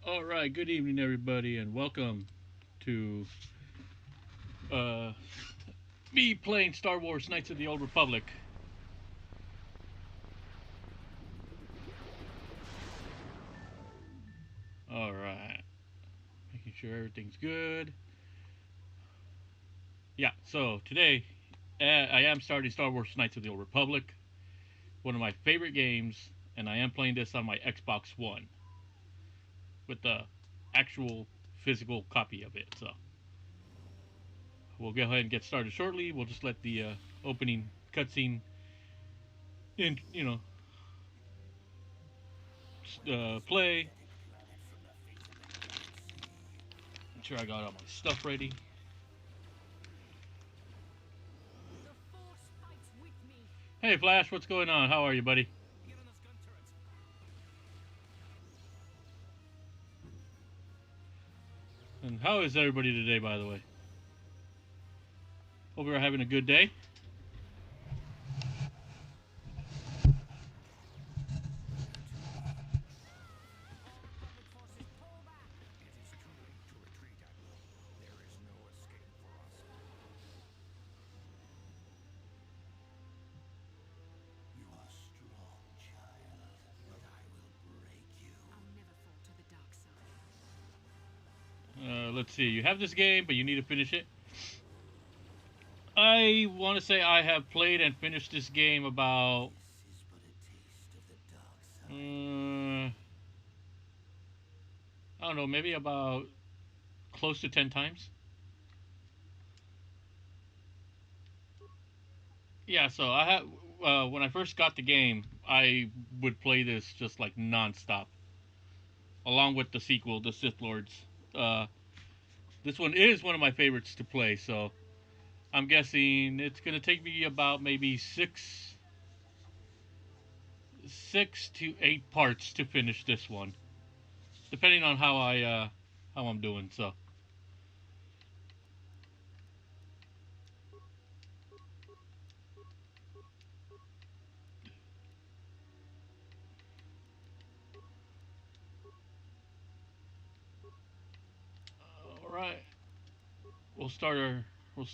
All right, good evening, everybody, and welcome to uh, me playing Star Wars Knights of the Old Republic. All right, making sure everything's good. Yeah, so today I am starting Star Wars Knights of the Old Republic, one of my favorite games, and I am playing this on my Xbox One with the actual physical copy of it. So we'll go ahead and get started shortly. We'll just let the opening cutscene in, play. Make sure I got all my stuff ready. Hey, Flash, what's going on? How are you, buddy? And how is everybody today, by the way? Hope you're having a good day. Let's see. You have this game, but you need to finish it. I want to say I have played and finished this game about I don't know, maybe about close to 10 times. Yeah, so I have when I first got the game, I would play this just like nonstop, along with the sequel, The Sith Lords. Uh, this one is one of my favorites to play, so I'm guessing it's gonna take me about maybe six to eight parts to finish this one, depending on how I'm doing. So, all right, we'll start our we'll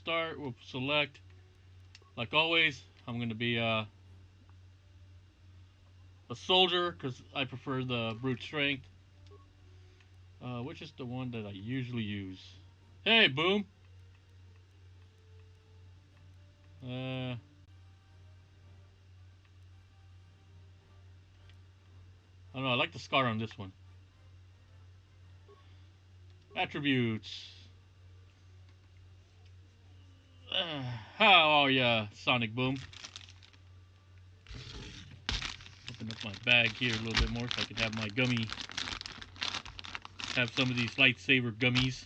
select like always. I'm gonna be a soldier because I prefer the brute strength, which is the one that I usually use. Hey, boom. Uh, I don't know. I like the scar on this one. Attributes. Uh, how are ya, Sonic Boom? Open up my bag here a little bit more so I can have my gummy. Have some of these lightsaber gummies.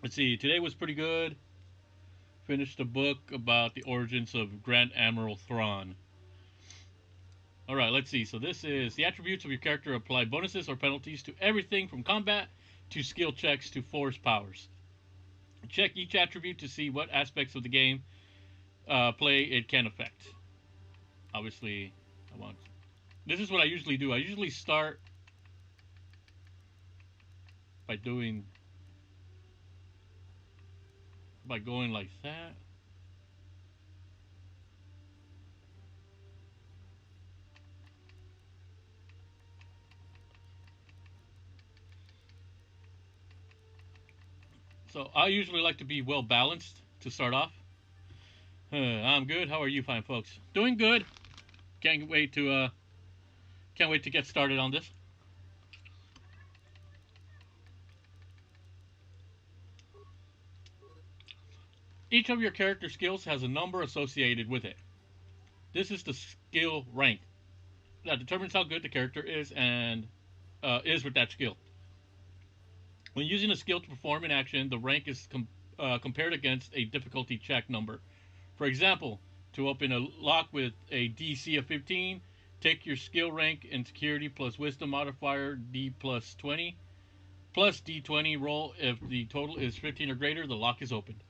Let's see. Today was pretty good. Finished a book about the origins of Grand Admiral Thrawn. Alright, let's see. So this is the attributes of your character apply bonuses or penalties to everything from combat to skill checks to force powers. Check each attribute to see what aspects of the game play it can affect. Obviously, I want. This is what I usually do. I usually start by going like that. So I usually like to be well balanced to start off. I'm good. How are you, fine folks? Doing good. Can't wait to get started on this. Each of your character skills has a number associated with it. This is the skill rank that determines how good the character is and is with that skill. When using a skill to perform an action, the rank is compared against a difficulty check number. For example, to open a lock with a DC of 15, take your skill rank in security plus wisdom modifier D plus 20. plus D20 roll. If the total is 15 or greater, the lock is opened.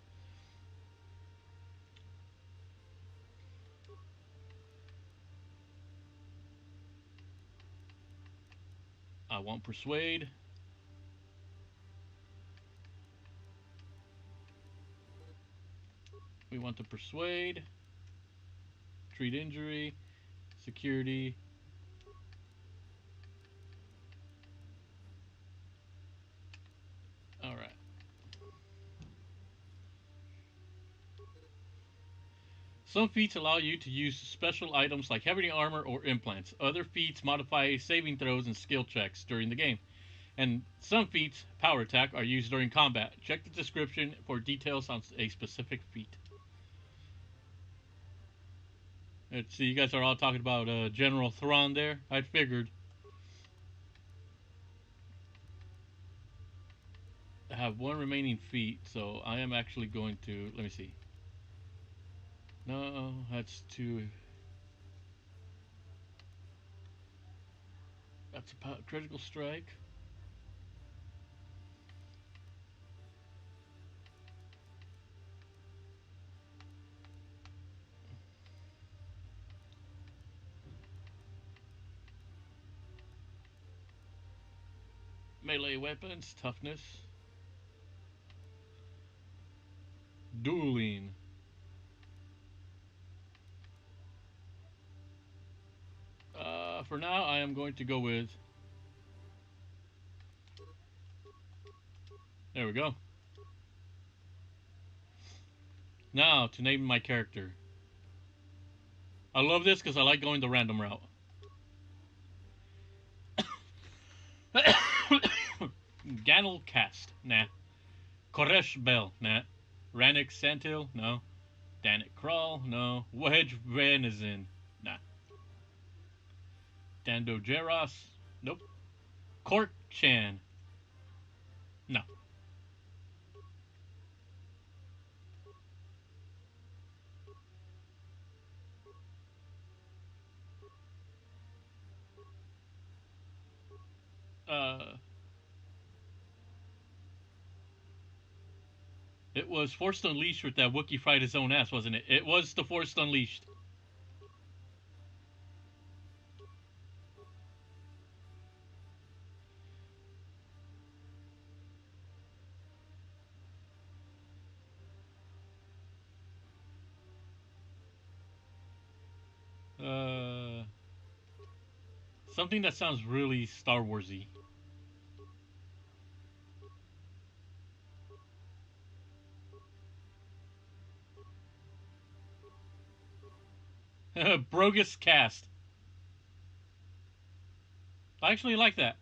I want persuade. We want to persuade. Treat injury. Security. Alright. Some feats allow you to use special items like heavy armor or implants. Other feats modify saving throws and skill checks during the game. And some feats, power attack, are used during combat. Check the description for details on a specific feat. Let's see, you guys are all talking about General Thrawn there. I figured. I have one remaining feat, so I am actually going to... Let me see. No, that's too... That's a critical strike. Melee weapons, toughness. Dueling. For now, I am going to go with... There we go. Now, to name my character. I love this because I like going the random route. Ganel Cast, nah. Koresh Bell, nah. Rannick Santil, no. Danik Crawl, no. Wedge Venison, nah. Dando Jeros, nope. Cork Chan, no. It was Forced Unleashed with that Wookiee fried his own ass, wasn't it? It was the Forced Unleashed. Something that sounds really Star Warsy. Brogus Cast. I actually like that.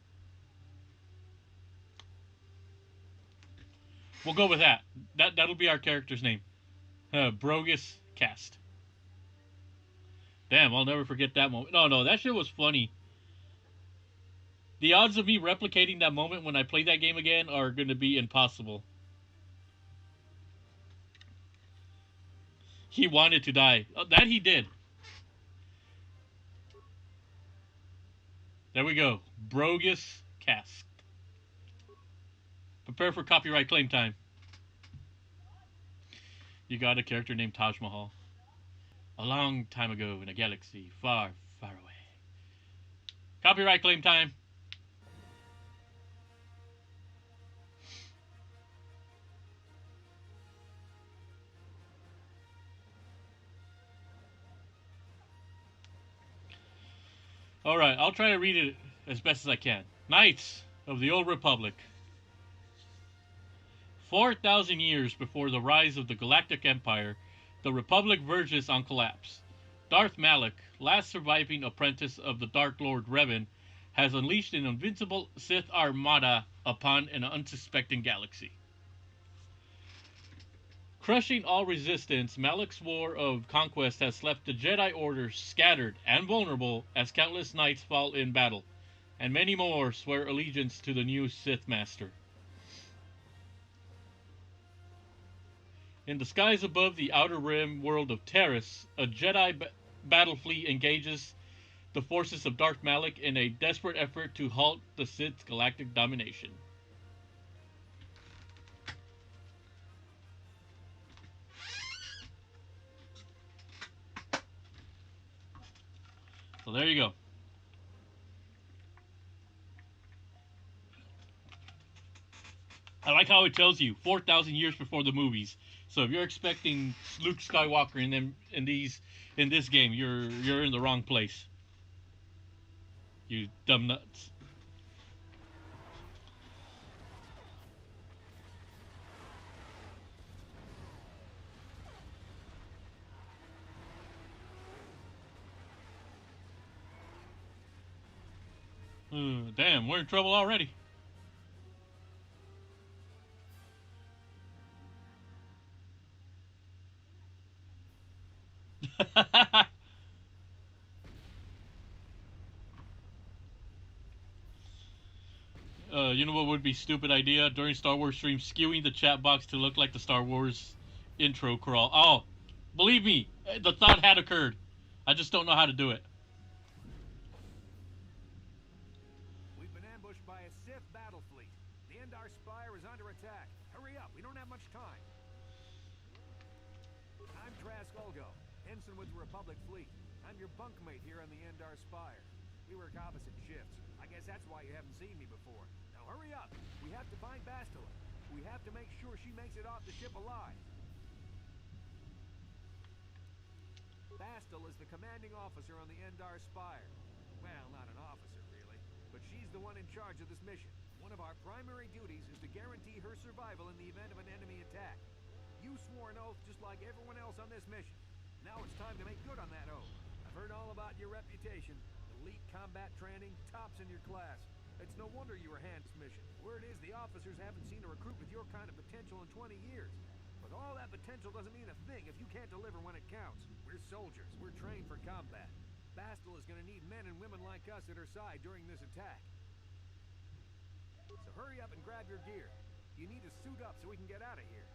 We'll go with that. That'll be our character's name. Brogus Cast. Damn, I'll never forget that moment. No, that shit was funny. The odds of me replicating that moment when I play that game again are going to be impossible. He wanted to die. That he did. There we go. Brogus Cast. Prepare for copyright claim time. You got a character named Taj Mahal. A long time ago in a galaxy far, far away. Copyright claim time. Alright, I'll try to read it as best as I can. Knights of the Old Republic. 4,000 years before the rise of the Galactic Empire, the Republic verges on collapse. Darth Malak, last surviving apprentice of the Dark Lord Revan, has unleashed an invincible Sith armada upon an unsuspecting galaxy. Crushing all resistance, Malak's war of conquest has left the Jedi Order scattered and vulnerable as countless knights fall in battle, and many more swear allegiance to the new Sith Master. In the skies above the Outer Rim world of Terrace, a Jedi battle fleet engages the forces of Darth Malak in a desperate effort to halt the Sith's galactic domination. So there you go. I like how it tells you 4,000 years before the movies. So if you're expecting Luke Skywalker in this game, you're in the wrong place. You dumb nuts. Damn, we're in trouble already. You know what would be stupid idea during Star Wars stream? Skewing the chat box to look like the Star Wars intro crawl. Oh, believe me, the thought had occurred. I just don't know how to do it. We've been ambushed by a Sith battle fleet. The Endar Spire is under attack. Hurry up, we don't have much time. I'm Trask Ulgo, ensign with the Republic fleet. I'm your bunkmate here on the Endar Spire. We work opposite shifts. I guess that's why you haven't seen me before. Now hurry up. We have to find Bastila. We have to make sure she makes it off the ship alive. Bastila is the commanding officer on the Endar Spire. Well, not an officer, really. But she's the one in charge of this mission. One of our primary duties is to guarantee her survival in the event of an enemy attack. You swore an oath just like everyone else on this mission. Now it's time to make good on that oath. I've heard all about your reputation. Elite combat training, tops in your class. It's no wonder you were handed this mission. Word is the officers haven't seen a recruit with your kind of potential in 20 years. But all that potential doesn't mean a thing if you can't deliver when it counts. We're soldiers. We're trained for combat. Bastila is going to need men and women like us at her side during this attack. So hurry up and grab your gear. You need to suit up so we can get out of here.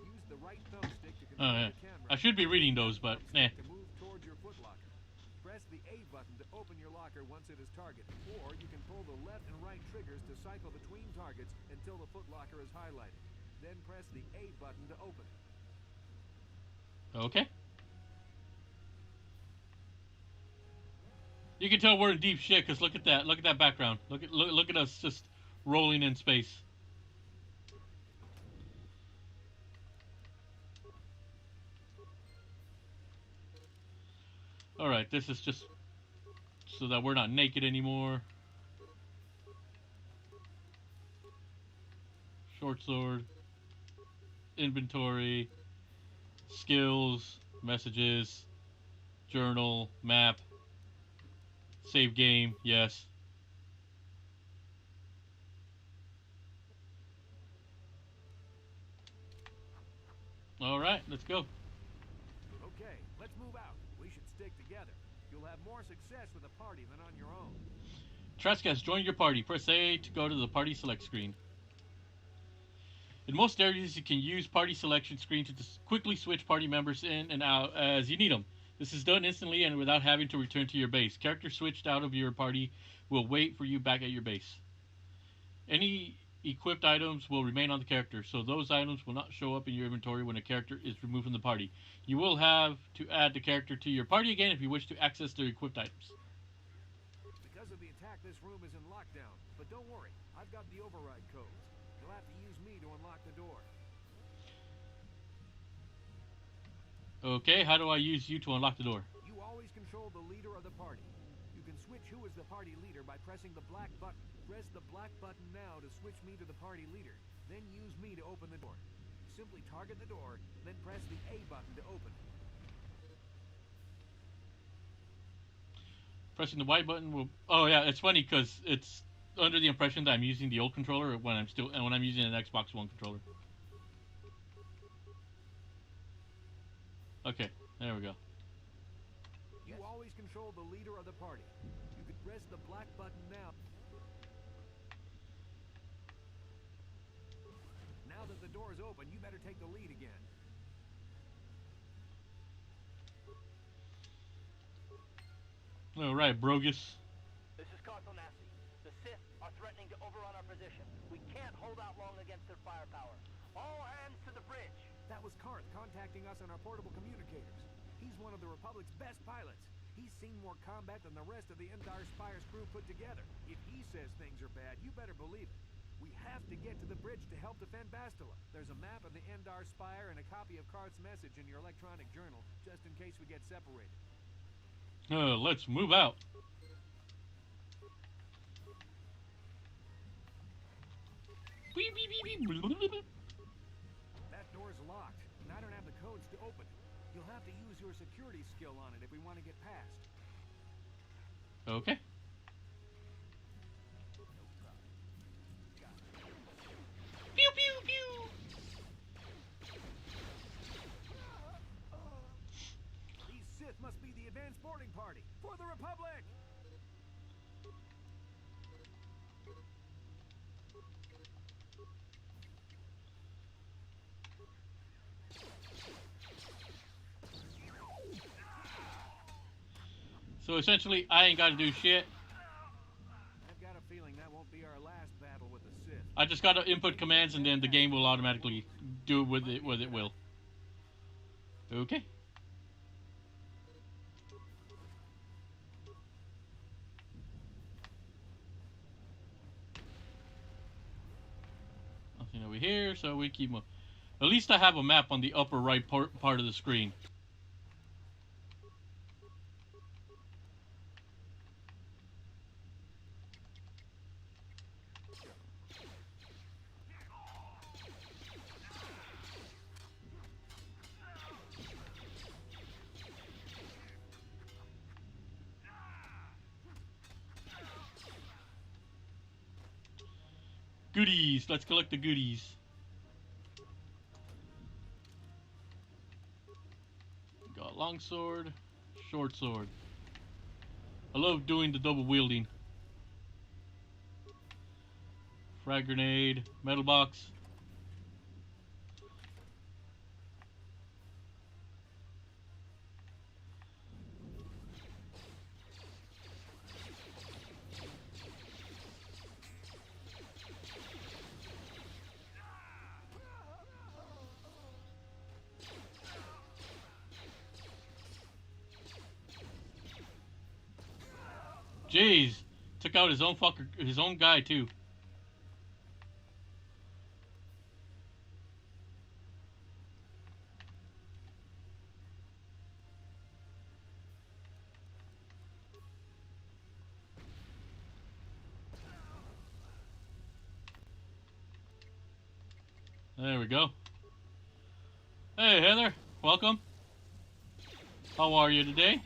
Use the right thumbstick to control the camera. I should be reading those, but to move towards your footlocker. Press the A button to open your locker once it is targeted, or you can pull the left and right triggers to cycle between targets until the footlocker is highlighted. Then press the A button to open it. Okay. You can tell we're in deep shit because look at that. Look at that background. Look at us just rolling in space. All right, this is just so that we're not naked anymore. Short sword, inventory, skills, messages, journal, map, save game, yes. All right, let's go. Okay, let's move out. We should stick together. You'll have more success with a party than on your own. Trask has joined your party. Press A to go to the party select screen. In most areas, you can use party selection screen to just quickly switch party members in and out as you need them. This is done instantly and without having to return to your base. Characters switched out of your party will wait for you back at your base. Any equipped items will remain on the character, so those items will not show up in your inventory when a character is removed from the party. You will have to add the character to your party again if you wish to access their equipped items. Because of the attack, this room is in lockdown. But don't worry, I've got the override codes. You'll have to use me to unlock the door. Okay, how do I use you to unlock the door? You always control the leader of the party. You can switch who is the party leader by pressing the black button. Press the black button now to switch me to the party leader. Then use me to open the door. Simply target the door, then press the A button to open it. Pressing the Y button will... Oh yeah, it's funny because it's under the impression that I'm using the old controller when I'm using an Xbox One controller. Okay, there we go. You always control the leader of the party. You can press the black button now. Now that the door is open, you better take the lead again. All right, Brogus. This is Carthonasi. The Sith are threatening to overrun our position. We can't hold out long against their firepower. All hands to the bridge. That was Karth contacting us on our portable communicators. He's one of the Republic's best pilots. He's seen more combat than the rest of the Endar Spire's crew put together. If he says things are bad, you better believe it. We have to get to the bridge to help defend Bastila. There's a map of the Endar Spire and a copy of Karth's message in your electronic journal, just in case we get separated. Let's move out. That door's locked, and I don't have the codes to open it. You'll have to use your security skill on it if we want to get past. Okay. Pew pew pew. These Sith must be the advanced boarding party for the Republic! So essentially, I ain't got to do shit. I've got a feeling that won't be our last battle with the Sith. I just got to input commands, and then the game will automatically do with it what it will. Okay. Nothing over here, so we keep moving. At least I have a map on the upper right part of the screen. Goodies. Let's collect the goodies. Got long sword, short sword. I love doing the double wielding. Frag grenade, metal box. Jeez, took out his own guy too. There we go. Hey Heather, welcome. How are you today?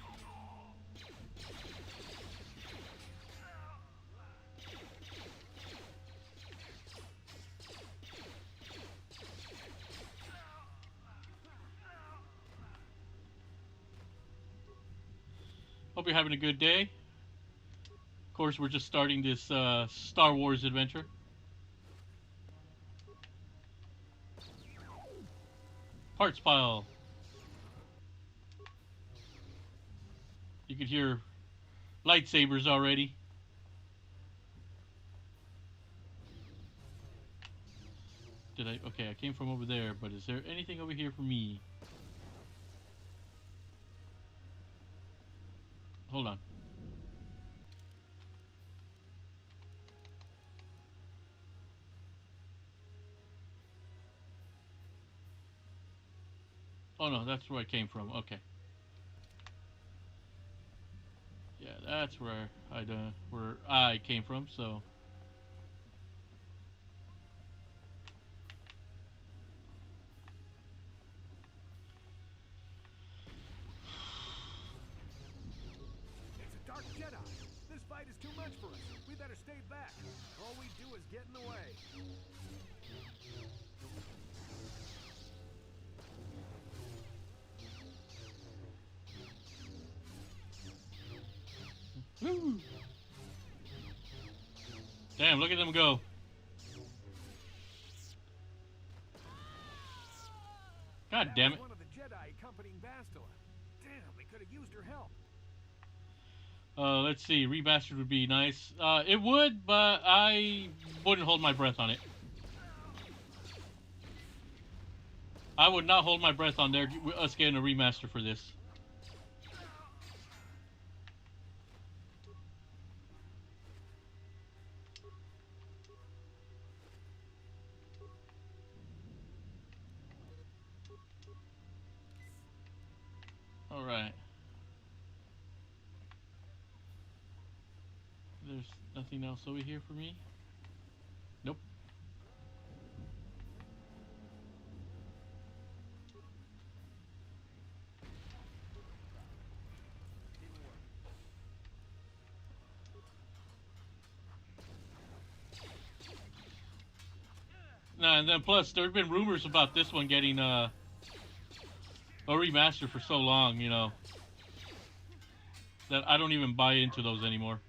Hope you're having a good day. Of course, we're just starting this Star Wars adventure. Parts pile. You could hear lightsabers already. Did I? Okay, I came from over there, but is there anything over here for me? Hold on. Oh no, that's where I came from. Okay. Yeah, that's where I came from. So. It's a dark Jedi. This fight is too much for us. We better stay back. All we do is get in the way. Woo. Damn, look at them go. God damn it. One of the Jedi accompanying Bastila. Damn, they could have used her help. Let's see. Remastered would be nice. It would, but I wouldn't hold my breath on it. I would not hold my breath on us getting a remaster for this. there's nothing else over here for me. Nope. Nah, and then plus, there have been rumors about this one getting a remaster for so long, you know, that I don't even buy into those anymore.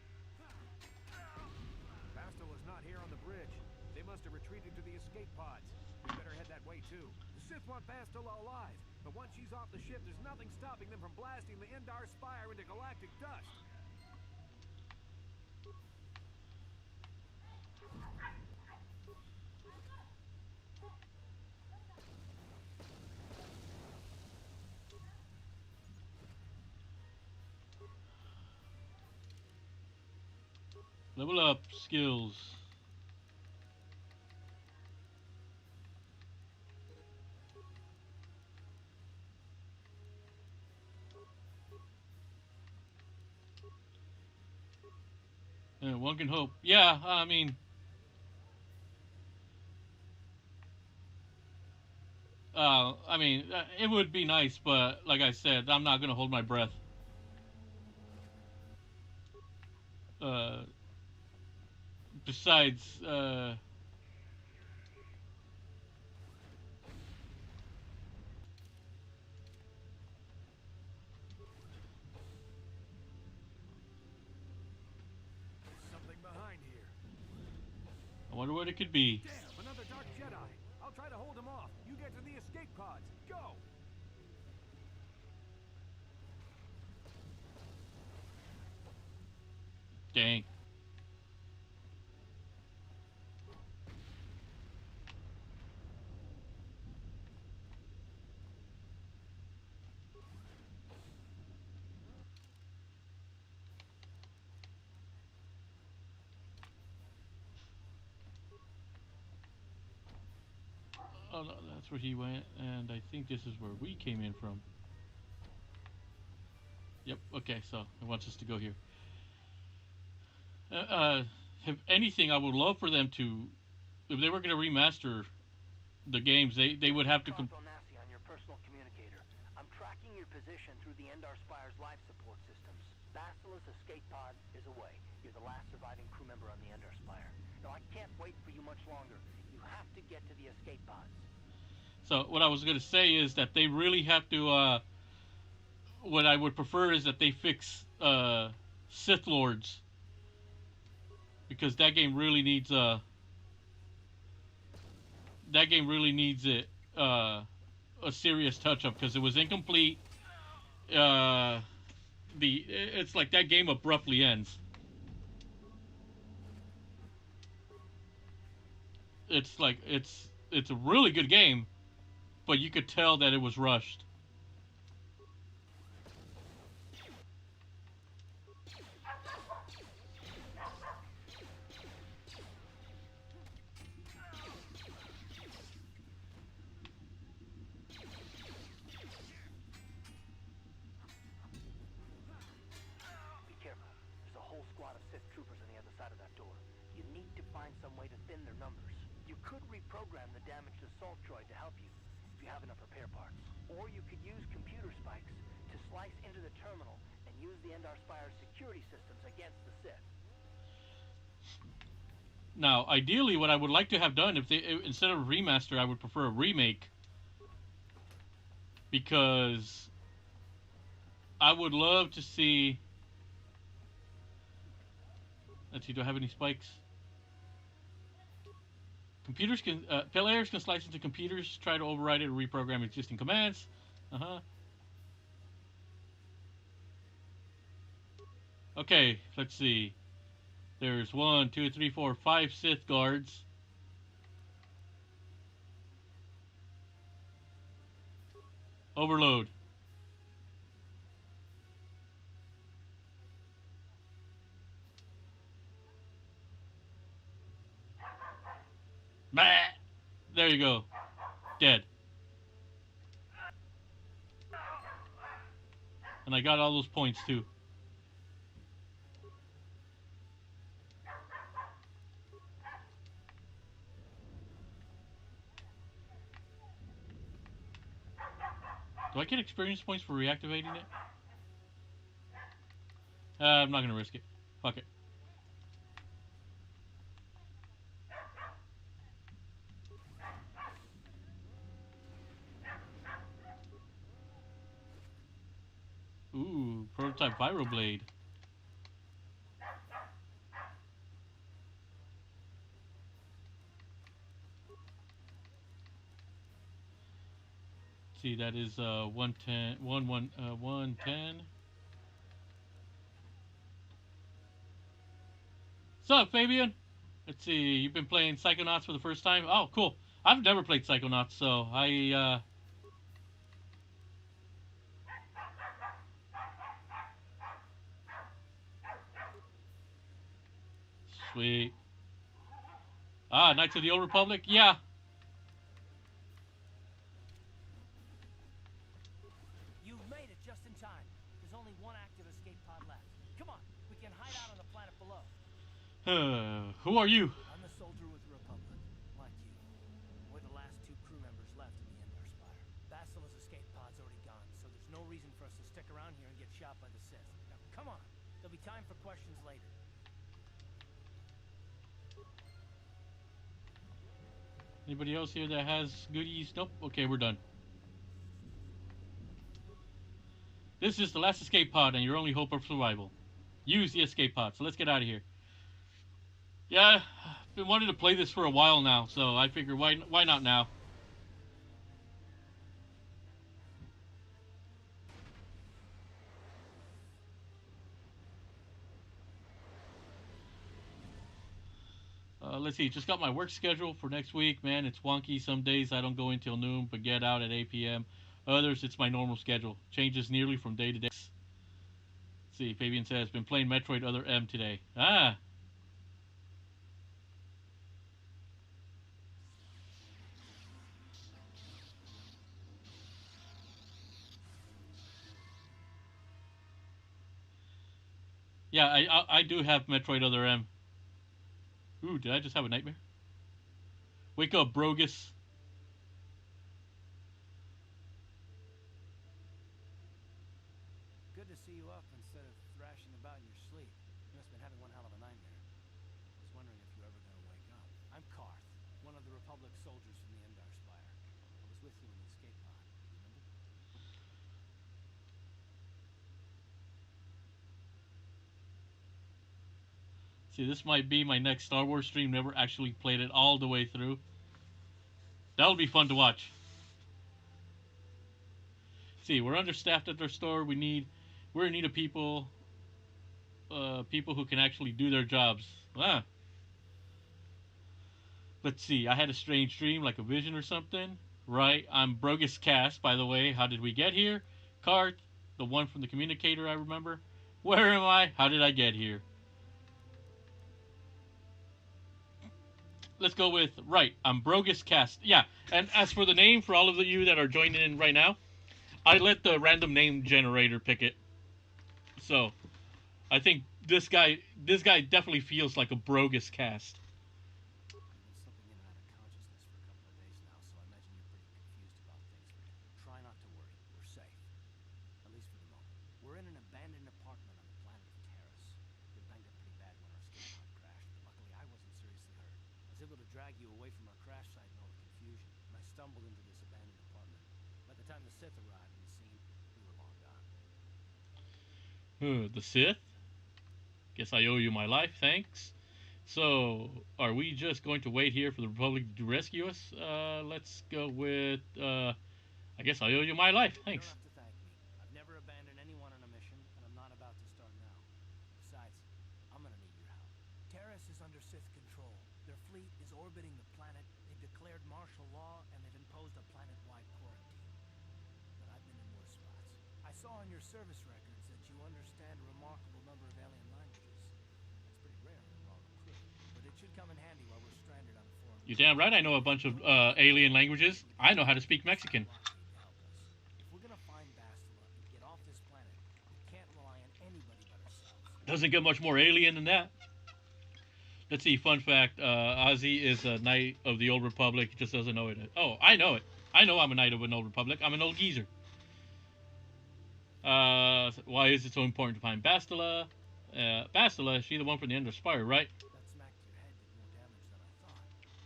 Bastila's not here on the bridge. They must have retreated to the escape pods. We better head that way too. The Sith want Bastila alive, but once she's off the ship, there's nothing stopping them from blasting the Endar Spire into galactic dust. Level up skills. One can hope. Yeah, I mean, it would be nice, but like I said, I'm not gonna hold my breath. Uh, besides, Something behind here. I wonder what it could be. Damn, another Dark Jedi. I'll try to hold him off. You get to the escape pods. Go! Dang. Oh, no, that's where he went, and I think this is where we came in from. Yep, okay, so it wants us to go here. If anything, I would love for them to, if they were going to remaster the games, they would have to... On your personal communicator. I'm tracking your position through the Endar Spire's life support systems. Bastila's escape pod is away. You're the last surviving crew member on the Endar Spire. Now, I can't wait for you much longer. You have to get to the escape pods. So what I was going to say is that they really have to, what I would prefer is that they fix Sith Lords. Because that game really needs a serious touch-up, because it was incomplete. It's like that game abruptly ends. It's like it's a really good game, but you could tell that it was rushed. Be careful. There's a whole squad of Sith troopers on the other side of that door. You need to find some way to thin their numbers. You could reprogram the damaged assault droid to help you, if you have enough repair parts. Or you could use computer spikes to slice into the terminal and use the Endar Spire's security systems against the Sith. Now, ideally, what I would like to have done, if they instead of a remaster, I would prefer a remake, because I would love to see. Let's see, do I have any spikes? Computers can players can slice into computers, try to override it or reprogram existing commands. Okay, let's see. There's 1, 2, 3, 4, 5 Sith guards. Overload. Bah! There you go. Dead. And I got all those points too. Do I get experience points for reactivating it? I'm not gonna risk it. Fuck it. Ooh, prototype Vibroblade. See, that is 110, 110. What's up, Fabian? Let's see, you've been playing Psychonauts for the first time? Oh, cool. I've never played Psychonauts, so sweet. Ah, Knights of the Old Republic? Yeah. You've made it just in time. There's only one active escape pod left. Come on, we can hide out on the planet below. Who are you? I'm a soldier with the Republic, like you. We're the last two crew members left in the Endar Spire. Basila's escape pod's already gone, so there's no reason for us to stick around here and get shot by the Sith. Now, come on. There'll be time for questions later. Anybody else here that has goodies? Nope. Okay, we're done. This is the last escape pod and your only hope of survival. Use the escape pod. So let's get out of here. Yeah, I've been wanting to play this for a while now, so I figure why not now? Let's see, just got my work schedule for next week. Man, it's wonky. Some days I don't go until noon, but get out at 8 p.m. Others, it's my normal schedule. Changes nearly from day to day. Let's see, Fabian says, been playing Metroid Other M today. Ah. Yeah, I do have Metroid Other M. Ooh, did I just have a nightmare? Wake up, Brogus. Good to see you up instead of thrashing about in your sleep. You must have been having one hell of a nightmare. I was wondering if you were ever going to wake up. I'm Karth, one of the Republic soldiers from the Endar Spire. I was with you in the escape pod. Remember? See, this might be my next Star Wars stream. Never actually played it all the way through. That'll be fun to watch. See, we're understaffed at our store. We're in need of people who can actually do their jobs. Ah. Let's see. I had a strange dream, like a vision or something. Right. I'm Brogus Cast, by the way. How did we get here? Cart, the one from the communicator, I remember. Where am I? How did I get here? Let's go with, right, I'm Brogus Cast. Yeah, and as for the name, for all of you that are joining in right now, I let the random name generator pick it. So, I think this guy definitely feels like a Brogus Cast. You've been slipping in and out of consciousness for a couple of days now, so I imagine you're pretty confused about things. But try not to worry. We're safe. At least for the moment. We're in an abandoned apartment on the planet of Terrace. We banged up pretty bad when our escape pod crashed, but luckily I wasn't seriously hurt. I was able to drag you away from our crash site in all the confusion, and I stumbled into this abandoned apartment. By the time the Sith arrived on the scene, we were long gone. The Sith? Guess I owe you my life, thanks. So, are we just going to wait here for the Republic to rescue us? Let's go with, I guess I owe you my life, thanks. You don't have to thank me. I've never abandoned anyone on a mission, and I'm not about to start now. Besides, I'm gonna need your help. Terrace is under Sith control. Their fleet is orbiting the planet, they've declared martial law, and they've imposed a planet-wide quarantine. But I've been in worse spots. I saw on your service records that you understand a remarkable number of alien languages. That's pretty rare in a Raw crew, but it should come in handy while we're stranded on a foreign You damn right I know a bunch of alien languages. I know how to speak Mexican. If we're gonna find Bastila and get off this planet, we can't rely on anybody but ourselves. Doesn't get much more alien than that. Let's see, fun fact, Ozzy is a Knight of the Old Republic. He just doesn't know it. Oh, I know it. I know I'm a Knight of an Old Republic. I'm an old geezer. Why is it so important to find Bastila? Bastila, is she the one from the Ender Spire, right? That smack to your head did more damage than I thought.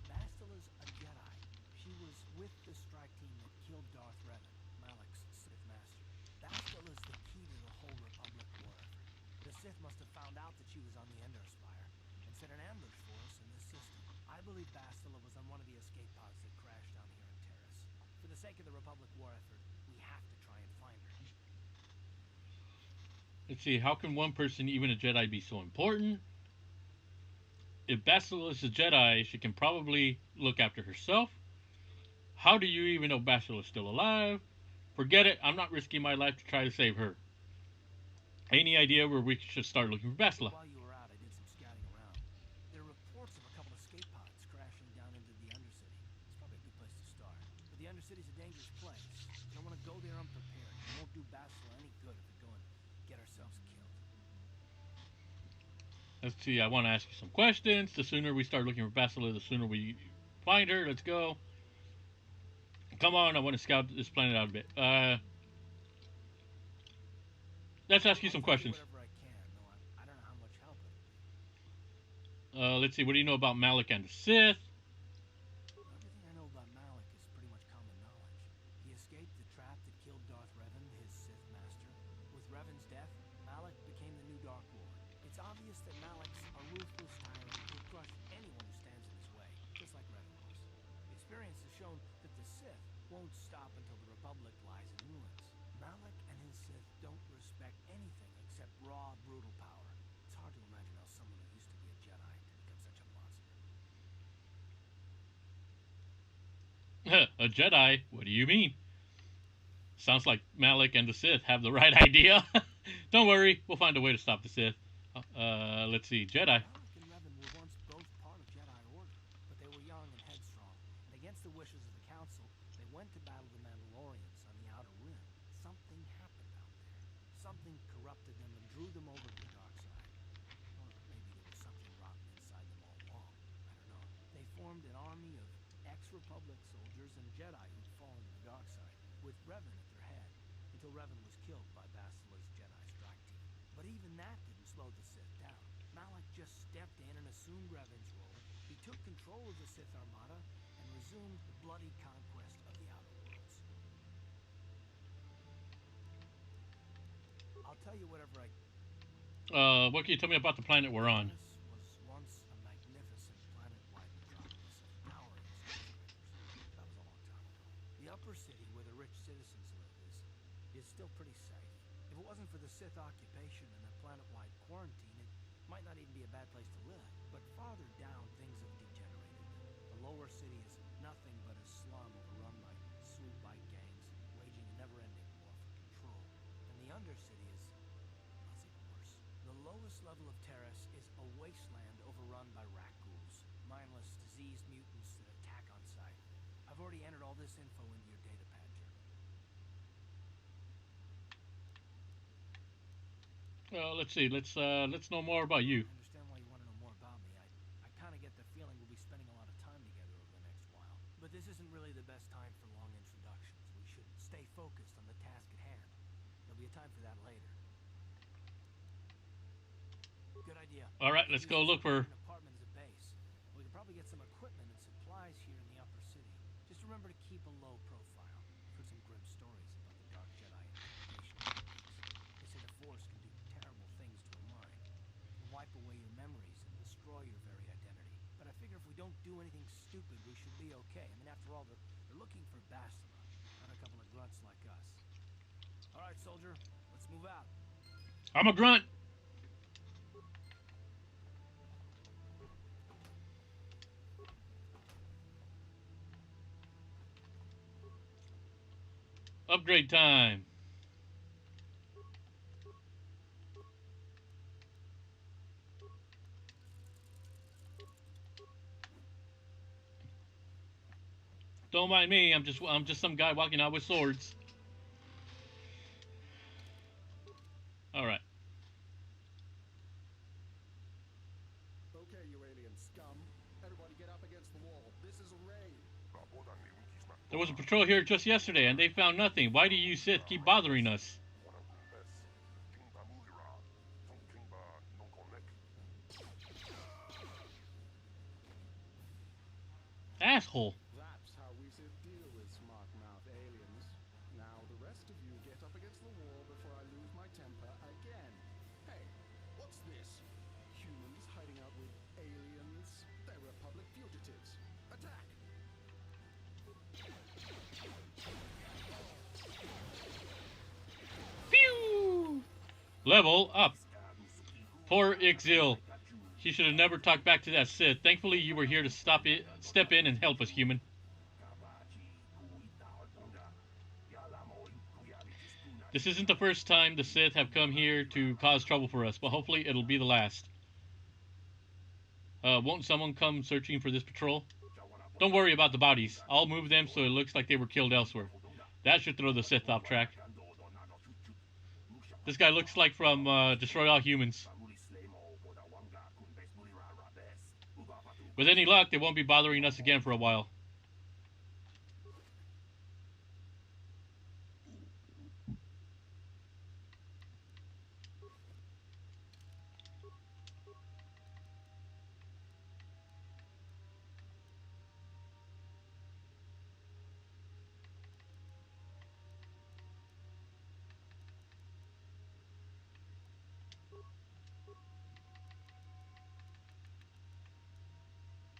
Bastila's a Jedi. She was with the strike team that killed Darth Revan, Malak's Sith master. Bastila's the key to the whole Republic war effort. The Sith must have found out that she was on the Ender Spire and set an ambush for us in this system. I believe Bastila was on one of the escape pods that crashed down here in Terrace. For the sake of the Republic war effort, we have to try and find her. Let's see, how can one person, even a Jedi, be so important? If Bastila is a Jedi, she can probably look after herself. How do you even know Bastila is still alive? Forget it, I'm not risking my life to try to save her. Any idea where we should start looking for Bastila? While you were out, I did some scouting around. There are reports of a couple of escape pods crashing down into the Undercity. It's probably a good place to start. But the Undercity's a dangerous place. You don't want to go there unprepared. It won't do Bastila any good if we go and get ourselves killed. Let's see, I want to ask you some questions. The sooner we start looking for Bastila, the sooner we find her. Let's go. Come on, I want to scout this planet out a bit. Let's ask you some questions. Whatever I can, though I don't know how much help it'll be. Let's see, what do you know about Malak and the Sith? Everything I know about Malak is pretty much common knowledge. He escaped the trap that killed Darth Revan, his Sith master. With Revan's death, Malak became the new Dark Lord. It's obvious that Malak's a ruthless tyrant who will crush anyone who stands in his way, just like Revan was. Experience has shown that the Sith won't stop until the Republic lies in ruins. Malak and his Sith don't respect anything except raw, brutal power. It's hard to imagine how someone who used to be a Jedi can become such a monster. A Jedi? What do you mean? Sounds like Malak and the Sith have the right idea. Don't worry, we'll find a way to stop the Sith. Let's see, Jedi. Malak and Revan were once both part of Jedi Order, but they were young and headstrong, and against the wishes of the Council, they went to battle the Mandalorians on the Outer Rim. Something happened out there. Something corrupted them and drew them over to the dark side. Or maybe there was something rotten inside them all along. I don't know. They formed an army of ex-Republic soldiers and Jedi who'd fallen to the dark side, with Revan at their head, until Revan was killed by Bastila's Jedi strike team. But even that didn't slow the Sith down. Malak just stepped in and assumed Revan's role. He took control of the Sith Armada and resumed the bloody conquest of the Outer Worlds. I'll tell you whatever I What can you tell me about the planet we're on? This was once a magnificent planet-wide metropolis of towering skyscrapers. That was a long time ago. The upper city where the rich citizens live is still pretty safe. If it wasn't for the Sith occupation and the planet-wide quarantine, it might not even be a bad place to live. But farther down, things have degenerated. The lower city is nothing but a slum overrun by swoop bike gangs, waging a never-ending war for control. And the undercity is... that's even worse. The lowest level of Terrace is a wasteland overrun by rat ghouls, mindless, diseased mutants that attack on sight. I've already entered all this info into your datapad, Jeremy. Let's see. Let's know more about you. I understand why you want to know more about me. I kind of get the feeling we'll be spending a lot of time together over the next while. But this isn't really the best time for long introductions. We should stay focused on the task at hand. There'll be a time for that later. Good idea. All right, let's go look for. An apartment as a base. We could probably get some equipment and supplies here in the upper city. Just remember to keep a low profile. I've heard some grim stories about the Dark Jedi interrogation techniques. They say the Force can do terrible things to a mind. It can wipe away your memories and destroy your very identity. But I figure if we don't do anything stupid, we should be okay. I mean, after all, they're looking for Bastila, not a couple of grunts like us. All right, soldier, let's move out. I'm a grunt. Upgrade time. Don't mind me. I'm just some guy walking out with swords. All right. Okay, you alien scum. Everybody get up against the wall. This is a raid. There was a patrol here just yesterday, and they found nothing. Why do you Sith keep bothering us? asshole. That's how we Sith deal with smart-mouth aliens. Now the rest of you get up against the wall before I lose my temper again. Hey, what's this? Humans hiding out with aliens? They're Republic fugitives. Attack! Phew! Level up. Poor Ixil. She should have never talked back to that Sith. Thankfully, you were here to step in and help us, human. This isn't the first time the Sith have come here to cause trouble for us, but hopefully it'll be the last. Won't someone come searching for this patrol? Don't worry about the bodies. I'll move them so it looks like they were killed elsewhere. That should throw the Sith off track. This guy looks like from Destroy All Humans. With any luck, they won't be bothering us again for a while.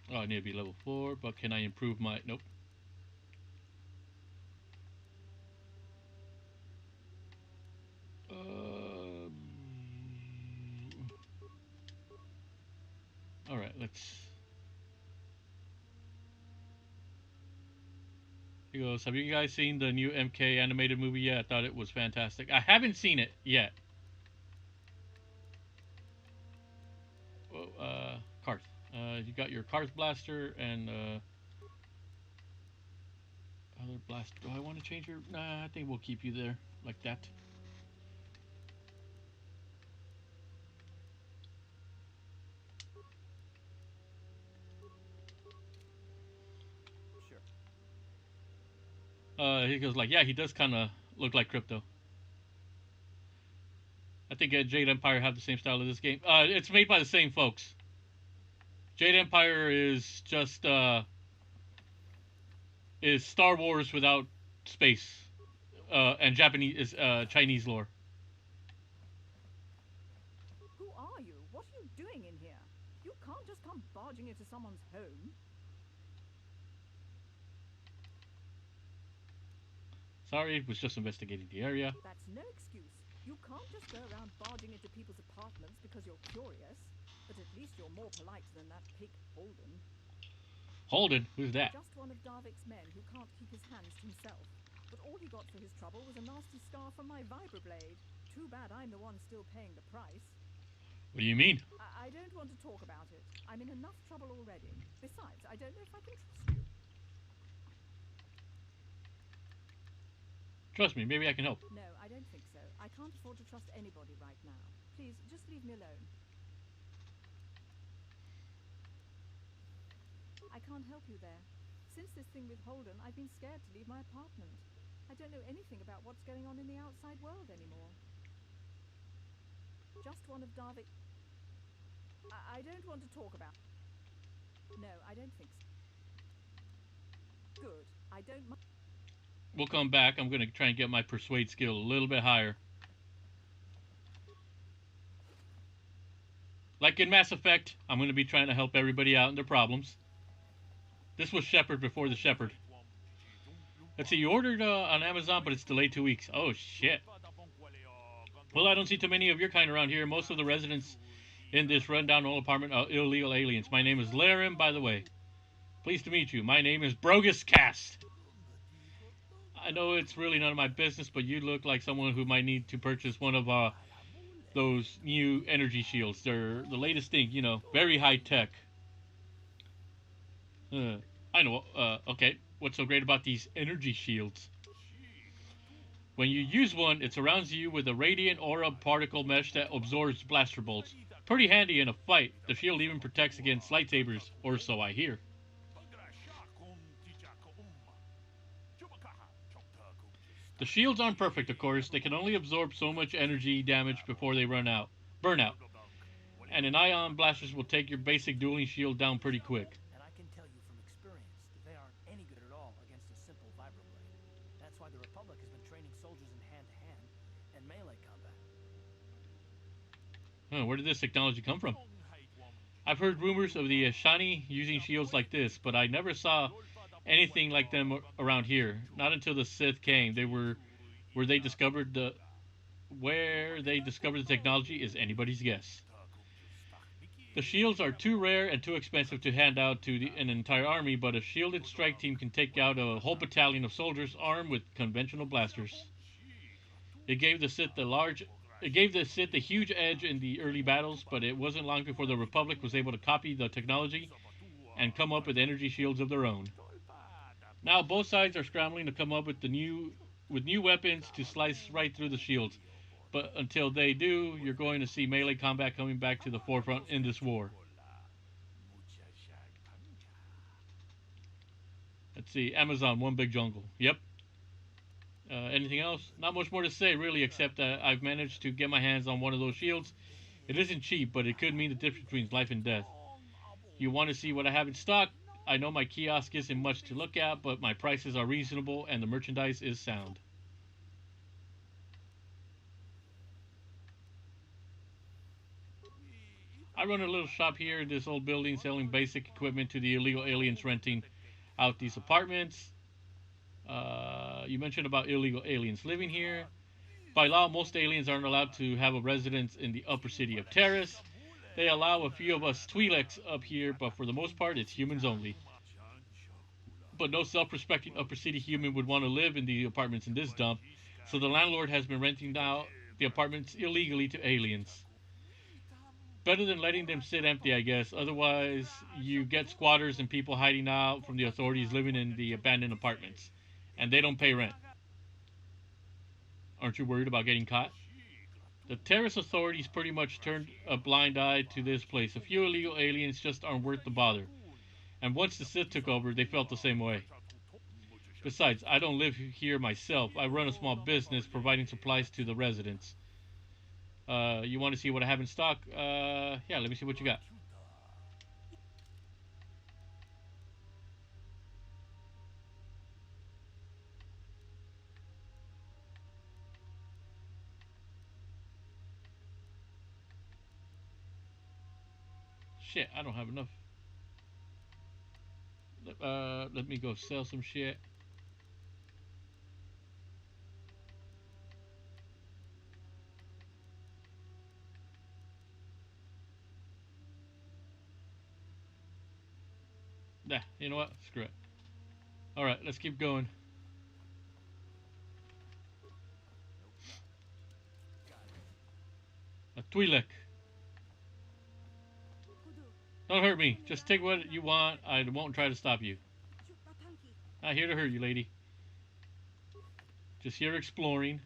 Oh, I need to be level 4, but can I improve my... Nope. Alright, let's... He goes, have you guys seen the new MK animated movie yet? I thought it was fantastic. I haven't seen it yet. Oh, Karth. You got your Karth blaster and other blaster. Do I want to change your... Nah, I think we'll keep you there like that. Sure. He goes like, yeah, he does kind of look like Crypto. I think Jade Empire have the same style of this game. It's made by the same folks. Jade Empire is just is Star Wars without space, and Japanese Chinese lore. Who are you? What are you doing in here? You can't just come barging into someone's home. Sorry, was just investigating the area. That's no excuse. You can't just go around barging into people's apartments because you're curious. But at least you're more polite than that pig Holden. Holden? Who's that? Just one of Darvik's men who can't keep his hands to himself. But all he got for his trouble was a nasty scar from my vibroblade. Too bad I'm the one still paying the price. What do you mean? I don't want to talk about it. I'm in enough trouble already. Besides, I don't know if I can trust you. Trust me, maybe I can help. No, I don't think so. I can't afford to trust anybody right now. Please, just leave me alone. I can't help you there. Since this thing with Holden, I've been scared to leave my apartment. I don't know anything about what's going on in the outside world anymore. Just one of Darvik... I don't want to talk about... No, I don't think so. Good. I don't... We'll come back. I'm going to try and get my persuade skill a little bit higher. Like in Mass Effect, I'm going to be trying to help everybody out in their problems. This was Shepard before the Shepherd. Let's see, you ordered on Amazon, but it's delayed 2 weeks. Oh, shit. Well, I don't see too many of your kind around here. Most of the residents in this rundown old apartment are illegal aliens. My name is Larim, by the way. Pleased to meet you. My name is Brogus Cast. I know it's really none of my business, but you look like someone who might need to purchase one of those new energy shields. They're the latest thing, you know, very high tech. I know. Okay, what's so great about these energy shields? When you use one, it surrounds you with a radiant aura particle mesh that absorbs blaster bolts. Pretty handy in a fight. The shield even protects against lightsabers, or so I hear. The shields aren't perfect, of course. They can only absorb so much energy damage before they burn out. And an ion blasters will take your basic dueling shield down pretty quick. And I can tell you from experience, the the Republic has been training soldiers in hand-to-hand and melee combat. Where did this technology come from? I've heard rumors of the Shani using shields like this, but I never saw anything like them around here. Not until the Sith came. Where they discovered the technology is anybody's guess. The shields are too rare and too expensive to hand out to an entire army, but a shielded strike team can take out a whole battalion of soldiers armed with conventional blasters. It gave the Sith a huge edge in the early battles, but it wasn't long before the Republic was able to copy the technology and come up with energy shields of their own. Now both sides are scrambling to come up with new weapons to slice right through the shields. But until they do, you're going to see melee combat coming back to the forefront in this war. Let's see, Amazon, one big jungle. Yep. Anything else? Not much more to say, really, except that I've managed to get my hands on one of those shields. It isn't cheap, but it could mean the difference between life and death. You want to see what I have in stock? I know my kiosk isn't much to look at, but my prices are reasonable and the merchandise is sound. I run a little shop here in this old building selling basic equipment to the illegal aliens renting out these apartments. You mentioned about illegal aliens living here. By law, most aliens aren't allowed to have a residence in the upper city of Terrace. They allow a few of us Twi'leks up here, but for the most part, it's humans only. But no self-respecting upper city human would want to live in the apartments in this dump, so the landlord has been renting out the apartments illegally to aliens. Better than letting them sit empty, I guess. Otherwise, you get squatters and people hiding out from the authorities living in the abandoned apartments. And they don't pay rent. Aren't you worried about getting caught? The Terrace authorities pretty much turned a blind eye to this place. A few illegal aliens just aren't worth the bother. And once the Sith took over, they felt the same way. Besides, I don't live here myself. I run a small business providing supplies to the residents. You want to see what I have in stock? Yeah, let me see what you got. Shit, I don't have enough. Let me go sell some shit. Nah, you know what? Screw it. Alright, let's keep going. A Twi'lek. Don't hurt me. Just take what you want. I won't try to stop you. Not here to hurt you, lady. Just here exploring.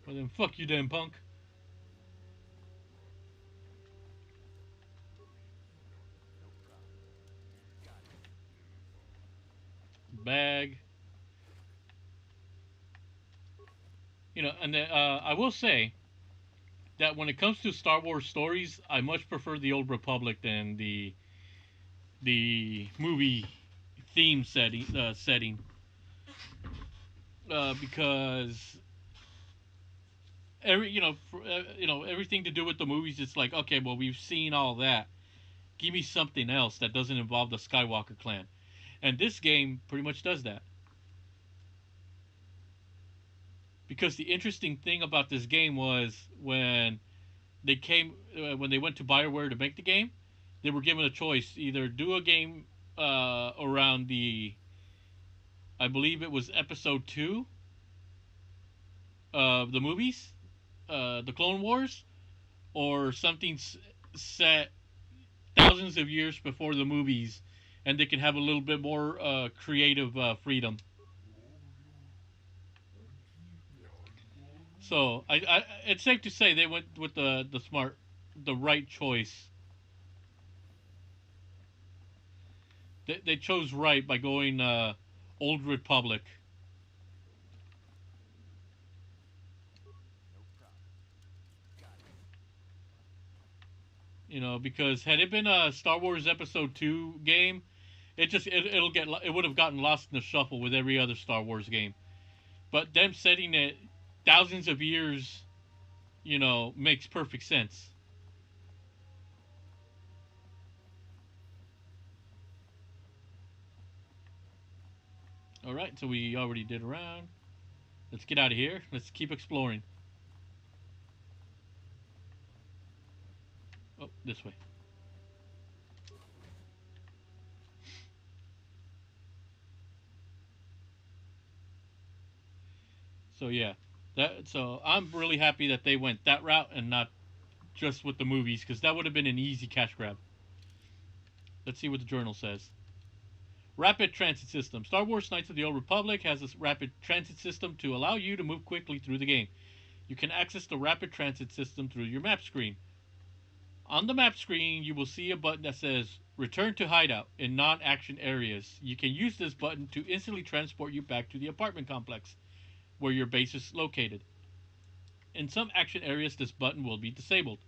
Well then, fuck you, damn punk. Bag. You know, and I will say that when it comes to Star Wars stories, I much prefer the Old Republic than the movie theme setting because everything to do with the movies, it's like, okay, well, we've seen all that. Give me something else that doesn't involve the Skywalker clan, and this game pretty much does that. Because the interesting thing about this game was when they went to BioWare to make the game, they were given a choice: either do a game around I believe it was Episode 2 of the movies, the Clone Wars, or something set thousands of years before the movies, and they can have a little bit more creative freedom. So it's safe to say they went with the right choice. They chose right by going Old Republic. You know, because had it been a Star Wars Episode 2 game, it would have gotten lost in the shuffle with every other Star Wars game. But them setting it thousands of years, you know, makes perfect sense. All right, so we already did around. Let's get out of here. Let's keep exploring. Oh, this way. So yeah, so I'm really happy that they went that route and not just with the movies, because that would have been an easy cash grab. Let's see what the journal says. Rapid transit system. Star Wars Knights of the Old Republic has a rapid transit system to allow you to move quickly through the game. You can access the rapid transit system through your map screen. On the map screen, you will see a button that says Return to Hideout in non-action areas. You can use this button to instantly transport you back to the apartment complex where your base is located. In some action areas, this button will be disabled.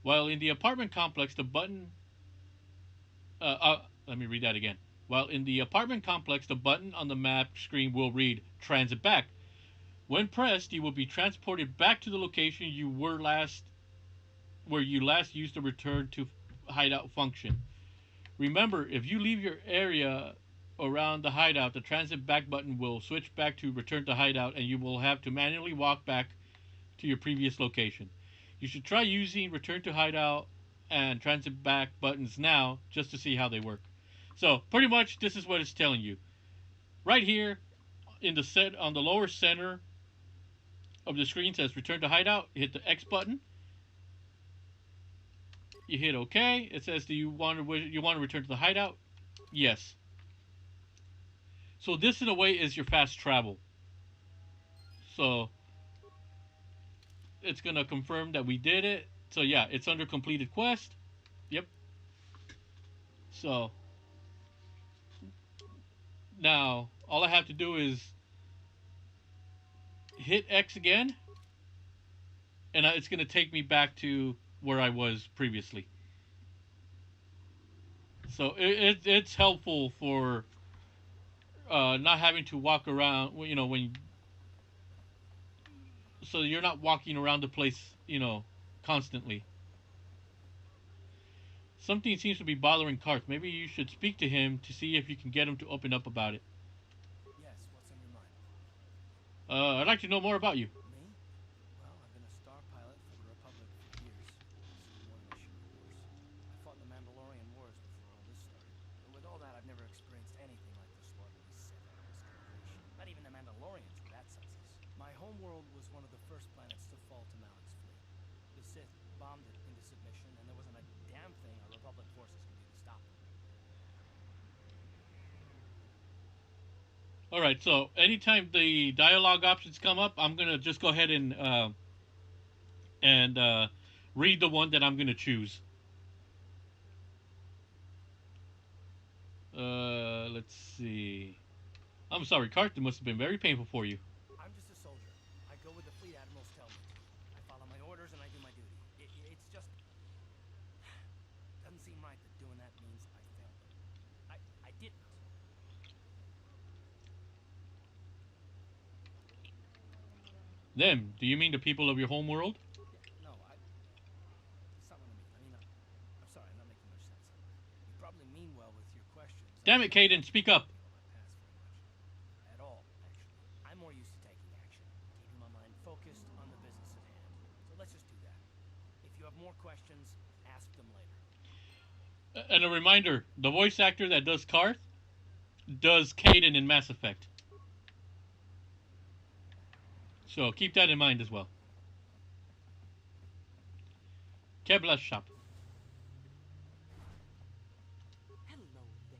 While in the apartment complex, the button. Let me read that again. While in the apartment complex, the button on the map screen will read Transit Back. When pressed, you will be transported back to the location where you last used the return to hideout function. Remember, if you leave your area around the hideout, the transit back button will switch back to return to hideout and you will have to manually walk back to your previous location. You should try using return to hideout and transit back buttons now just to see how they work. So, pretty much this is what it's telling you. Right here in the set on the lower center of the screen says return to hideout, hit the X button. You hit OK. It says, "Do you want to return to the hideout?" Yes. So this, in a way, is your fast travel. So it's gonna confirm that we did it. So yeah, it's under completed quest. Yep. So now all I have to do is hit X again, and it's gonna take me back to where I was previously. So it's helpful for not having to walk around. You know, so you're not walking around the place, you know, constantly. Something seems to be bothering Karth. Maybe you should speak to him to see if you can get him to open up about it. Yes, what's on your mind? I'd like to know more about you. Me? Well, I've been a star pilot for the Republic for years. This is one mission, of course. I fought in the Mandalorian Wars before all this started. But with all that, I've never experienced anything like the slaughter we set on this generation. Not even the Mandalorians were that senseless. My homeworld was one of the first planets to fall to Malik's fleet. The Sith bombed it into submission, and there wasn't a damn thing our Republic forces could do to stop them. All right. So anytime the dialogue options come up, I'm gonna just go ahead and read the one that I'm gonna choose. Let's see. I'm sorry, Karth. It must have been very painful for you. I'm just a soldier. I go where the fleet admirals tell me to. I follow my orders and I do my duty. It's just... doesn't seem right that doing that means I failed them. I didn't. Them? Do you mean the people of your home world? Yeah, no, it's not what I mean. I'm sorry, I'm not making much sense. You probably mean well with your questions. Damn it, Caden, speak up. At all, actually. I'm more used to taking action, keeping my mind focused on the business at hand. So let's just do that. If you have more questions, ask them later. And a reminder: the voice actor that does Karth does Caden in Mass Effect. So keep that in mind as well. Kebla's shop. Hello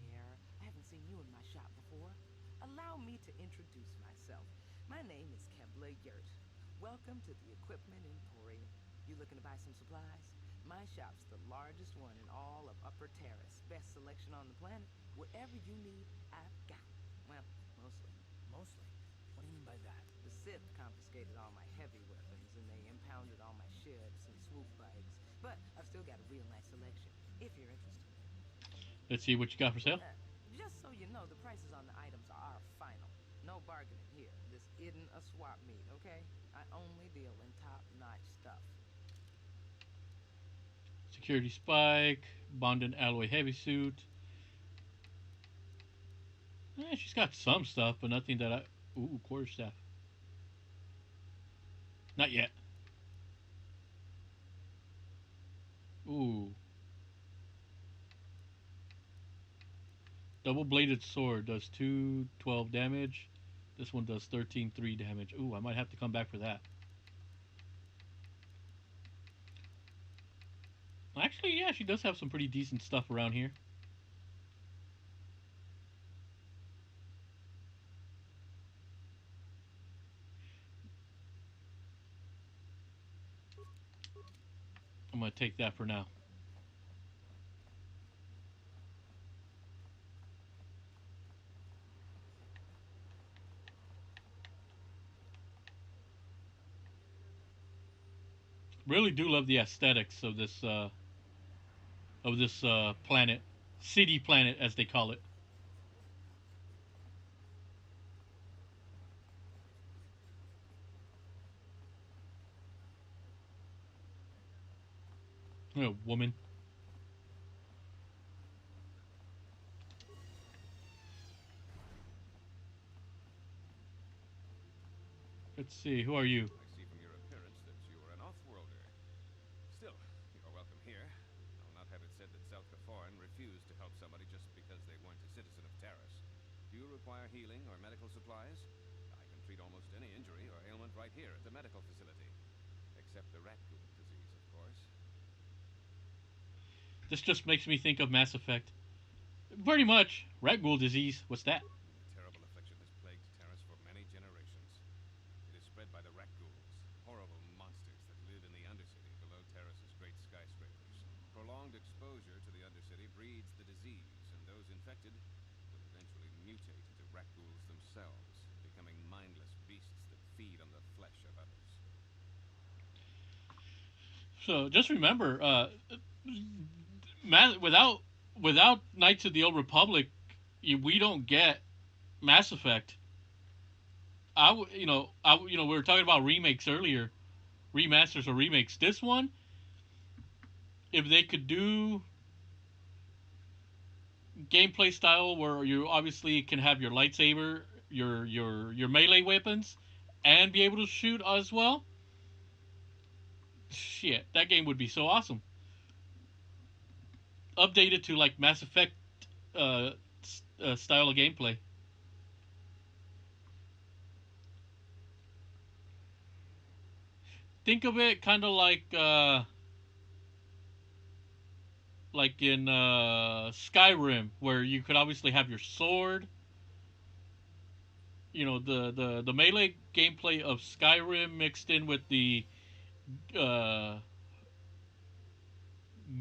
there. I haven't seen you in my shop before. Allow me to introduce myself. My name is Kebla Yurt. Welcome to the Equipment Emporium. You looking to buy some supplies? My shop's the largest one in all of Upper Terrace. Best selection on the planet. Whatever you need, I've got. Well, mostly. Mostly? What do you mean by that? The Sith confiscated all my heavy weapons, and they impounded all my ships and swoop bikes. But I've still got a real nice selection, if you're interested. Let's see what you got for sale. Just so you know, the prices on the items are final. No bargaining here. This isn't a swap meet, okay? I only deal in top-notch stuff. Security spike, bonded alloy heavy suit. She's got some stuff, but nothing that I. Ooh, quarterstaff. Not yet. Ooh. Double bladed sword does 212 damage. This one does 13-3 damage. Ooh, I might have to come back for that. Actually, yeah, she does have some pretty decent stuff around here. I'm going to take that for now. Really do love the aesthetics of this planet, city planet as they call it. Oh, woman. Let's see. Who are you? I see from your appearance that you are an off-worlder. Still, you are welcome here. I'll not have it said that South Kaforan refused to help somebody just because they weren't a citizen of Terrace. Do you require healing or medical supplies? I can treat almost any injury or ailment right here at the medical facility. Except the rat ghoul disease, of course. This just makes me think of Mass Effect. Pretty much. Rat ghoul disease. What's that? A terrible affliction has plagued Terrace for many generations. It is spread by the rat ghouls, horrible monsters that live in the Undercity below Terrace's great skyscrapers. Prolonged exposure to the Undercity breeds the disease, and those infected will eventually mutate into rat ghouls themselves, becoming mindless beasts that feed on the flesh of others. So just remember, without Knights of the Old Republic, we don't get Mass Effect. We were talking about remakes earlier, remasters or remakes. This one, if they could do gameplay style where you obviously can have your lightsaber, your melee weapons, and be able to shoot as well, shit, that game would be so awesome. Updated to like Mass Effect uh, style of gameplay. Think of it kind of like in Skyrim, where you could obviously have your sword. You know, the melee gameplay of Skyrim mixed in with the uh,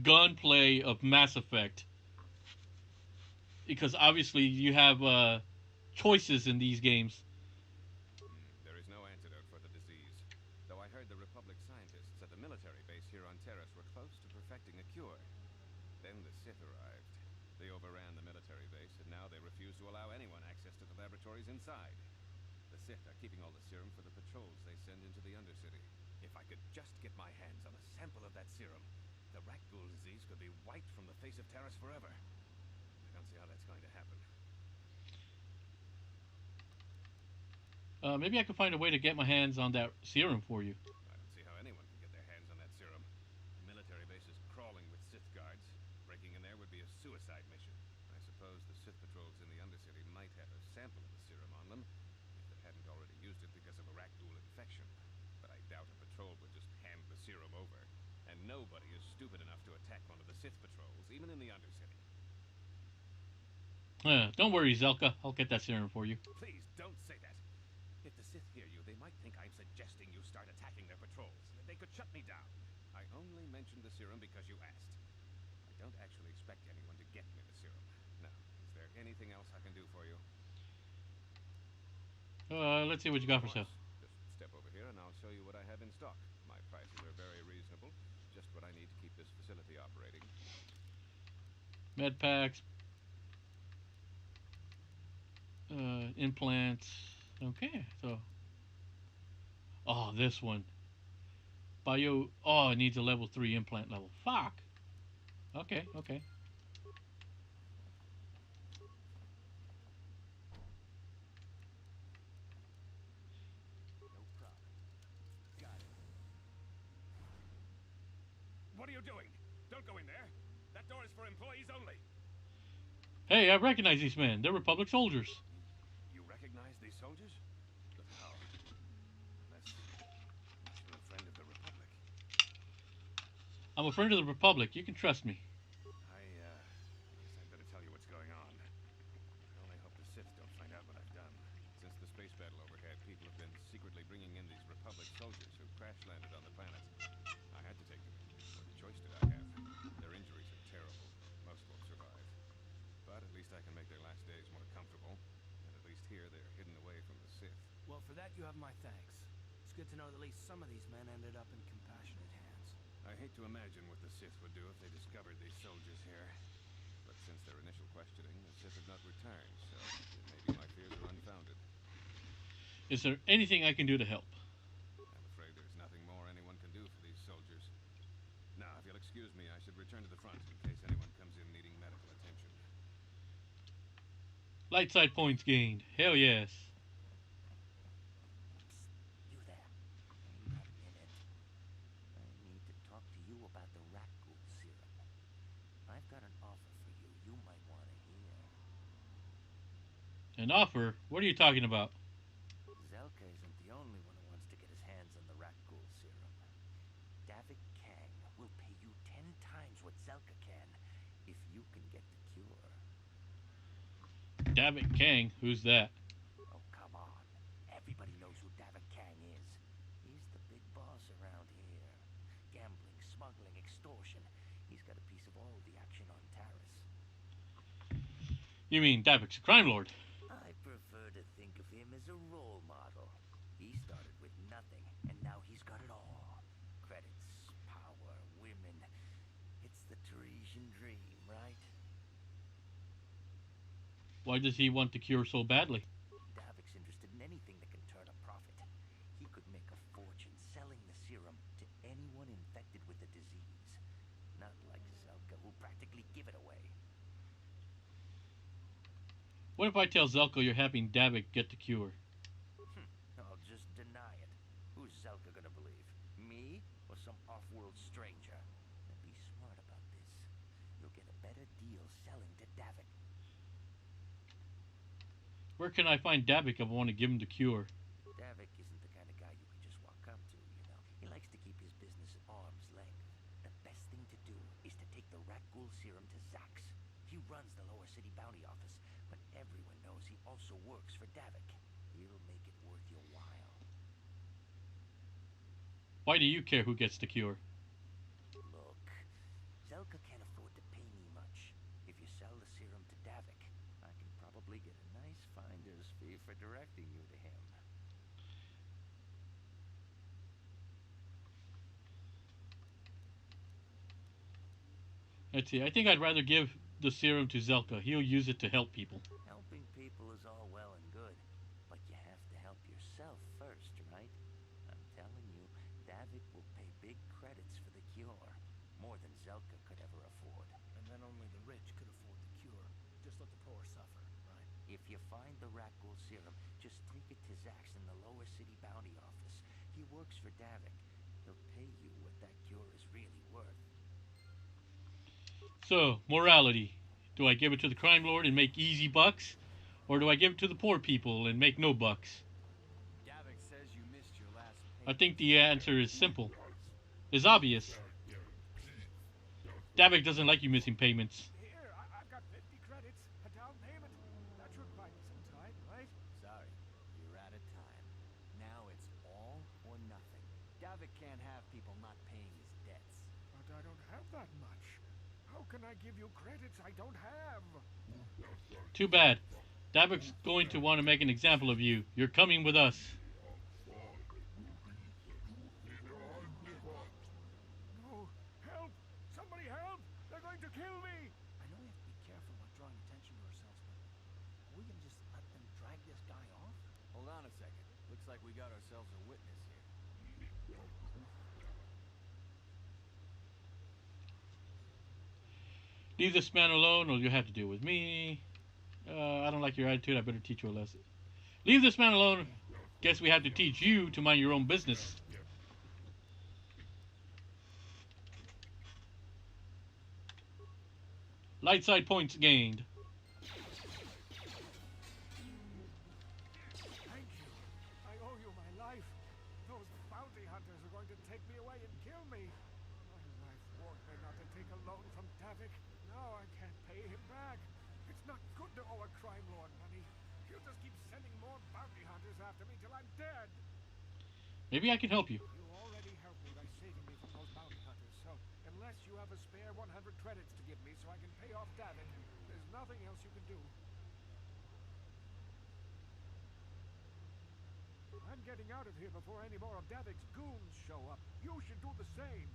gunplay of Mass Effect, because obviously you have choices in these games. There is no antidote for the disease, though I heard the Republic scientists at the military base here on Terrace were close to perfecting a cure. Then the Sith arrived. They overran the military base, and now they refuse to allow anyone access to the laboratories inside. The Sith are keeping all the serum for the patrols they send into the Undercity. If I could just get my hands on a sample of that serum, the rat ghoul disease could be wiped from the face of Terrace forever. I don't see how that's going to happen. Maybe I could find a way to get my hands on that serum for you. I don't see how anyone can get their hands on that serum. The military base is crawling with Sith guards. Breaking in there would be a suicide mission. I suppose the Sith patrols in the Undercity might have a sample of the serum on them, if they hadn't already used it because of a rat ghoul infection. But I doubt a patrol would just hand the serum over. And nobody is stupid enough to attack one of the Sith patrols, even in the Undercity. Don't worry, Zelka. I'll get that serum for you. Please don't say that. If the Sith hear you, they might think I'm suggesting you start attacking their patrols. They could shut me down. I only mentioned the serum because you asked. I don't actually expect anyone to get me the serum. Now, is there anything else I can do for you? Let's see what you got for sale. Just step over here and I'll show you what I have in stock. My prices are very reasonable. Just what I need to keep the this facility operating. Med packs, implants. Okay, so. Oh, this one. Bio. Oh, it needs a level 3 implant level. Fuck. Okay, okay. No problem. Got it. What are you doing? Don't go in there. That door is for employees only. Hey, I recognize these men. They're Republic soldiers. You recognize these soldiers? But how? Unless you're a friend of the Republic. I'm a friend of the Republic. You can trust me. I guess I'd better tell you what's going on. I only hope the Sith don't find out what I've done. Since the space battle overhead, people have been secretly bringing in these Republic soldiers who crash-landed on the planet. I had to take them. What choice did I have? Their injuries are terrible. Most won't survive. But at least I can make their last days more comfortable. And at least here they're hidden away from the Sith. Well, for that you have my thanks. It's good to know that at least some of these men ended up in compassionate hands. I hate to imagine what the Sith would do if they discovered these soldiers here. But since their initial questioning, the Sith have not returned, so maybe my fears are unfounded. Is there anything I can do to help? I'm afraid there's nothing more anyone can do for these soldiers. Now, if you'll excuse me, I should return to the front in case anyone comes in needing medical attention. Light side points gained. Hell yes. You there. Hang on a minute. I need to talk to you about the Rakghoul serum. I've got an offer for you might want to hear. An offer? What are you talking about? Zelka isn't the only one who wants to get his hands on the Rakghoul serum. Davik Kang will pay you 10 times what Zelka can if you can get the cure. Davik Kang? Who's that? Oh, come on. Everybody knows who Davik Kang is. He's the big boss around here. Gambling, smuggling, extortion. He's got a piece of all the action on Taris. You mean Davik's a crime lord? I prefer to think of him as a role model. He started with nothing, and now he's got it all. Credits, power, women. It's the Tarisian dream, right? Why does he want the cure so badly? Davik's interested in anything that can turn a profit. He could make a fortune selling the serum to anyone infected with the disease. Not like Zelka, who'll practically give it away. What if I tell Zelko you're having Davik get the cure? I'll just deny it. Who's Zelka gonna believe? Me or some off-world stranger? And be smart about this. You'll get a better deal selling to Davik. Where can I find Davik if I want to give him the cure? Davik isn't the kind of guy you can just walk up to, you know. He likes to keep his business at arm's length. The best thing to do is to take the Rakghoul serum to Zax. He runs the lower city bounty office, but everyone knows he also works for Davik. He'll make it worth your while. Why do you care who gets the cure? Look, Zelka can't afford to pay me much. If you sell the serum to Davik, I can probably get a nice finder's fee for directing you to him. Let's see. I think I'd rather give the serum to Zelka. He'll use it to help people. Helping people is all well and good, but you have to help yourself first, right? I'm telling you, Davik will pay big credits for the cure. More than Zelka could ever afford. And then only the rich could afford the cure. Just let the poor suffer, right? If you find the Rakghoul serum, just take it to Zax in the lower city bounty office. He works for Davik. He'll pay you what that cure is really worth. So, morality. Do I give it to the crime lord and make easy bucks? Or do I give it to the poor people and make no bucks? Davik says you missed your last I think the answer is simple. It's obvious. Davik doesn't like you missing payments. Here, I've got 50 credits, a down payment. That should buy me some time, right? Sorry, you're out of time. Now it's all or nothing. Davik can't have people not paying his debts. But I don't have that much. How can I give you credits I don't have? Too bad. Davik's going to want to make an example of you. You're coming with us. No, help! ourselves a witness here. Leave this man alone, or you'll have to deal with me. I don't like your attitude. I better teach you a lesson. Leave this man alone. Guess we have to teach you to mind your own business. Light side points gained. Thank you. I owe you my life. Those bounty hunters are going to take me away and kill me. My wife warned me not to take a loan from Davik. Now I can't pay him back. It's not good to owe a crime lord money. He'll just keep sending more bounty hunters after me till I'm dead. Maybe I can help you. You already helped me by saving me from those bounty hunters, so unless you have a spare 100 credits to give me so I can pay off Davik, there's nothing else you can do. I'm getting out of here before any more of Davik's goons show up. You should do the same.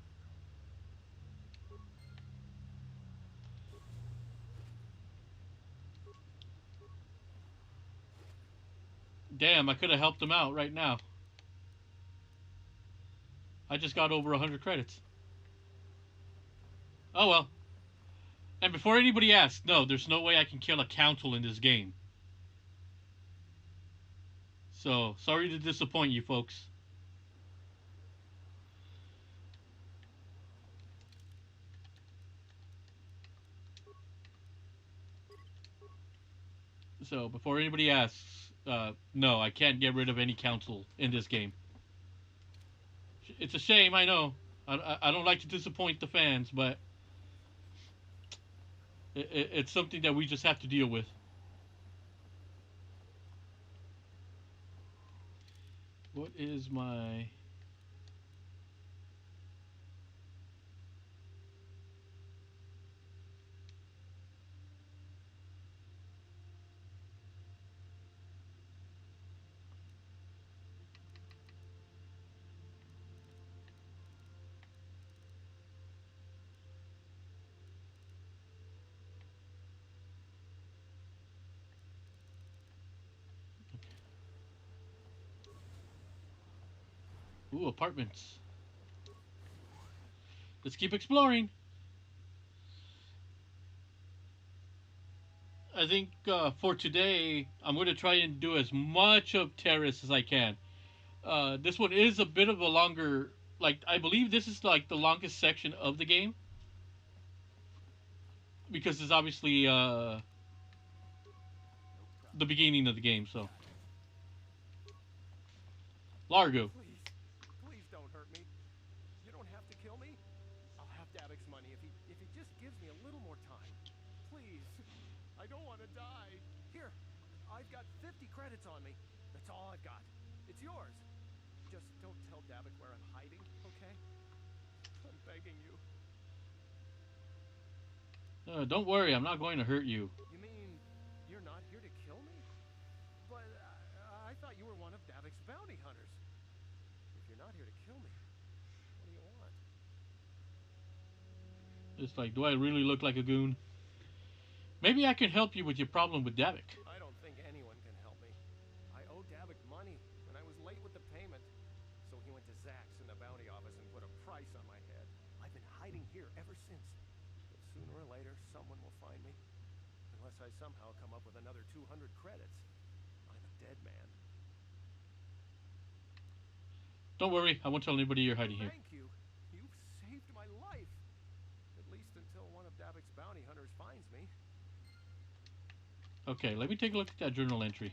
Damn, I could have helped him out right now. I just got over 100 credits. Oh well. And before anybody asks, no, there's no way I can kill a council in this game. So, sorry to disappoint you folks. So, before anybody asks, no, I can't get rid of any council in this game. It's a shame, I know. I don't like to disappoint the fans, but it's something that we just have to deal with. What is my... Ooh, apartments. Let's keep exploring. I think for today, I'm going to try and do as much of Terrace as I can. This one is a bit of a longer... Like, I believe this is like the longest section of the game. Because it's obviously the beginning of the game, so... Largo. Please, please don't hurt me. You don't have to kill me. I'll have Davik's money if he just gives me a little more time. Please, I don't want to die. Here, I've got 50 credits on me. That's all I've got. It's yours. Just don't tell Davik where I'm hiding, okay? I'm begging you. Don't worry, I'm not going to hurt you. You mean you're not here to kill me? But I thought you were one of Davik's bounty hunters. If you're not here to kill me, what do you want? It's like, do I really look like a goon? Maybe I can help you with your problem with Davik. I don't think anyone can help me. I owe Davik money, and I was late with the payment. So he went to Zach's in the bounty office and put a price on my head. I've been hiding here ever since. But sooner or later, someone will find me. Unless I somehow come up with another 200 credits. I'm a dead man. Don't worry, I won't tell anybody you're hiding here. Thank you. You've saved my life. At least until one of Davik's bounty hunters finds me. Okay, let me take a look at that journal entry.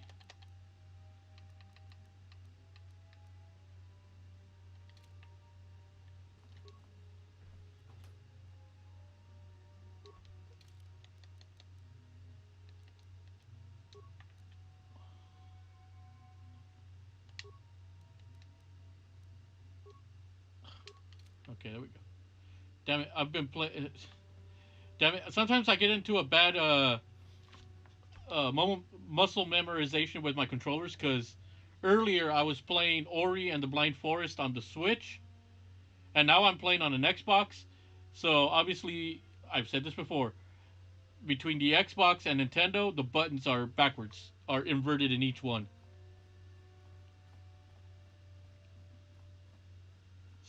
Okay, there we go. Damn it, I've been playing... Damn it, sometimes I get into a bad muscle memorization with my controllers, because earlier I was playing Ori and the Blind Forest on the Switch, and now I'm playing on an Xbox. So obviously, I've said this before, between the Xbox and Nintendo, the buttons are backwards, are inverted in each one.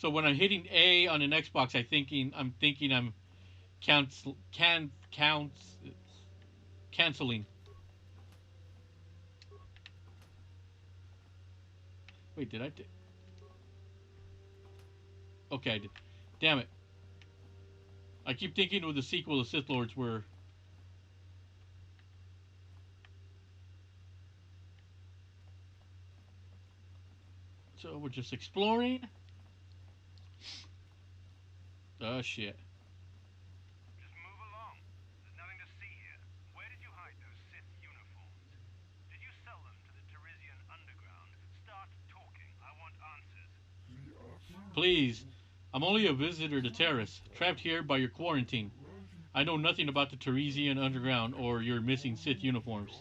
So when I'm hitting A on an Xbox, I'm thinking I'm canceling. Wait, did I? Okay, I did. Damn it! I keep thinking with the sequel, the Sith Lords were. So we're just exploring. Oh shit! Just move along. There's nothing to see here. Where did you hide those Sith uniforms? Did you sell them to the Teresian underground? Start talking. I want answers. Please, I'm only a visitor to Terrace, trapped here by your quarantine. I know nothing about the Teresian underground or your missing Sith uniforms.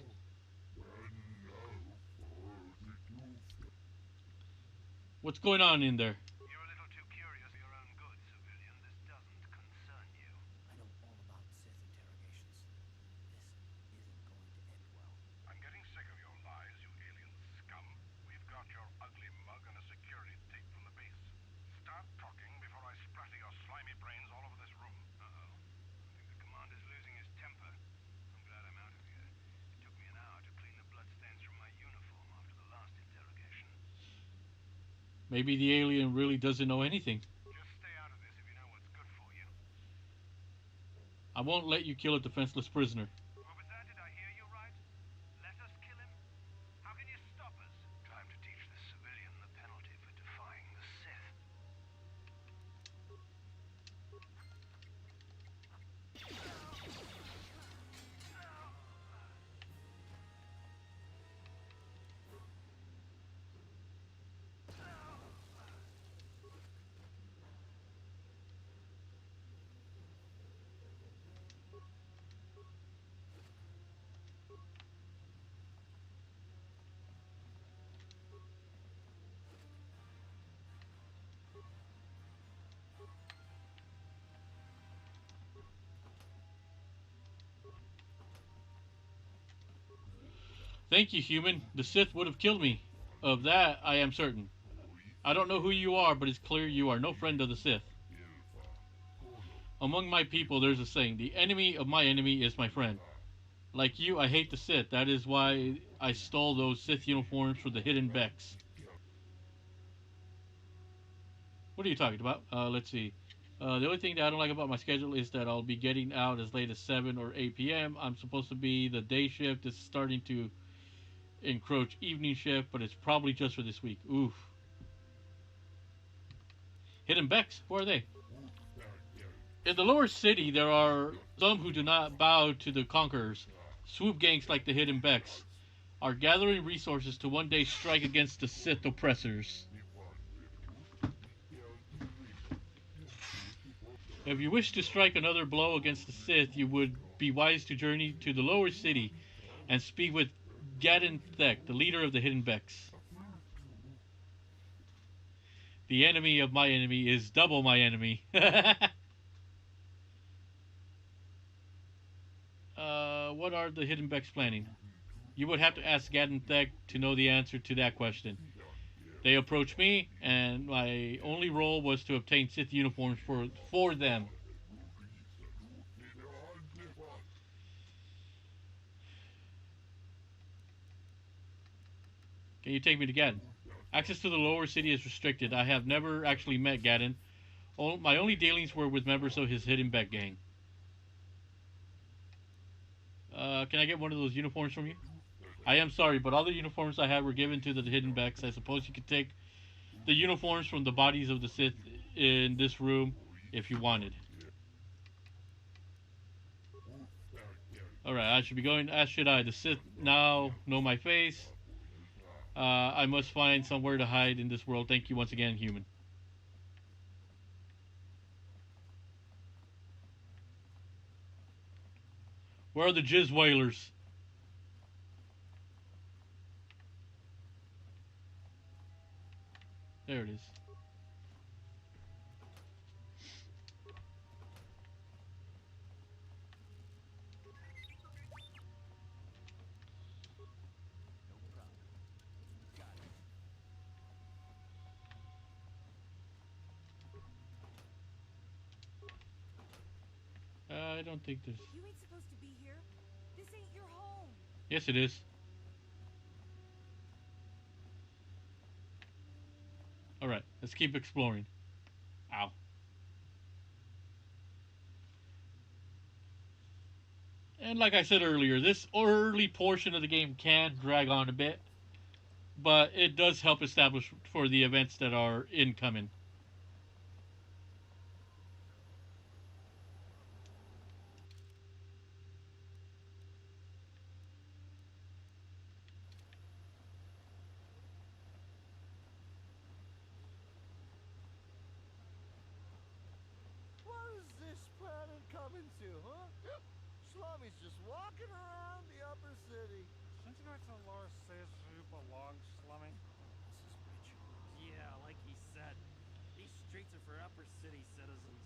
What's going on in there? You're a little too curious for your own good, civilian. This doesn't concern you. I know all about Sith interrogations. This isn't going to end well. I'm getting sick of your lies, you alien scum. We've got your ugly mug and a security tape from the base. Start talking before I splatter your slimy brains all over this room. Uh-oh. I think the commander's losing his temper. I'm glad I'm out of here. It took me an hour to clean the bloodstains from my uniform after the last interrogation. Maybe the alien really doesn't know anything. Just stay out of this if you know what's good for you. I won't let you kill a defenseless prisoner. What was that? Did I hear you right? Let us kill him? How can you stop us? Time to teach this civilian the penalty for defying the Sith. Thank you, human. The Sith would have killed me. Of that, I am certain. I don't know who you are, but it's clear you are no friend of the Sith. Among my people, there's a saying, the enemy of my enemy is my friend. Like you, I hate the Sith. That is why I stole those Sith uniforms for the hidden Becks. What are you talking about? Let's see. The only thing that I don't like about my schedule is that I'll be getting out as late as 7 or 8 p.m. I'm supposed to be the day shift. It's starting to encroach evening shift, but it's probably just for this week. Oof. Hidden Becks? Who are they? In the lower city, there are some who do not bow to the conquerors. Swoop gangs like the Hidden Becks are gathering resources to one day strike against the Sith oppressors. If you wish to strike another blow against the Sith, you would be wise to journey to the lower city and speak with Gadon Thek, the leader of the Hidden Becks. The enemy of my enemy is double my enemy. What are the Hidden Becks planning? You would have to ask Gadon Thek to know the answer to that question. They approached me, and my only role was to obtain Sith uniforms for them. Can you take me to Gadon? Access to the lower city is restricted. I have never actually met Gadon. My only dealings were with members of his Hidden Beck gang. Can I get one of those uniforms from you? I am sorry, but all the uniforms I had were given to the Hidden Becks. I suppose you could take the uniforms from the bodies of the Sith in this room if you wanted. Alright, I should be going, as should I. The Sith now know my face. I must find somewhere to hide in this world. Thank you once again, human. Where are the jizz whalers? There it is. don't think there's... You ain't supposed to be here. This ain't your home. Yes, it is. Alright, let's keep exploring. Ow. And like I said earlier, this early portion of the game can drag on a bit, but it does help establish for the events that are incoming. What is this planet coming to, huh? Slummy's just walking around the upper city. Don't you know it's a law says you belong, Slummy? Yeah, like he said. These streets are for upper city citizens.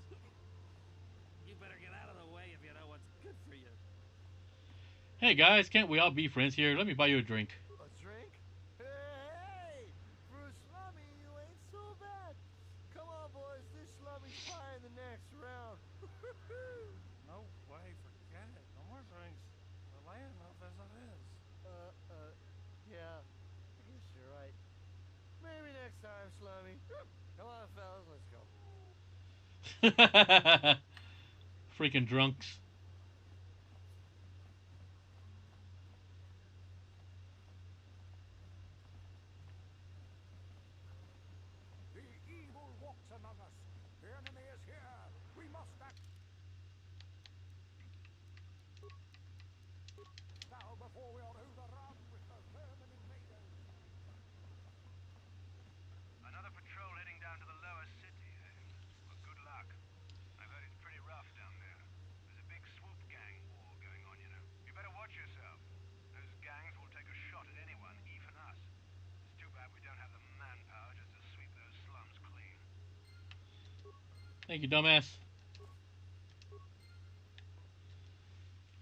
You better get out of the way if you know what's good for you. Hey guys, can't we all be friends here? Let me buy you a drink. A drink? Hey! For a slummy, you ain't so bad. Come on, boys. This slummy's playing the next round. No way, forget it. No more drinks. We're laying enough as it is. Yeah. I guess you're right. Maybe next time, slummy. Come on, fellas, let's go. Freaking drunks. The evil walks among us. The enemy is here. We must act now before we are overrun with the vermin invaders. Another patrol heading down to the lower city, eh? Well, good luck. I've heard it's pretty rough down there. There's a big swoop gang war going on, you know. You better watch yourself. Those gangs will take a shot at anyone, even us. It's too bad we don't have the manpower just to sweep those slums clean. Thank you, dumbass.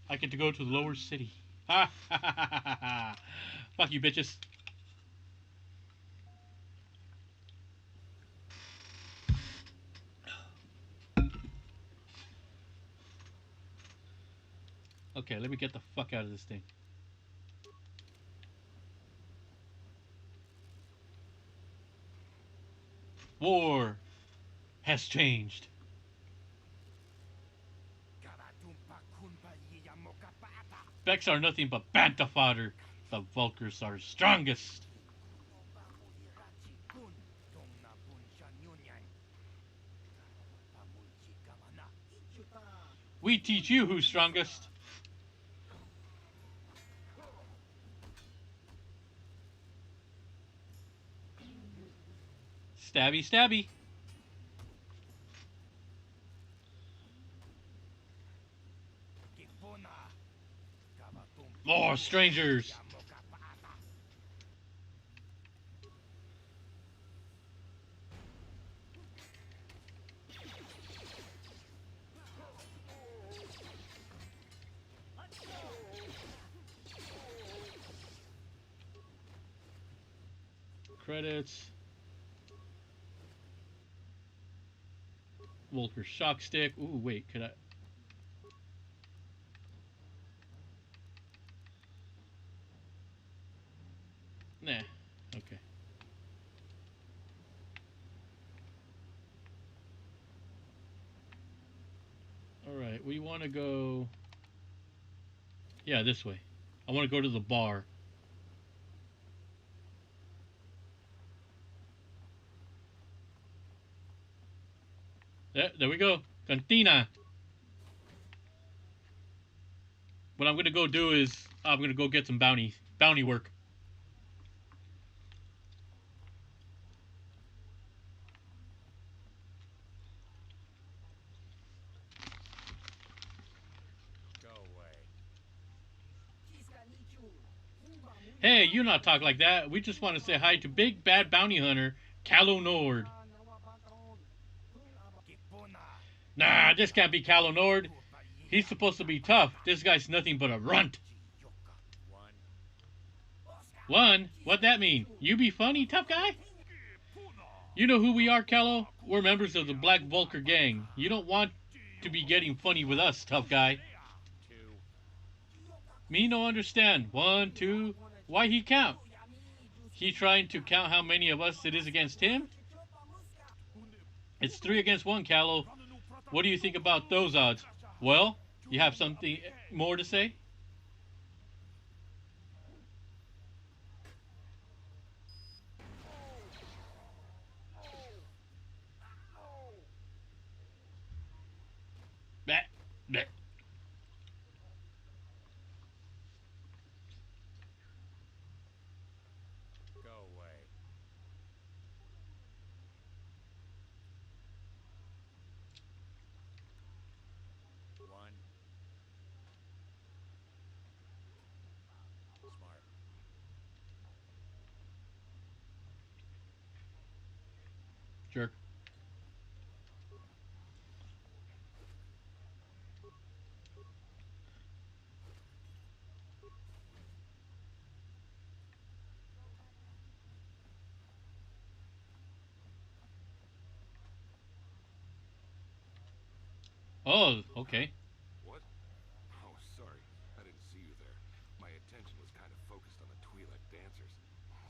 I get to go to the lower city. Ha ha ha ha ha ha. Fuck you, bitches. Okay, let me get the fuck out of this thing. War has changed. Becks are nothing but banta fodder. The Vulkars are strongest. We teach you who's strongest. Stabby, stabby. More strangers. Credits. Volker shock stick. Ooh, wait, could I? Nah. Okay. Alright, we want to go... Yeah, this way. I want to go to the bar. There we go. Cantina. What I'm going to go do is... I'm going to go get some bounty work. Hey, you not talk like that. We just want to say hi to big bad bounty hunter, Calo Nord. Nah, this can't be Calo Nord. He's supposed to be tough. This guy's nothing but a runt. One? What'd that mean? You be funny, tough guy? You know who we are, Calo? We're members of the Black Vulkar gang. You don't want to be getting funny with us, tough guy. Me no understand. 1, 2. Why he count? He trying to count how many of us it is against him? It's 3 against 1, Callow. What do you think about those odds? Well, you have something more to say? Bleh, bleh. Go away. One. Smart. Jerk. Oh, okay. What? Oh, sorry. I didn't see you there. My attention was kind of focused on the Twi'lek dancers.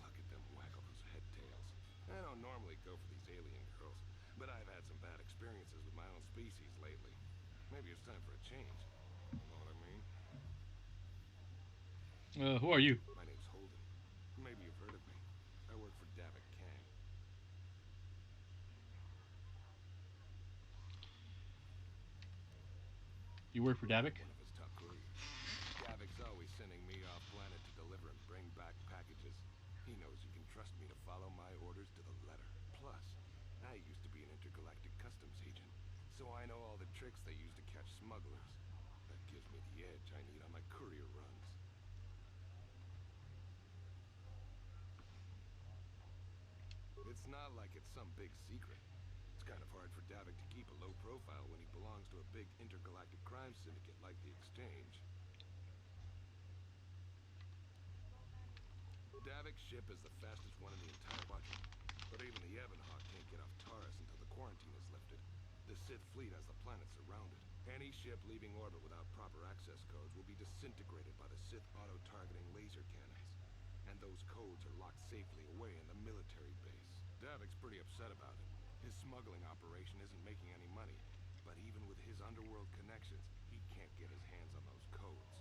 Look at them waggle those head tails. I don't normally go for these alien girls, but I've had some bad experiences with my own species lately. Maybe it's time for a change. You know what I mean? Who are you? My name's Holden. Maybe you've heard of me. I work for Davik Kang. You work for Davik? One of his top couriers. Davik's always sending me off planet to deliver and bring back packages. He knows you can trust me to follow my orders to the letter. Plus, I used to be an intergalactic customs agent, so I know all the tricks they use to catch smugglers. That gives me the edge I need on my courier runs. It's not like it's some big secret. It's kind of hard for Davik to keep a low profile when he belongs to a big intergalactic crime syndicate like the Exchange. Davik's ship is the fastest one in the entire quadrant, but even the Ebonhawk can't get off Taurus until the quarantine is lifted. The Sith fleet has the planet surrounded. Any ship leaving orbit without proper access codes will be disintegrated by the Sith auto-targeting laser cannons, and those codes are locked safely away in the military base. Davik's pretty upset about it. His smuggling operation isn't making any money, but even with his underworld connections, he can't get his hands on those codes.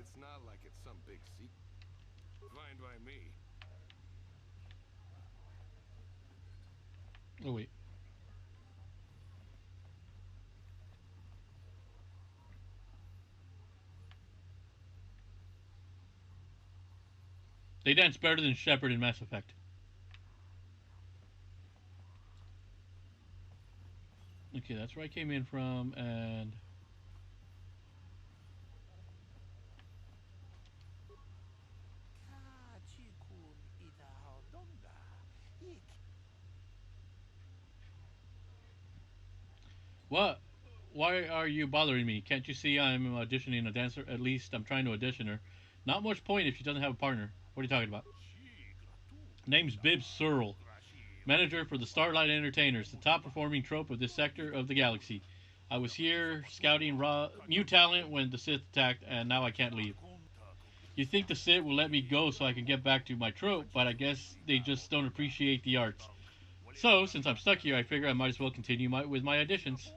It's not like it's some big secret. Fine by me. Oh, wait. They dance better than Shepard in Mass Effect. Okay, that's where I came in from, and... What? Why are you bothering me? Can't you see I'm auditioning a dancer? At least I'm trying to audition her. Not much point if she doesn't have a partner. What are you talking about? Name's Bibbs Searle, manager for the Starlight Entertainers, the top performing trope of this sector of the galaxy. I was here scouting new talent when the Sith attacked, and now I can't leave. You think the Sith will let me go so I can get back to my trope, but I guess they just don't appreciate the arts. So, since I'm stuck here, I figure I might as well continue with my auditions.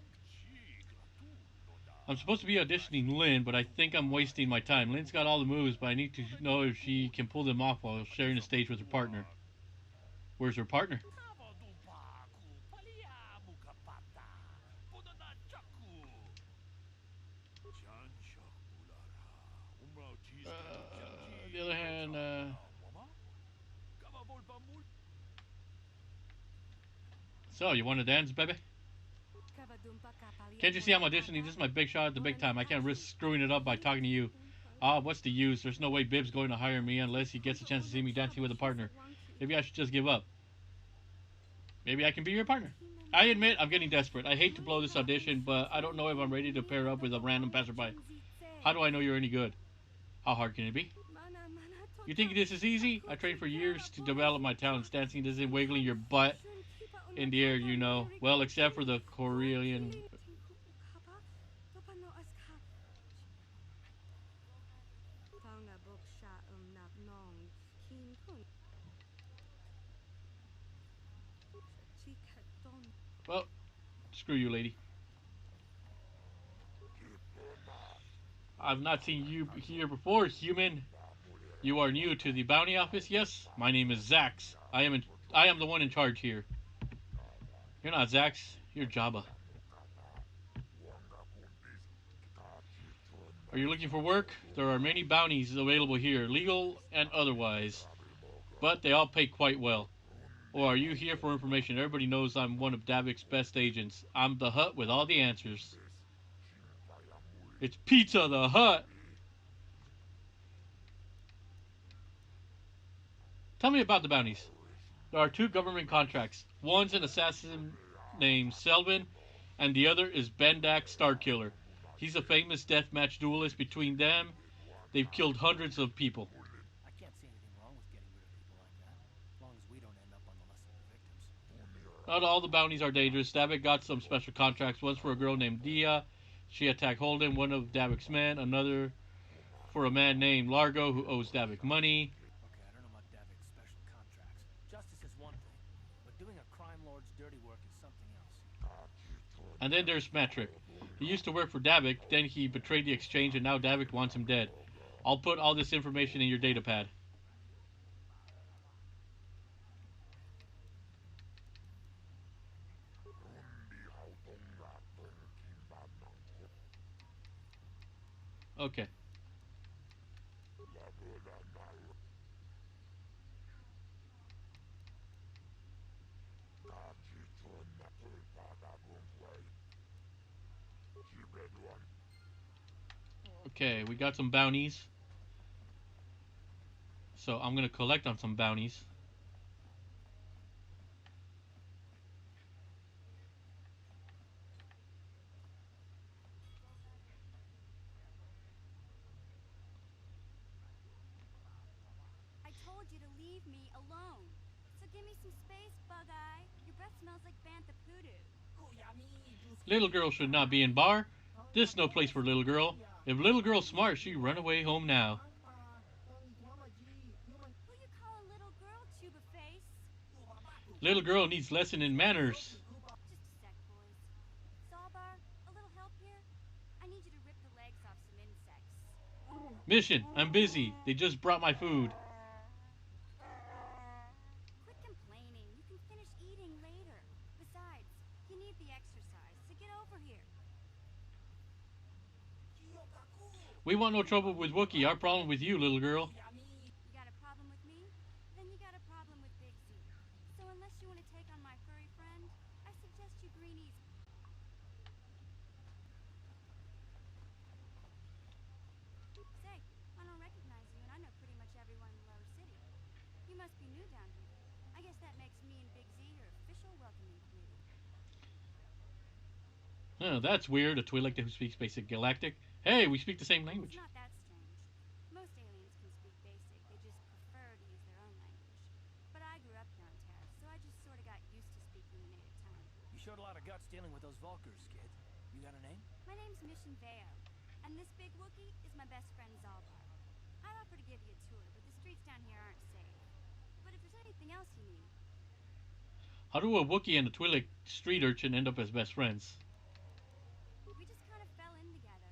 I'm supposed to be auditioning Lynn, but I think I'm wasting my time. Lynn's got all the moves, but I need to know if she can pull them off while sharing the stage with her partner. Where's her partner? On the other hand, so, you want to dance, baby? Can't you see I'm auditioning? This is my big shot at the big time. I can't risk screwing it up by talking to you. Ah, what's the use? There's no way Bibb's going to hire me unless he gets a chance to see me dancing with a partner. Maybe I should just give up. Maybe I can be your partner. I admit I'm getting desperate. I hate to blow this audition, but I don't know if I'm ready to pair up with a random passerby. How do I know you're any good? How hard can it be? You think this is easy? I trained for years to develop my talents. Dancing isn't wiggling your butt. in the air, you know. Well, except for the Korean. Well, screw you, lady. I've not seen you here before, human. You are new to the bounty office, yes? My name is Zax. I am the one in charge here. You're not Zax. You're Jabba. Are you looking for work? There are many bounties available here, legal and otherwise, but they all pay quite well. Or are you here for information? Everybody knows I'm one of Davik's best agents. I'm the Hut with all the answers. It's Pizza the Hut. Tell me about the bounties. There are two government contracts. One's an assassin named Selvin, and the other is Bendak Starkiller. He's a famous deathmatch duelist. Between them, they've killed hundreds of people. I can't see anything wrong with getting rid of people like that, as long as we don't end up on the list of victims. Not all the bounties are dangerous. Davik got some special contracts. One's for a girl named Dia. She attacked Holden, one of Davik's men. Another for a man named Largo who owes Davik money. Okay, I don't know about Davik's special contracts. Justice is one thing, but doing a crime lord's dirty work is something else. And then there's Matrick. He used to work for Davik, then he betrayed the exchange, and now Davik wants him dead. I'll put all this information in your datapad. Okay. Okay, we got some bounties. So I'm going to collect on some bounties. I told you to leave me alone. So give me some space, Bug-Eye. Your breath smells like bantha poodoo. Little girl should not be in bar. This no place for little girl. If little girl's smart, she run away home now. Who you call a little girl, Chuba Face? Little girl needs lesson in manners. Just a sec, boys. Sawbar, a little help here? I need you to rip the legs off some insects. Mission, I'm busy. They just brought my food. Quit complaining. You can finish eating later. Besides, you need the exercise, so get over here. We want no trouble with Wookie. Our problem with you, little girl. You got a problem with me? Then you got a problem with Big Z. So unless you want to take on my furry friend, I suggest you greenies. Say, I don't recognize you, and I know pretty much everyone in the lower city. You must be new down here. I guess that makes me and Big Z your official welcoming committee. Oh, that's weird. A Twi'lek who speaks basic galactic. Hey, we speak the same language. It's not that strange. Most aliens can speak basic. They just prefer to use their own language. But I grew up here on Terra, so I just sort of got used to speaking the native tongue. You showed a lot of guts dealing with those Vulkars, kid. You got a name? My name's Mission Veo, and this big Wookiee is my best friend Zalbar. I'd offer to give you a tour, but the streets down here aren't safe. But if there's anything else you need... How do a Wookiee and a Twi'lek street urchin end up as best friends? We just kind of fell in together.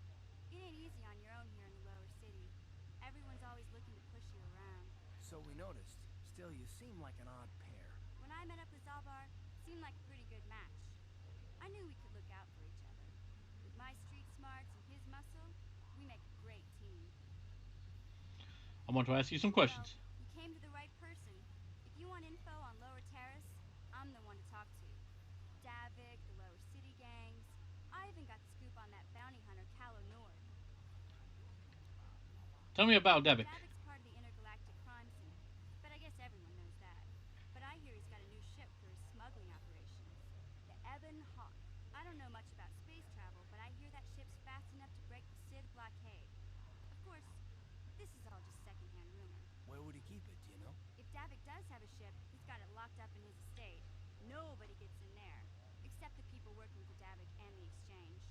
It ain't easy on your own here in the lower city. Everyone's always looking to push you around. So we noticed. Still, you seem like an odd pair. When I met up with Zalbar, seemed like a pretty good match. I knew we could look out for each other. With my street smarts and his muscle, we make a great team. I want to ask you some questions. Well, you came to the right person. If you want info on Lower Terrace, I'm the one to talk to. Davik, the Lower City gangs. I even got the scoop on that bounty hunter, Calo Nord. Tell me about Davik. Davik's part of the intergalactic crime scene, but I guess everyone knows that. But I hear he's got a new ship for his smuggling operations. The Ebon Hawk. I don't know much about space travel, but I hear that ship's fast enough to break the Sid blockade. Of course, this is all just secondhand rumor. Where would he keep it, do you know? If Davik does have a ship, he's got it locked up in his estate. Nobody gets in there, except the people working for Davik and the exchange.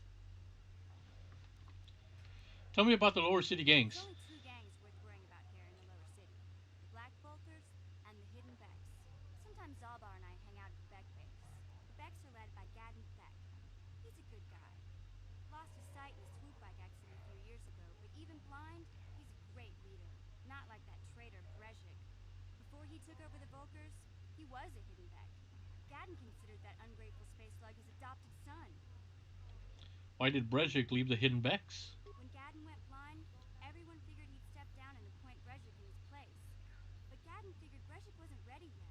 Tell me about the lower city There's gangs. only two gangs worth worrying about here in the lower city. The Black Bolters and the Hidden Becks. Sometimes Zalbar and I hang out at the Beck base. The Becks are led by Gadden Beck. He's a good guy. Lost his sight in a swoop bike accident a few years ago, but even blind, he's a great leader. Not like that traitor Brezhik. Before he took over the Volkers, he was a Hidden Beck. Gadden considered that ungrateful space slug his adopted son. Why did Brezhik leave the Hidden Becks? When Gadden went blind, everyone figured he'd step down and appoint Brezhik in his place. But Gadden figured Brezhik wasn't ready yet.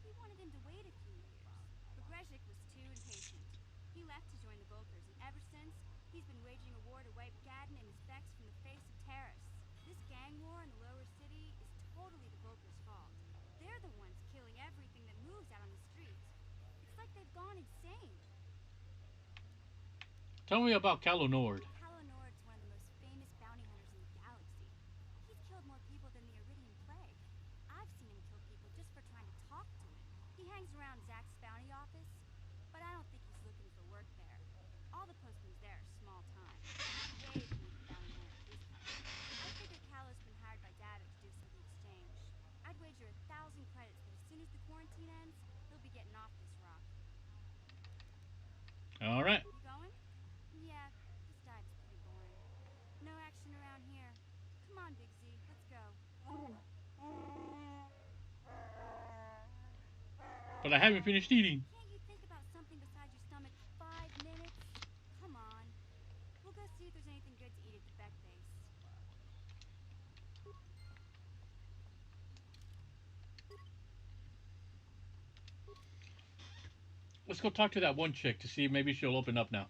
He wanted him to wait a few years. But Brezhik was too impatient. He left to join the Volkers, and ever since, he's been waging a war to wipe Gadden and his Becks from the face of Terrace. This gang war in the lower city is totally the Volkers' fault. They're the ones killing everything that moves out on the streets. It's like they've gone insane. Tell me about Calo Nord. Calo Nord's one of the most famous bounty hunters in the galaxy. He's killed more people than the Iridian Plague. I've seen him kill people just for trying to talk to him. He hangs around Zach's bounty office, but I don't think he's looking for work there. All the postings there are small time. Way beneath the bounty hunter of his kind. I figure Calo's been hired by Davik to do some of the exchange. I'd wager 1,000 credits that as soon as the quarantine ends, he'll be getting off this rock. All right. You going? Yeah, this dive's pretty boring. No action around here. Come on, Big Z, let's go. But I haven't finished eating. Can't you think about something besides your stomach for 5 minutes? Come on. We'll go see if there's anything good to eat at the Beck base. Let's go talk to that one chick to see if maybe she'll open up now.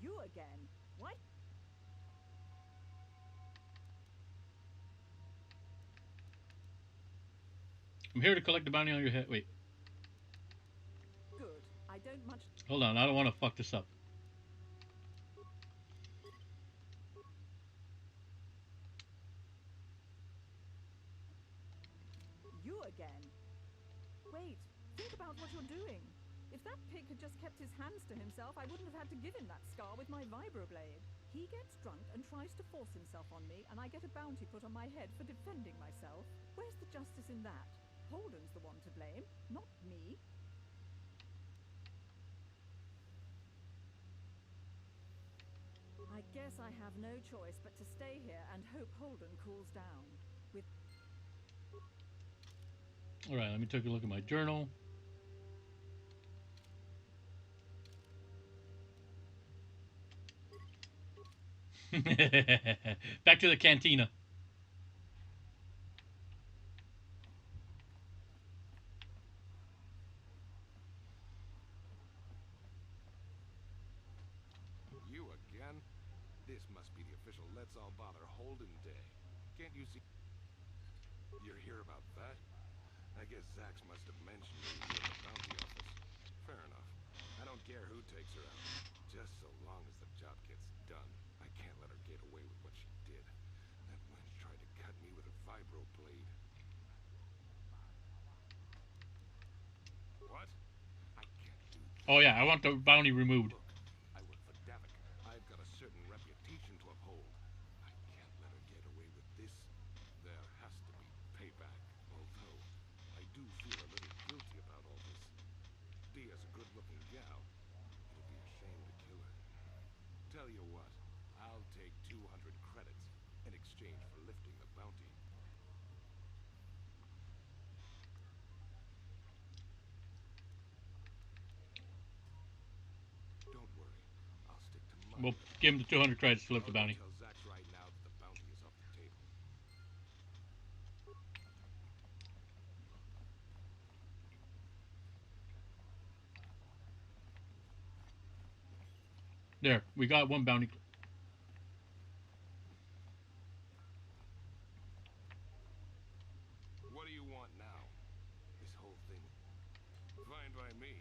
You again? What? I'm here to collect the bounty on your head. Wait. Good. I don't much. Hold on. I don't want to fuck this up. You again? Wait. Think about what you're doing. If that pig had just kept his hands to himself, I wouldn't have had to give him that scar with my vibroblade. He gets drunk and tries to force himself on me, and I get a bounty put on my head for defending myself. Where's the justice in that? Holden's the one to blame, not me. I guess I have no choice but to stay here and hope Holden cools down. With All right, let me take a look at my journal. Back to the cantina. You again? This must be the official Let's All Bother Holden Day. Can't you see? You're here about that? I guess Zax must have mentioned you in the bounty office. Fair enough. I don't care who takes her out. Just so long as the job gets done. I can't let her get away with what she did. That wench tried to cut me with her vibroblade. What? I can't do that. Oh yeah, I want the bounty removed. Look, I work for Davik. I've got a certain reputation to uphold. I can't let her get away with this. There has to be payback. Although, I do feel a little guilty about all this. Dia's a good-looking gal. It'd be a shame to kill her. Tell you what, I'll take 200 credits in exchange for lifting the bounty. Don't worry, I'll stick to my We'll give him the 200 credits to lift the bounty. Tell Zax right now that the bounty is off the table. There, we got one bounty. What do you want now? This whole thing? Fine by me.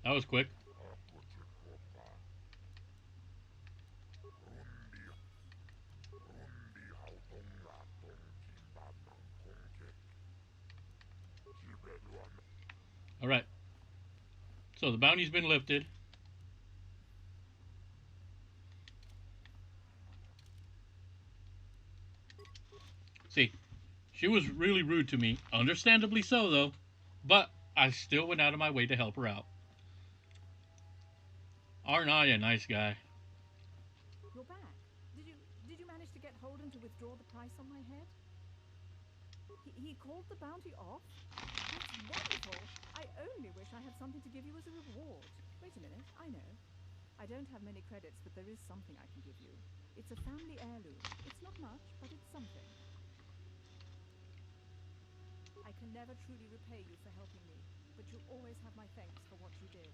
That was quick. All right. So the bounty's been lifted. See, she was really rude to me. Understandably so, though. But I still went out of my way to help her out. Aren't I a nice guy? You're back. Did you manage to get Holden to withdraw the price on my head? He called the bounty off? That's wonderful. I only wish I had something to give you as a reward. Wait a minute, I know. I don't have many credits, but there is something I can give you. It's a family heirloom. It's not much, but it's something. I can never truly repay you for helping me, but you'll always have my thanks for what you did.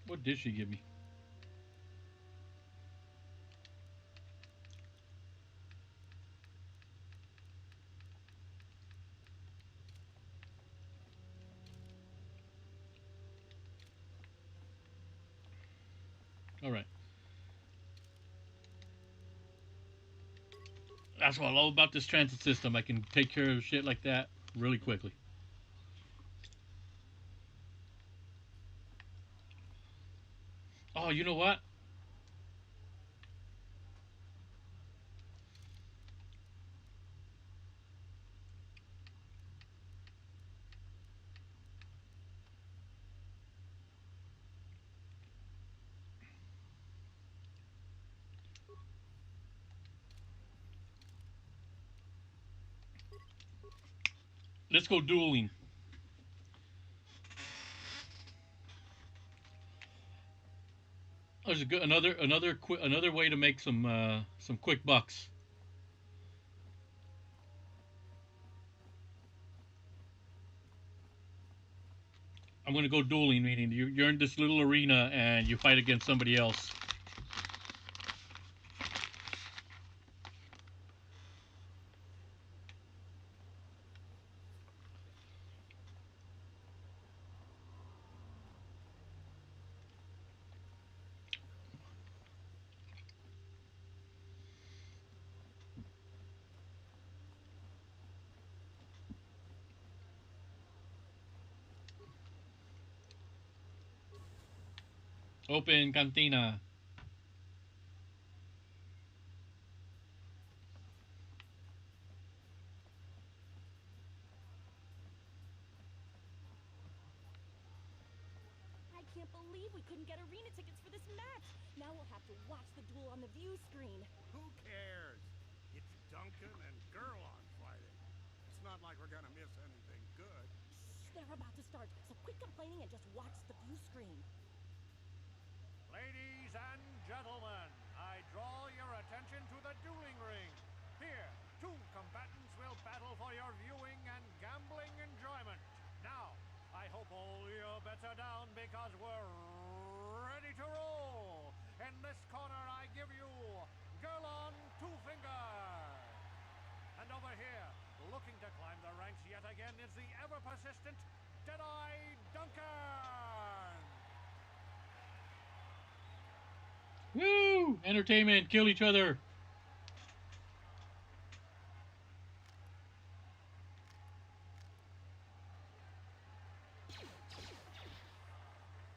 What did she give me? All right. That's what I love about this transit system. I can take care of shit like that really quickly. Oh, you know what? Let's go dueling. There's a good another way to make some quick bucks. I'm gonna go dueling, meaning you're in this little arena and you fight against somebody else. Open cantina. I can't believe we couldn't get arena tickets for this match. Now we'll have to watch the duel on the view screen. Who cares? It's Duncan and Gerlon fighting. It's not like we're gonna miss anything good. Shh, they're about to start, so quit complaining and just watch the view screen. Ladies and gentlemen, I draw your attention to the dueling ring. Here, two combatants will battle for your viewing and gambling enjoyment. Now, I hope all your bets are down because we're ready to roll. In this corner, I give you Gerlon Two Fingers. And over here, looking to climb the ranks yet again, is the ever-persistent Deadeye Duncan. Woo! Entertainment. Kill each other.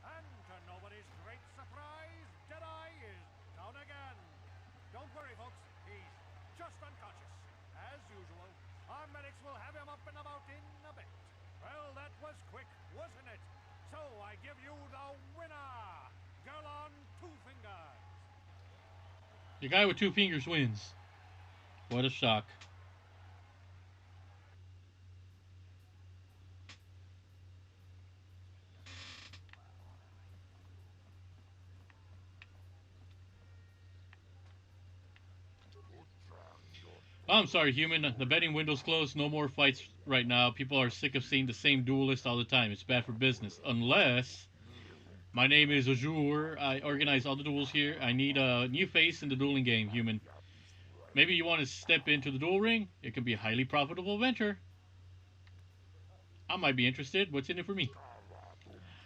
And to nobody's great surprise, Deadeye is down again. Don't worry, folks. He's just unconscious. As usual, our medics will have him up and about in a bit. Well, that was quick, wasn't it? So I give you the winner, Gerlon Two Fingers. The guy with two fingers wins. What a shock. I'm sorry, human. The betting window's closed. No more fights right now. People are sick of seeing the same duelist all the time. It's bad for business. Unless My name is OGR. I organize all the duels here. I need a new face in the dueling game, human. Maybe you want to step into the duel ring? It can be a highly profitable venture. I might be interested. What's in it for me?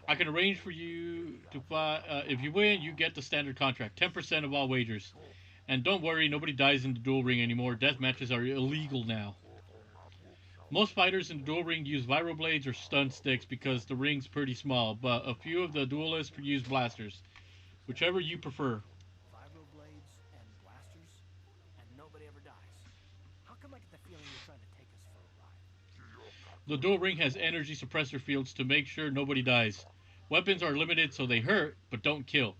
I can arrange for you to buy. If you win, you get the standard contract, 10% of all wagers. And don't worry, nobody dies in the duel ring anymore. Death matches are illegal now. Most fighters in the duel ring use vibroblades or stun sticks because the ring's pretty small, but a few of the duelists use blasters, whichever you prefer. Vibroblades and blasters, and nobody ever dies. How come I get the feeling you're trying to take us for a ride? The duel ring has energy suppressor fields to make sure nobody dies. Weapons are limited so they hurt, but don't kill.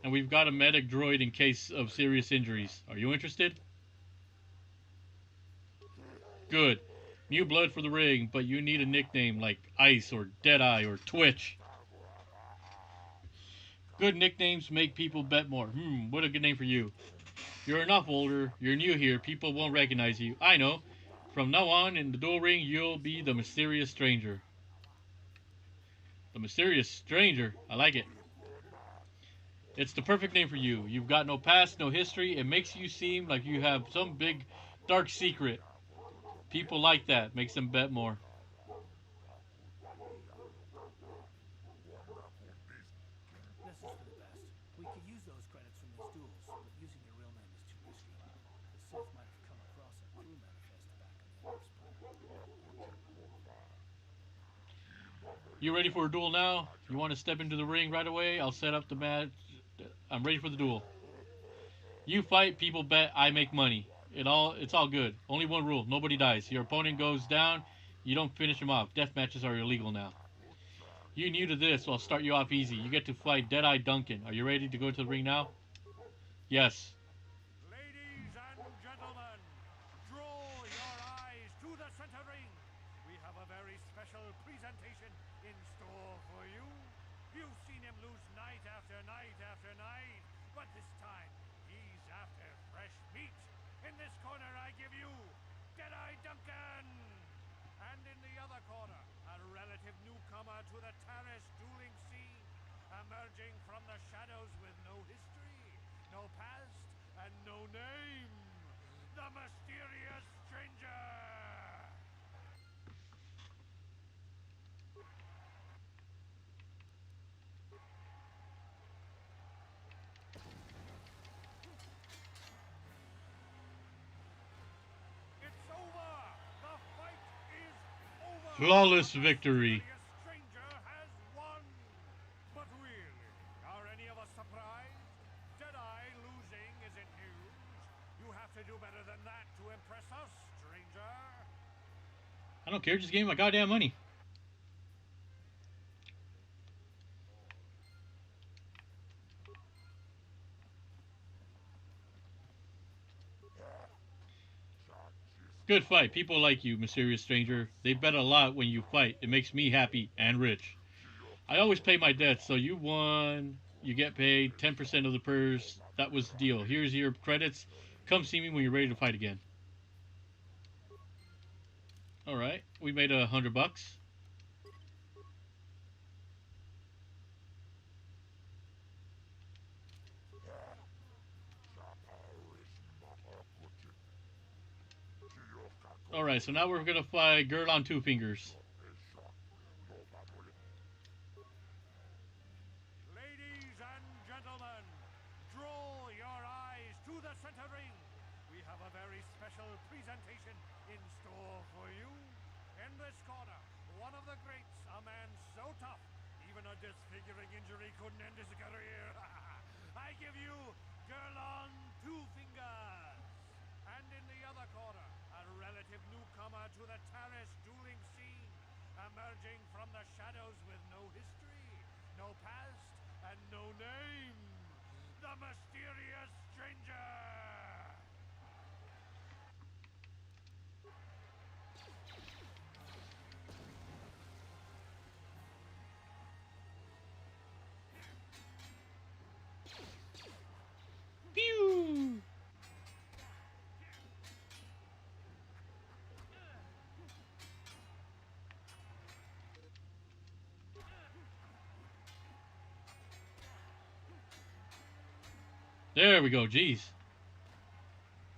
And we've got a medic droid in case of serious injuries. Are you interested? Good. New blood for the ring, but you need a nickname like Ice or Deadeye or Twitch. Good nicknames make people bet more. What a good name for you. You're enough older, you're new here, people won't recognize you. I know. From now on, in the duel ring, you'll be the mysterious stranger. The mysterious stranger. I like it. It's the perfect name for you. You've got no past, no history. It makes you seem like you have some big, dark secret. People like that. Makes them bet more. This is for the best. We could use those credits from these duels, but using your real name is too risky. The Sith might have come across a crew manifest back on the Empire. You ready for a duel now? You want to step into the ring right away? I'll set up the match. I'm ready for the duel. You fight, people bet, I make money. It's all good. Only one rule: nobody dies. Your opponent goes down, you don't finish him off. Death matches are illegal now. You're new to this, so I'll start you off easy. You get to fight Deadeye Duncan. Are you ready to go to the ring now? Yes. Ladies and gentlemen, draw your eyes to the center ring. We have a very special presentation in store for you. You've seen him lose night after night after night, but this time he's after fresh meat. In this corner, I give you Deadeye Duncan. And in the other corner, a relative newcomer to the Terrace dueling scene, emerging from the shadows with no history, no past, and no name. The mysterious stranger. It's over. The fight is over. Flawless victory. The mysterious stranger has won. But really, are any of us surprised? Deadeye losing isn't news. You have to do better than that to impress us, stranger. I don't care, just give me my goddamn money. Good fight. People like you, mysterious stranger. They bet a lot when you fight. It makes me happy and rich. I always pay my debts, so you won. You get paid 10% of the purse. That was the deal. Here's your credits. Come see me when you're ready to fight again. All right, we made $100. All right, so now we're gonna fight Girl on Two Fingers. Ladies and gentlemen, draw your eyes to the center ring. We have a very special presentation in store for you. In this corner, one of the greats, a man so tough, even a disfiguring injury couldn't end his career. I give you Girl on Two Fingers. And in the other corner, a relative newcomer to the Terrace dueling scene, emerging from the shadows with no history, no past, and no name. The mysterious stranger. Pew! There we go. Jeez.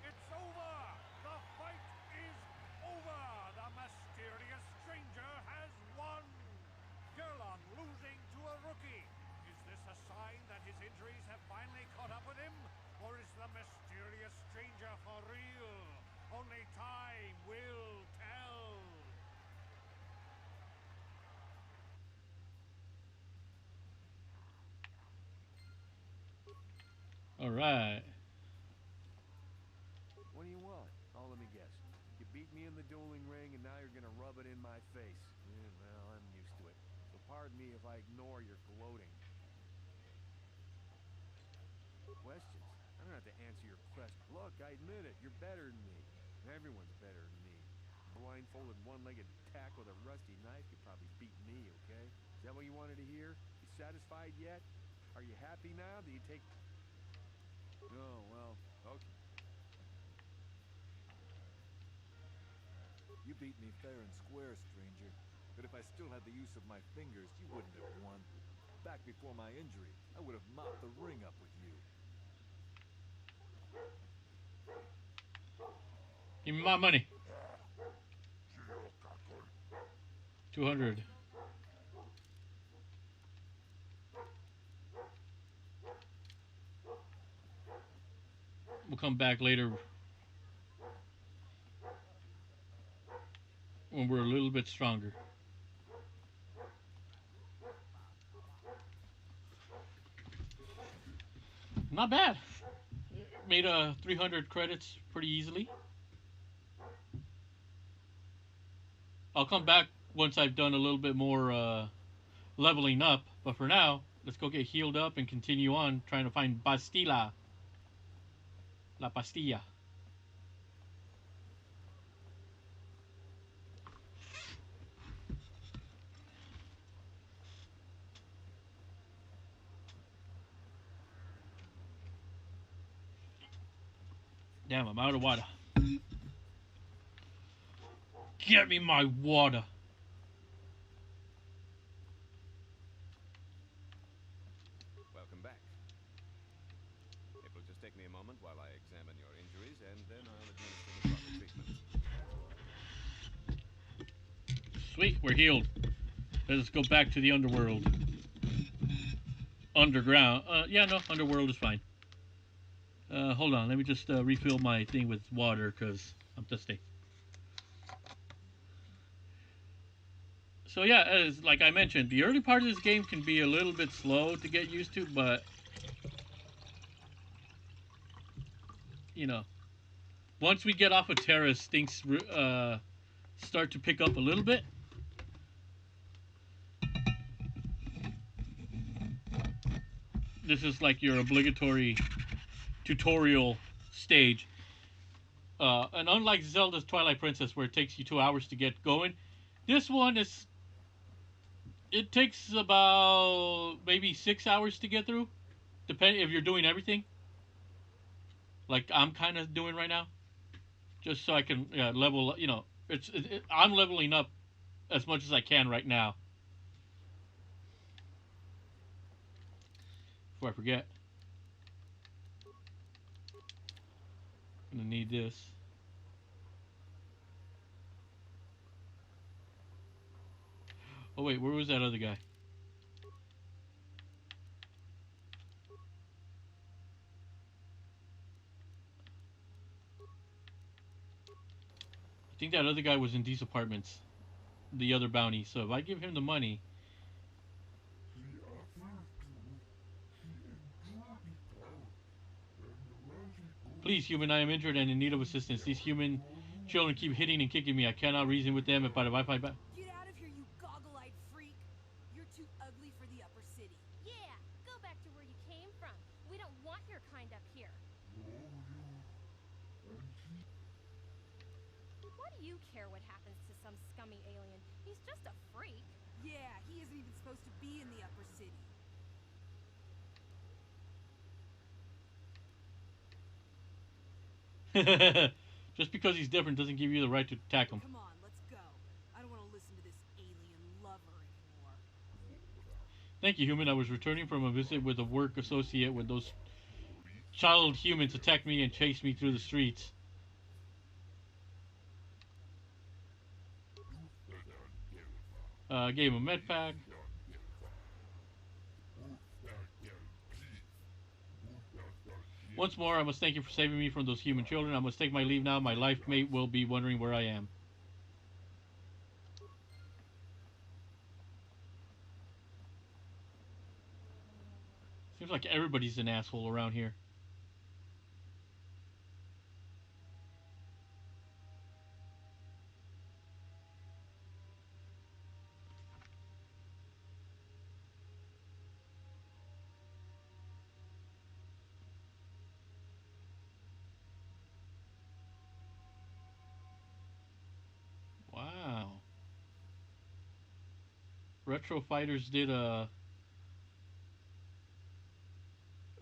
It's over! The fight is over! The mysterious stranger has won! Gerlon losing to a rookie. Is this a sign that his injuries have finally caught up with him? Or is the mysterious stranger for real? Only time will tell. All right. What do you want? Oh, let me guess. You beat me in the dueling ring and now you're gonna rub it in my face. Yeah, well, I'm used to it. So pardon me if I ignore your gloating. Questions? I don't have to answer your question. Look, I admit it. You're better than me. Everyone's better than me. Blindfolded, one-legged tack with a rusty knife could probably beat me, okay? Is that what you wanted to hear? You satisfied yet? Are you happy now? Do you take... Oh, well, okay. You beat me fair and square, stranger. But if I still had the use of my fingers, you wouldn't have won. Back before my injury, I would have mopped the ring up with you. Give me my money. 200. We'll come back later when we're a little bit stronger. Not bad. Made 300 credits pretty easily. I'll come back once I've done a little bit more leveling up. But for now, let's go get healed up and continue on trying to find Bastila. La Pastilla. Damn, I'm out of water. Get me my water. Welcome back. It will just take me a moment while I examine your injuries, and then I'll administer the proper treatment. Sweet, we're healed. Let's go back to the underworld. Underground. Yeah, no, underworld is fine. Hold on, let me just refill my thing with water because I'm thirsty. So yeah, as like I mentioned, the early part of this game can be a little bit slow to get used to, but you know, once we get off of Terrace, things start to pick up a little bit. This is like your obligatory tutorial stage. And unlike Zelda's Twilight Princess, where it takes you 2 hours to get going, this one is. It takes about maybe 6 hours to get through, depending if you're doing everything. Like I'm kind of doing right now, just so I can level. You know, I'm leveling up as much as I can right now. Before I forget, I'm gonna need this. Oh wait, where was that other guy? I think that other guy was in these apartments. The other bounty. So if I give him the money. Please, human, I am injured and in need of assistance. These human children keep hitting and kicking me. I cannot reason with them, but if I fight back. Get out of here, you goggle-eyed freak! You're too ugly for the upper city. Yeah, go back to where you came from. We don't want your kind up here. Why do you care what happens to some scummy alien? He's just a freak. Yeah, he isn't even supposed to be in the upper city. Just because he's different doesn't give you the right to attack him. Come on, let's go. I don't want to listen to this alien lover anymore. Thank you, human. I was returning from a visit with a work associate when those child humans attacked me and chased me through the streets. Gave him a med pack. Once more, I must thank you for saving me from those human children. I must take my leave now. My life mate will be wondering where I am. Seems like everybody's an asshole around here. Wow. Retro Fighters did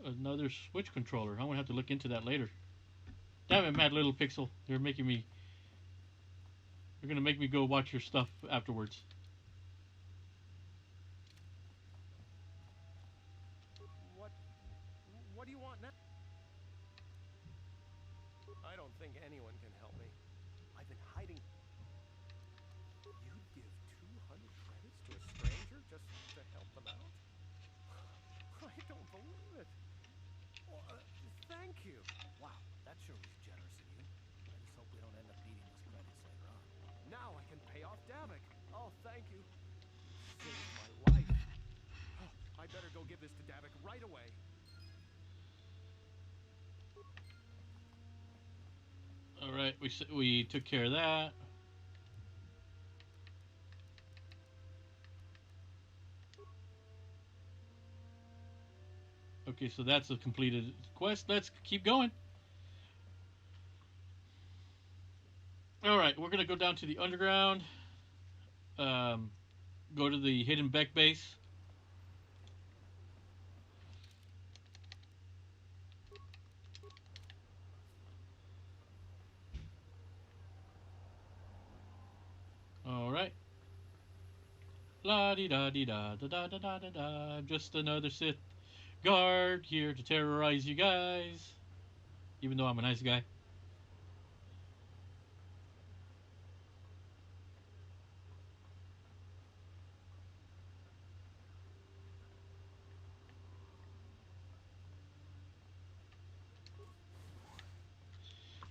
another Switch controller. I'm gonna have to look into that later. Damn it, Mad Little Pixel. They're making me. They're gonna make me go watch your stuff afterwards. What do you want now? I don't think anyone can help me. I've been hiding. You'd give 200 credits to a stranger just to help them out? I don't believe it. Well, thank you. Wow, that sure was generous of you. I just hope we don't end up needing those credits later on. Now I can pay off Davik. Oh, thank you. You saved my life. Oh, I better go give this to Davik right away. All right, we took care of that. Okay, so that's a completed quest. Let's keep going. All right, we're gonna go down to the underground. Go to the hidden Beck base. All right. La di da di da da da da da da da. I'm just another Sith guard here to terrorize you guys. Even though I'm a nice guy.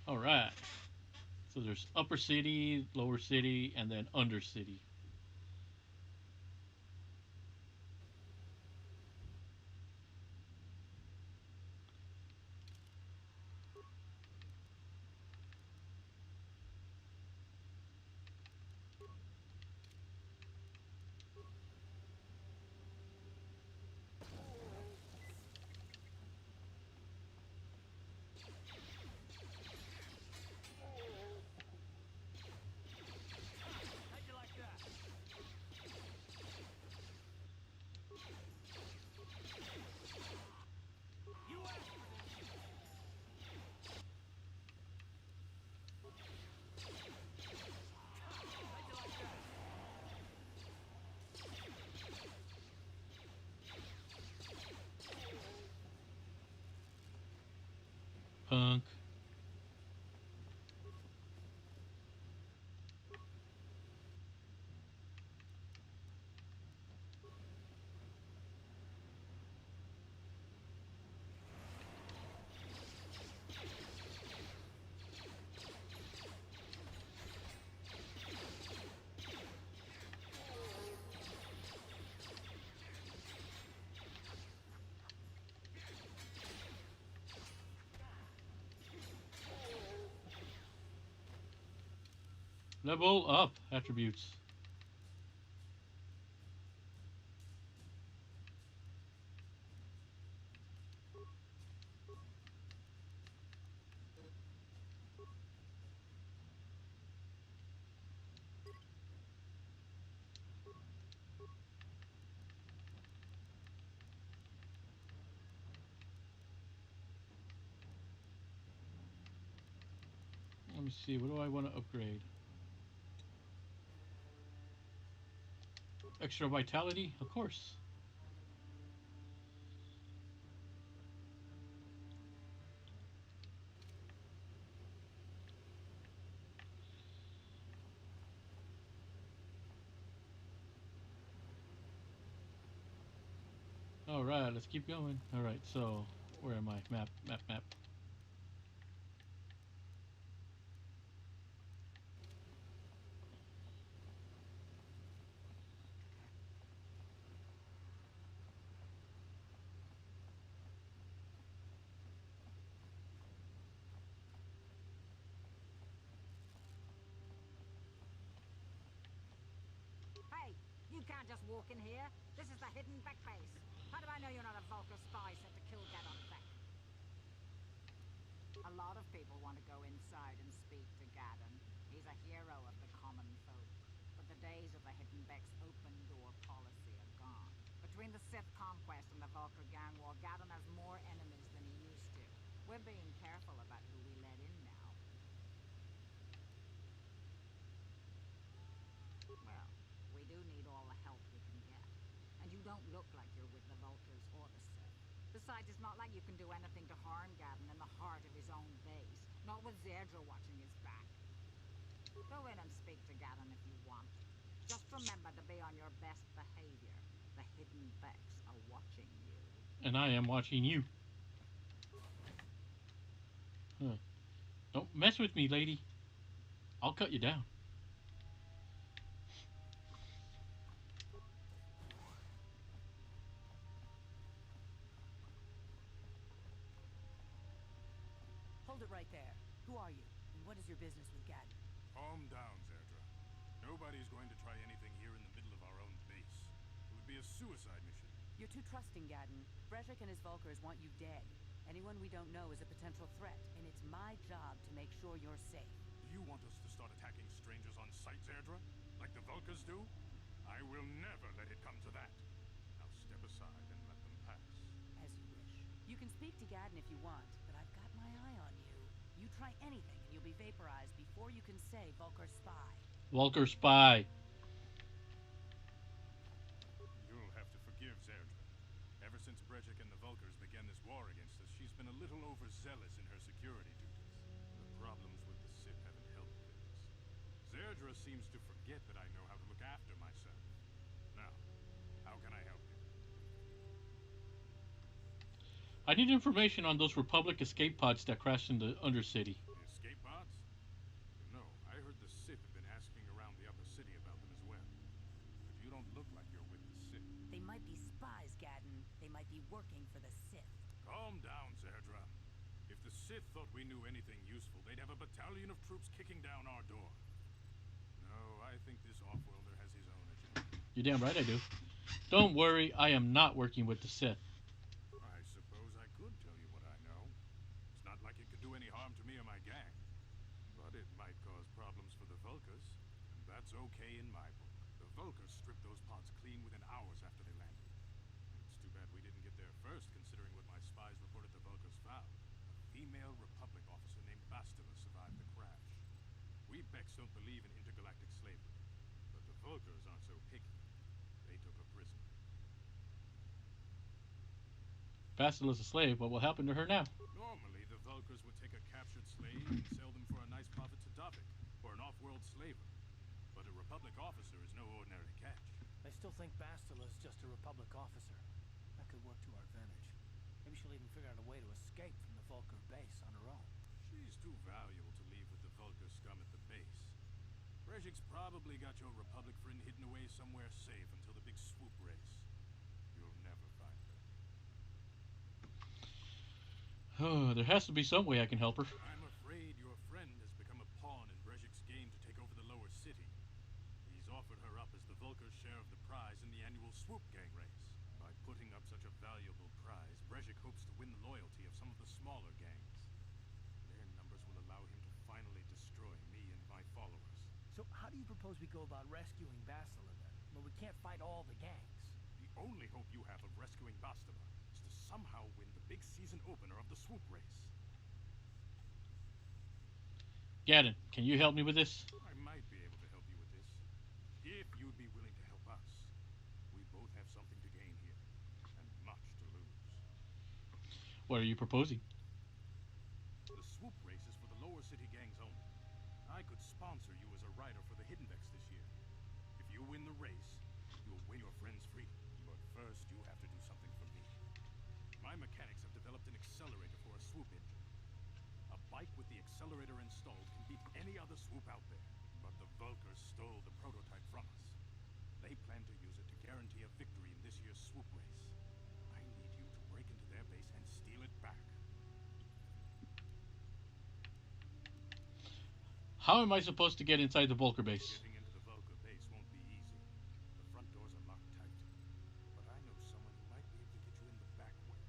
All right. So there's upper city, lower city, and then under city. How'd you like that? You asked for this. How'd you like that? Punk. Level up attributes. Let me see, what do I want to upgrade? Extra vitality? Of course. All right, let's keep going. All right, so where am I? Map, map, map. Hey, you can't just walk in here. This is the hidden back base. How do I know you're not a Vulcan spy sent to kill Gadon Beck? A lot of people want to go inside and speak to Gadon. He's a hero of the common folk. But the days of the hidden Beck's open door policy are gone. Between the Sith conquest and the Vulcan gang war, Gadon has more enemies than he used to. We're being careful about who we let in now. Well, we do need all the help we can get. And you don't look like you're with the Vulcans or the Sith. Besides, it's not like you can do anything to harm Gadon in the heart of his own base. Not with Zerdra watching his back. Go in and speak to Gadon if you want. Just remember to be on your best behavior. The hidden Becks are watching you. And I am watching you. Huh. Don't mess with me, lady. I'll cut you down. Hold it right there. Who are you? And what is your business with Gadon? Calm down, Zerdra. Nobody's going to try anything here in the middle of our own base. It would be a suicide mission. You're too trusting, Gadon. Brezhik and his Vulkars want you dead. Anyone we don't know is a potential threat, and it's my job to make sure you're safe. Do you want us to start attacking strangers on sight, Zerdra? Like the Vulkars do? I will never let it come to that. Now step aside and let them pass. As you wish. You can speak to Gadon if you want, but I've got my eye on you. You try anything and you'll be vaporized before you can say Vulcar spy. Vulcar spy. You'll have to forgive Zerdra. Ever since Brejik and the Vulkars began this war against us, she's been a little overzealous in her security duties. The problems with the Sith haven't helped things. Zerdra seems to forget that I know how to look after myself. Now, how can I help you? I need information on those Republic escape pods that crashed in the Undercity. The escape pods? No, I heard the Sith have been asking around the upper city about them as well. But you don't look like you're with the Sith. They might be spies, Gadon. They might be working for the Sith. Calm down, Zerdra. If the Sith thought we knew anything useful, they'd have a battalion of troops kicking down our door. No, I think this off-worlder has his own agenda. You're damn right I do. Don't worry, I am not working with the Sith. I suppose I could tell you what I know. It's not like it could do any harm to me or my gang. But it might cause problems for the Vulkars. And that's okay in my book. The Vulkars stripped those pods clean within hours after they landed. It's too bad we didn't get there first, considering what my spies reported the Vulkars found. A female Republic officer named Bastila survived the crash. We Becks don't believe in intergalactic slavery. But the Vulkars aren't so picky. They took her prisoner. Bastila's a slave. What will happen to her now? Normally, the Vulkars would take a captured slave and sell them for a nice profit to Davik, or an off-world slaver. But a Republic officer is no ordinary catch. I still think Bastila's just a Republic officer. That could work to our advantage. Maybe she'll even figure out a way to escape from the Vulcar base on her own. She's too valuable to leave with the Vulcar scum at the base. Brejik's probably got your Republic friend hidden away somewhere safe until the big swoop race. You'll never find her. Oh, there has to be some way I can help her. I'm afraid your friend has become a pawn in Brejik's game to take over the lower city. He's offered her up as the Vulcar's share of the prize in the annual swoop gang race. By putting up such a valuable prize, Brejik hopes to win the loyalty of some of the smaller gangs. Their numbers will allow him to finally destroy me and my followers. So how do you propose we go about rescuing Bastila then, when we can't fight all the gangs? The only hope you have of rescuing Bastila is to somehow win the big season opener of the swoop race. Gadon, can you help me with this? I might be able to help you with this, if you'd be willing to help us. We both have something to gain here, and much to lose. What are you proposing? The swoop race is for the lower city gangs only. I could sponsor you as a rider for the Hidden Vex this year. If you win the race, you'll win your friend's freedom. But first, you have to do something for me. accelerator installed can beat any other swoop out there. But the Vulkars stole the prototype from us. They plan to use it to guarantee a victory in this year's swoop race. I need you to break into their base and steal it back. How am I supposed to get inside the Vulkar base? Getting into the Vulkar base won't be easy. The front doors are locked tight. But I know someone who might be able to get you in the back way.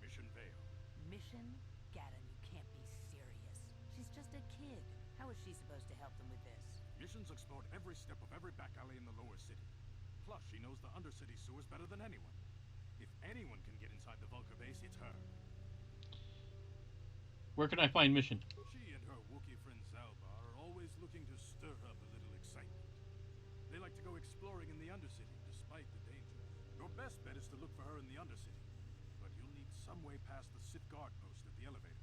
Mission Vale. Mission? Gaddon, you can't be serious. She's just a kid. How is she supposed to help them with this? Mission's explored every step of every back alley in the lower city. Plus, she knows the undercity sewers better than anyone. If anyone can get inside the Vulkar base, it's her. Where can I find Mission? She and her Wookiee friend Zalbar are always looking to stir up a little excitement. They like to go exploring in the undercity, despite the dangers. Your best bet is to look for her in the undercity. But you'll need some way past the Sith guard post at the elevator.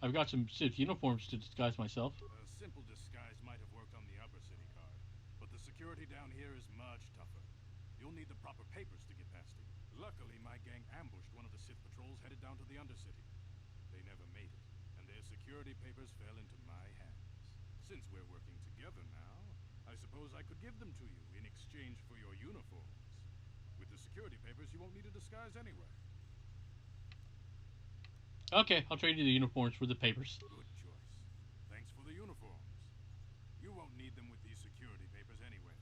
I've got some Sith uniforms to disguise myself. A simple disguise might have worked on the upper city guard, but the security down here is much tougher. You'll need the proper papers to get past it. Luckily, my gang ambushed one of the Sith patrols headed down to the undercity. They never made it, and their security papers fell into my hands. Since we're working together now, I suppose I could give them to you in exchange for your uniforms. With the security papers, you won't need a disguise anyway. Okay, I'll trade you the uniforms for the papers. Good choice. Thanks for the uniforms. You won't need them with these security papers anyway.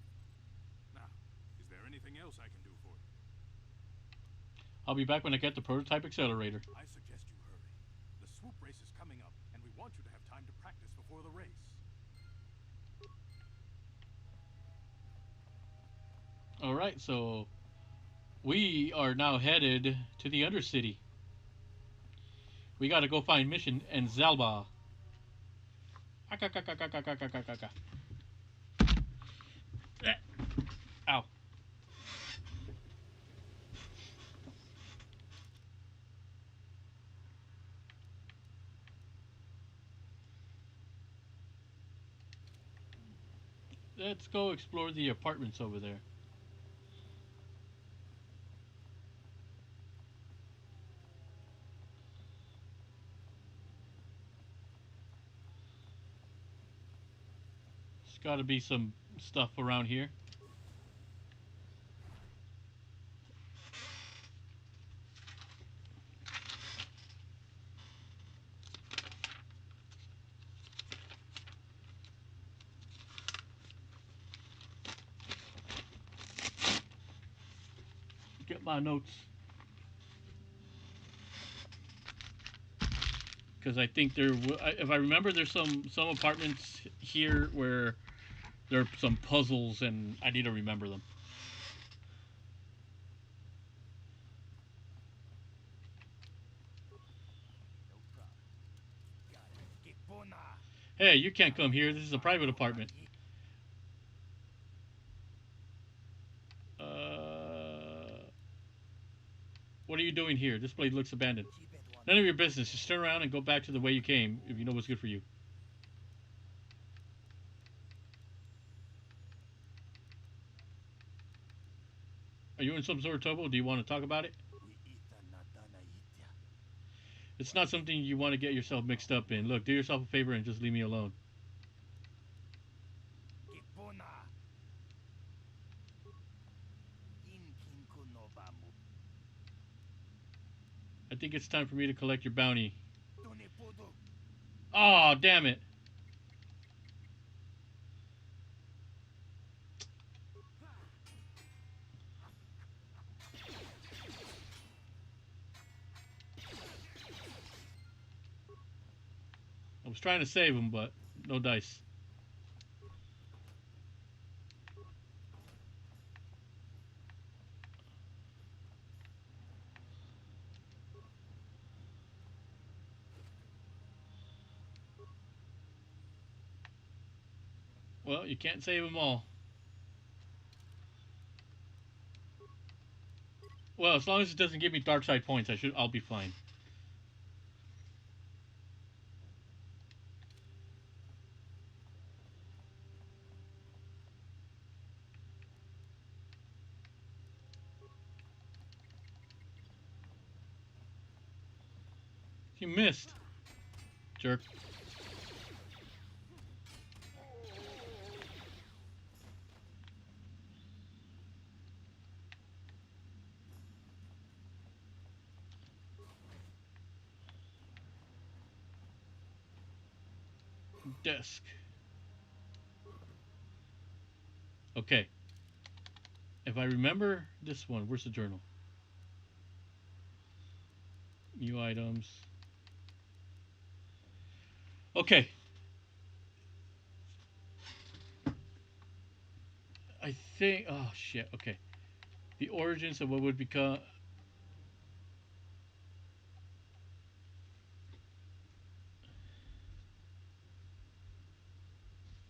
Now, is there anything else I can do for you? I'll be back when I get the prototype accelerator. I suggest you hurry. The swoop race is coming up, and we want you to have time to practice before the race. Alright, so we are now headed to the Undercity. We gotta go find Mission and Zalbar. Ow. Let's go explore the apartments over there. There's gotta be some stuff around here. Get my notes. Because I think there, if I remember, there's some apartments here where there are some puzzles, and I need to remember them. Hey, you can't come here. This is a private apartment. What are you doing here? This place looks abandoned. None of your business. Just turn around and go back to the way you came, if you know what's good for you. Are you in some sort of trouble? Do you want to talk about it? It's not something you want to get yourself mixed up in. Look, do yourself a favor and just leave me alone. I think it's time for me to collect your bounty. Aw, damn it. I was trying to save him, but no dice. Well, you can't save them all. Well, as long as it doesn't give me dark side points, I'll be fine. You missed. Jerk. Desk. Okay. If I remember this one, where's the journal? New items. Okay. I think. Oh shit. Okay. The origins of what would become.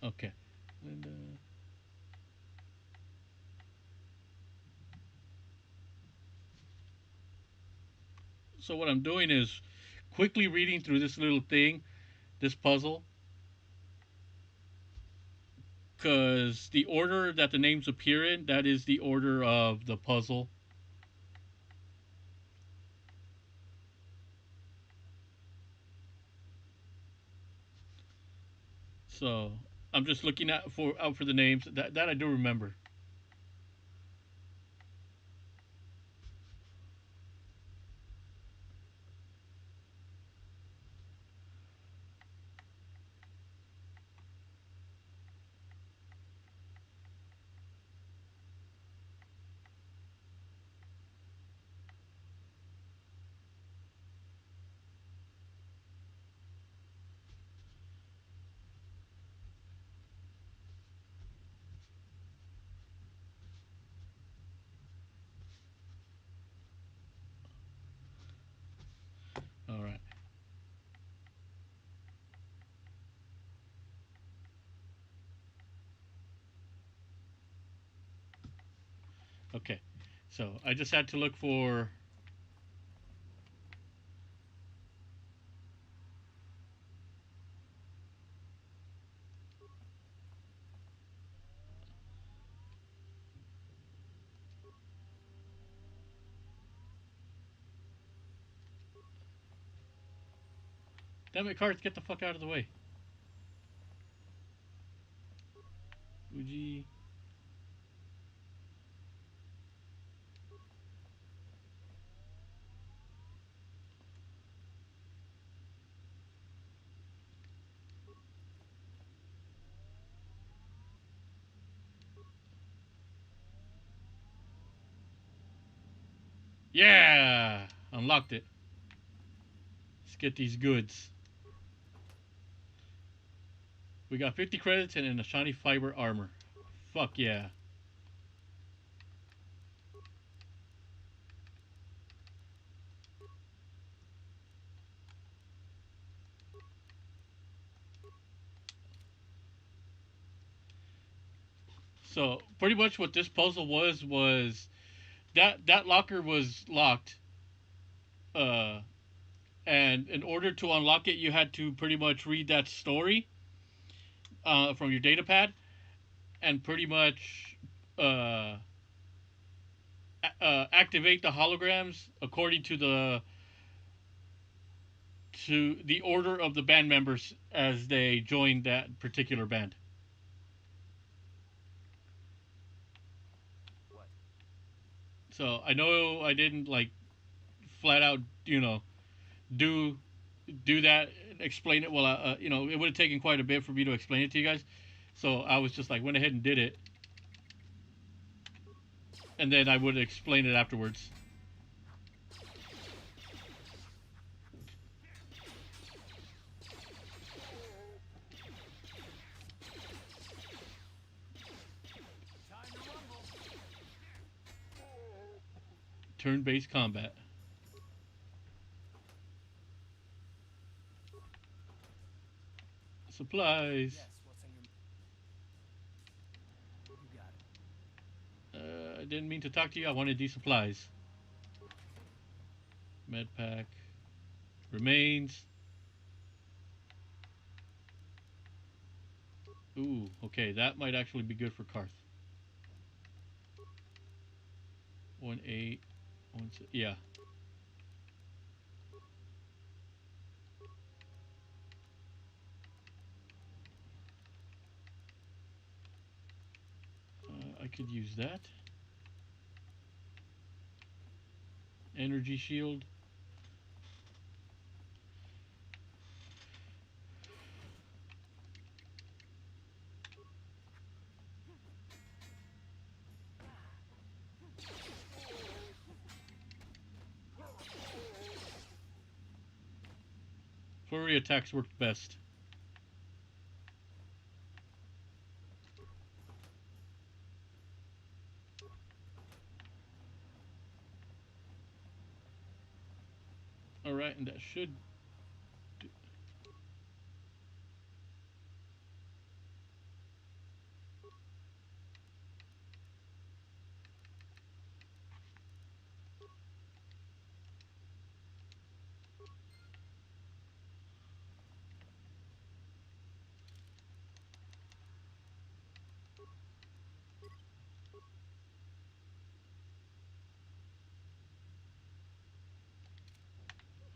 Okay. And, so what I'm doing is quickly reading through this little thing, this puzzle, because the order that the names appear in, that is the order of the puzzle. So I'm just looking out for the names that I do remember. All right. Okay. So I just had to look for. Damn it, cards, get the fuck out of the way. Uji. Yeah! Unlocked it. Let's get these goods. We got 50 credits and a shiny fiber armor. Fuck yeah. So pretty much what this puzzle was that locker was locked. Uh, and in order to unlock it, you had to pretty much read that story from your data pad, and pretty much uh, activate the holograms according to the order of the band members as they joined that particular band. What? So I know I didn't like flat out, do do that, explain it. Well, it would have taken quite a bit for me to explain it to you guys. So I was just like went ahead and did it, and then I would explain it afterwards. Turn-based combat. Supplies. Yes, what's on your... You got it. I didn't mean to talk to you. I wanted these supplies. Med pack. Remains. Ooh, okay. That might actually be good for Karth. 1-8. Yeah. could use that. Energy shield. Flurry attacks worked best. Alright, and that should do.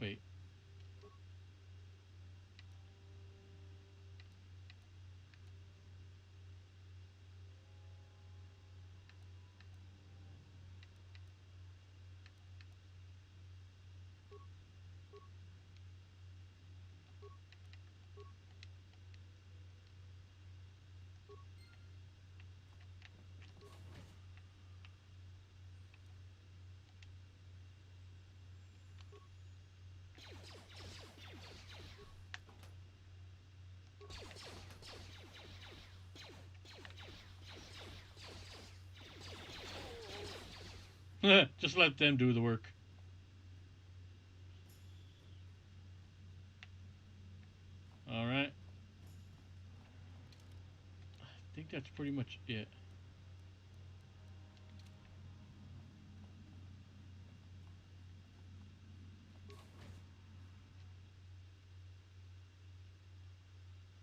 Wait. Just let them do the work. Alright. I think that's pretty much it.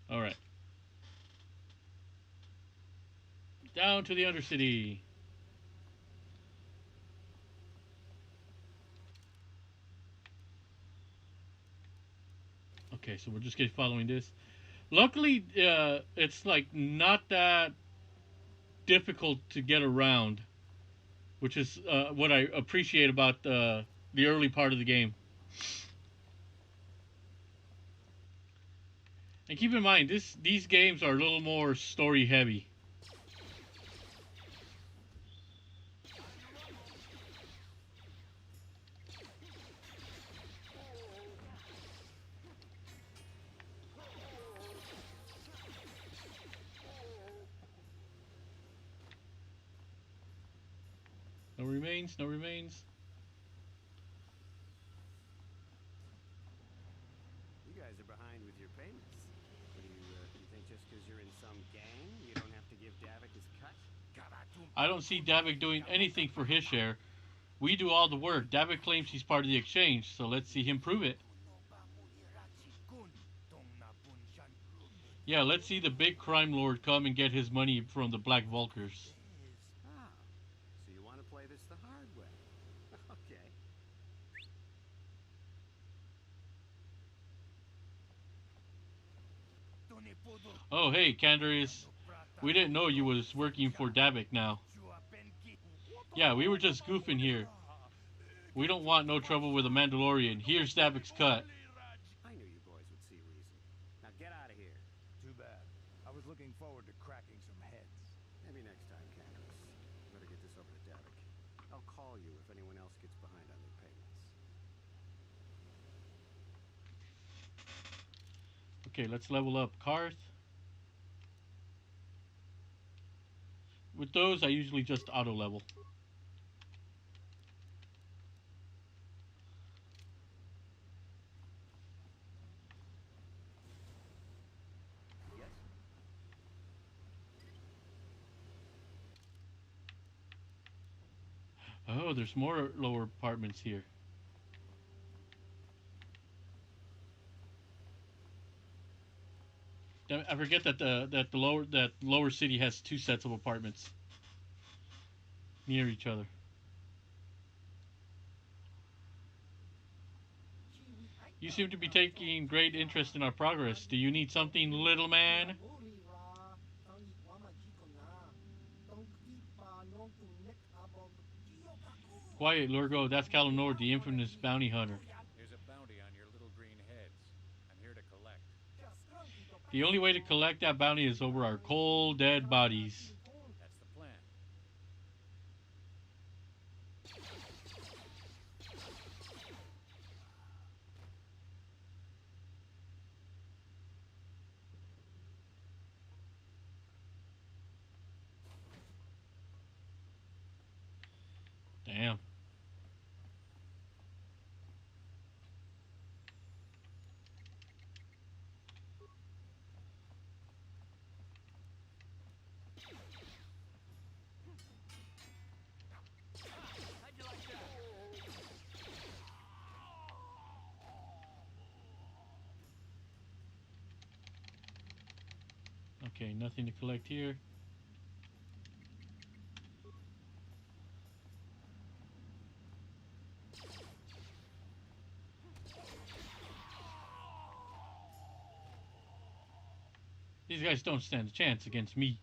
Alright. Down to the Undercity. Okay, so we're just following this. Luckily, it's like not that difficult to get around, which is what I appreciate about the early part of the game. And keep in mind, these games are a little more story heavy. No remains, no remains. You guys are behind with your payments. What do you think just because you're in some gang, you don't have to give Davik his cut? I don't see Davik doing anything for his share. We do all the work. Davik claims he's part of the exchange, so let's see him prove it. Yeah, let's see the big crime lord come and get his money from the Black Vulkars. Ah, so you want to play this the hard way. Okay. Oh, hey, Candaris. We didn't know you was working for Davik now. Yeah, we were just goofing here. We don't want no trouble with a Mandalorian. Here's Davik's cut. I knew you boys would see reason. Now get out of here. Too bad. I was looking forward to cracking some heads. Maybe next time, Candaris. Better get this over to Davik. I'll call you if anyone else gets behind on their payments. Okay, let's level up Karth. With those, I usually just auto level. Yes? Oh, there's more lower apartments here. I forget that the lower city has two sets of apartments near each other. You seem to be taking great interest in our progress. Do you need something, little man? Quiet, Lurgo. That's Kalanor, the infamous bounty hunter. Here's a bounty on your little green heads. I'm here to collect. The only way to collect that bounty is over our cold, dead bodies. That's the plan. Damn. Okay, nothing to collect here. These guys don't stand a chance against me.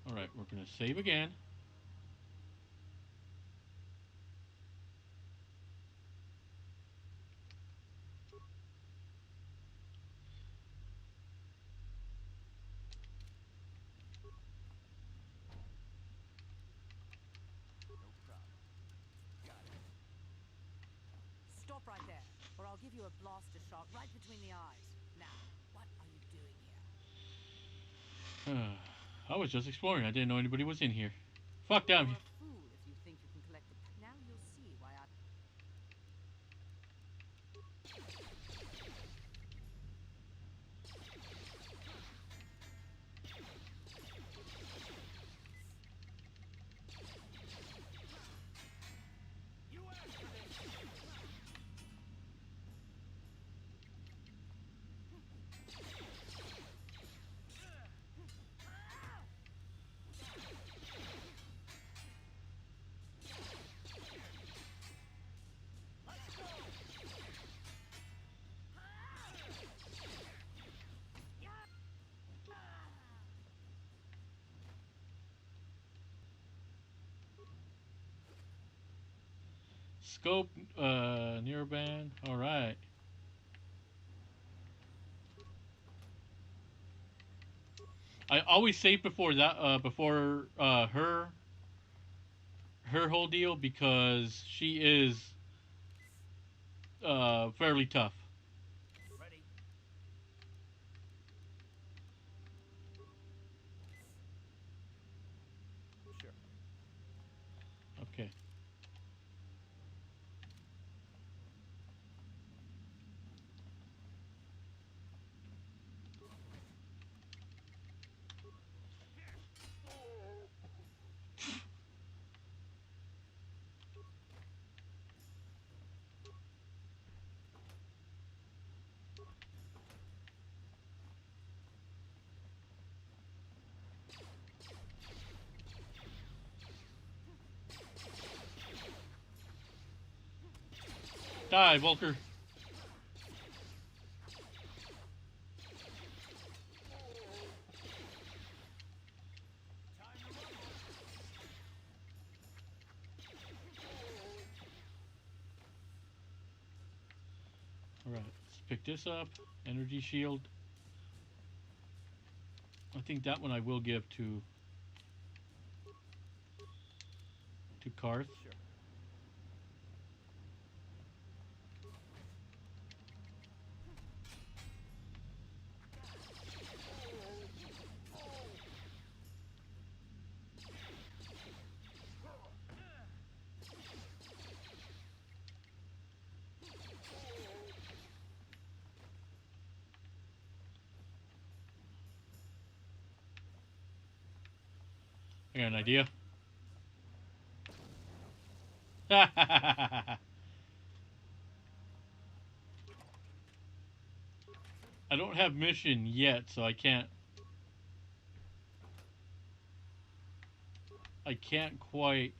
Alright, we're going to save again. Stop right there, or I'll give you a blaster shot right between the eyes. Now, what are you doing here? I was just exploring. I didn't know anybody was in here. Fuck You're them. a fool if you think you can collect the... Now you'll see why I... Scope, Nearband. Alright. I always save before that, before her whole deal, because she is fairly tough. Ready? Sure. Okay. Die, Volker. Alright, let's pick this up. Energy shield. I think that one I will give to Karth. Sure. I got an idea. I don't have mission yet, so I can't quite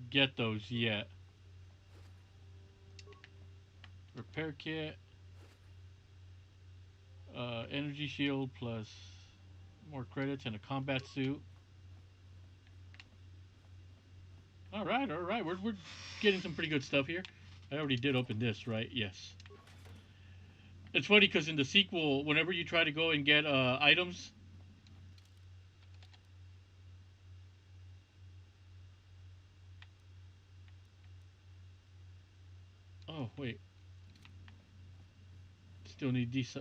get those yet. Repair kit. Energy shield plus more credits and a combat suit. Alright, alright. We're getting some pretty good stuff here. I already did open this, right? Yes. It's funny because in the sequel, whenever you try to go and get items... Oh, wait. Still need these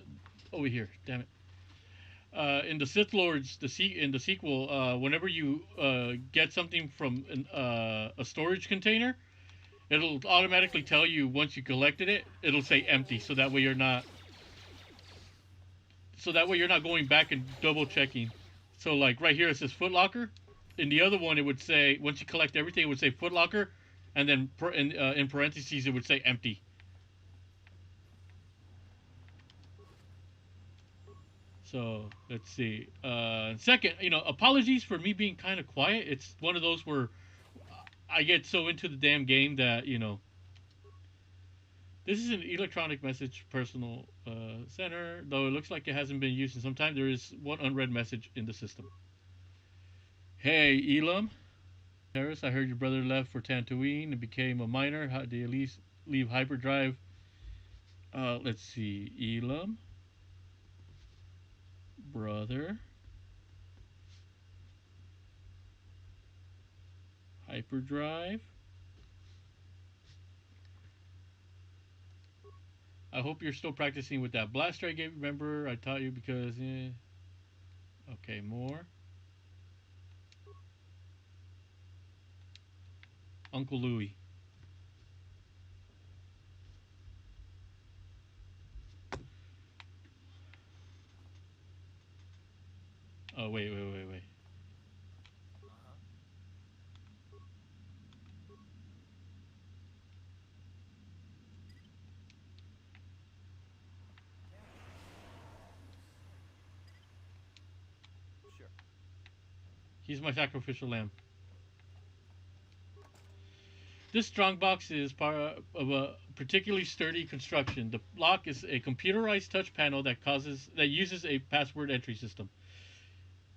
over here. Damn it. In the Sith Lords, in the sequel, whenever you get something from a storage container, it'll automatically tell you once you collected it. It'll say empty, so that way you're not. So that way you're not going back and double checking. So like right here it says Foot Locker. In the other one it would say once you collect everything it would say Foot Locker, and then in parentheses it would say empty. So let's see. Second, apologies for me being kind of quiet. It's one of those where I get so into the damn game that This is an electronic message personal center. Though it looks like it hasn't been used in some time, there is one unread message in the system. Hey, Elam. Harris, I heard your brother left for Tatooine and became a miner. How did he at least leave hyperdrive? Let's see. Elam. Brother. Hyperdrive. I hope you're still practicing with that blaster I gave. Remember, I taught you because... Okay, more. Uncle Louie. Oh, wait. Sure. He's my sacrificial lamb. This strongbox is part of a particularly sturdy construction. The lock is a computerized touch panel that uses a password entry system.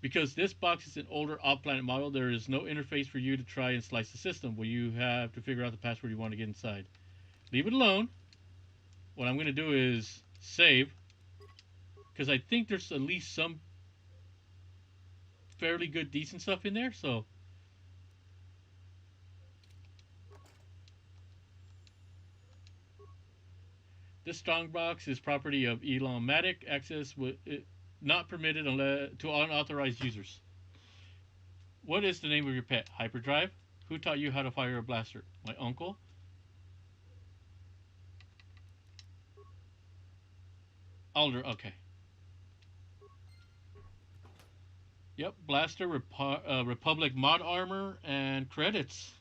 Because this box is an older off-planet model, there is no interface for you to try and slice the system. Well, you have to figure out the password you want to get inside. Leave it alone. What I'm going to do is save, because I think there's at least some fairly good, decent stuff in there. So this strongbox is property of Elon-matic. Access not permitted unless to unauthorized users. What is the name of your pet? Hyperdrive? Who taught you how to fire a blaster? My uncle? Alder, okay. Yep, blaster, Republic mod armor, and credits.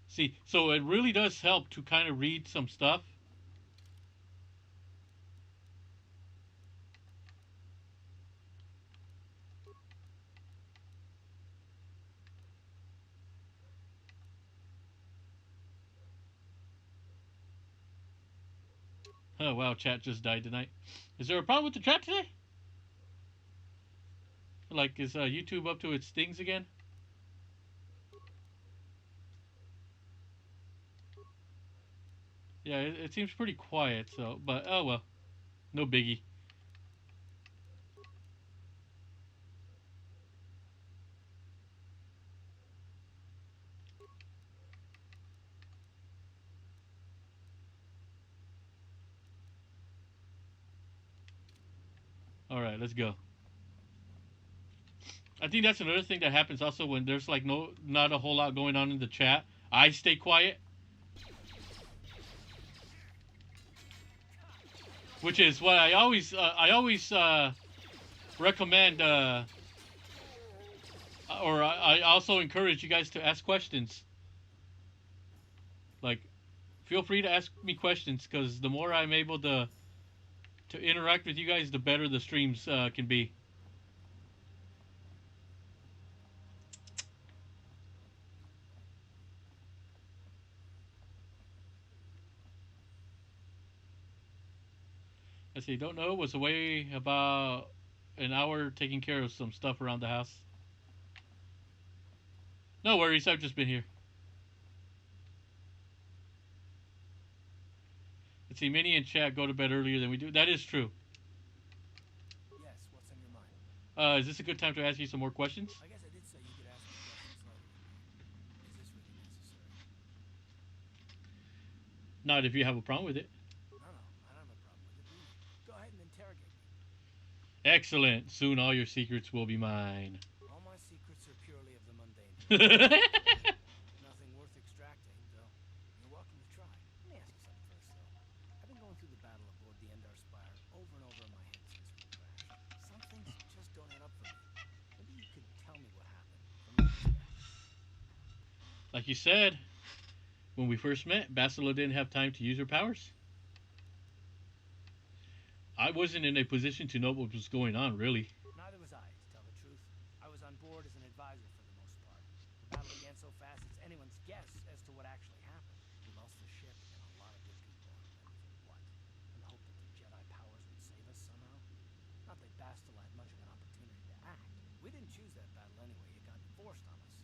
See, so it really does help to kind of read some stuff. Oh, wow, chat just died tonight. Is there a problem with the chat today? Like, is YouTube up to its things again? Yeah, it seems pretty quiet, so, but, oh well. No biggie. Alright, let's go. I think that's another thing that happens also when there's like not a whole lot going on in the chat. I stay quiet. Which is what I always recommend, or I also encourage you guys to ask questions. Like, feel free to ask me questions, because the more I'm able to interact with you guys, the better the streams can be. I see. Don't know. Was away about an hour taking care of some stuff around the house. No worries. I've just been here. Let's see. Minnie and chat go to bed earlier than we do. That is true. Yes, what's on your mind? Is this a good time to ask you some more questions? I guess I did say you could ask me questions later. Is this really necessary? Not if you have a problem with it. No, I don't have a problem with it. Go ahead and interrogate me. Excellent. Soon all your secrets will be mine. All my secrets are purely of the mundane. Nothing worth extracting, though. You're welcome to try. Let me ask you something first, though. I've been going through the battle aboard the Endar Spire over and over in my head since we crashed. Some things just don't add up for me. Maybe you could tell me what happened from your perspective. Like you said, when we first met, Bastila didn't have time to use her powers. I wasn't in a position to know what was going on, really. Neither was I, to tell the truth. I was on board as an advisor for the most part. The battle began so fast it's anyone's guess as to what actually happened. We lost the ship and a lot of good people. And for what? In the hope that the Jedi powers would save us somehow? Not that Bastila had much of an opportunity to act. We didn't choose that battle anyway. It got forced on us.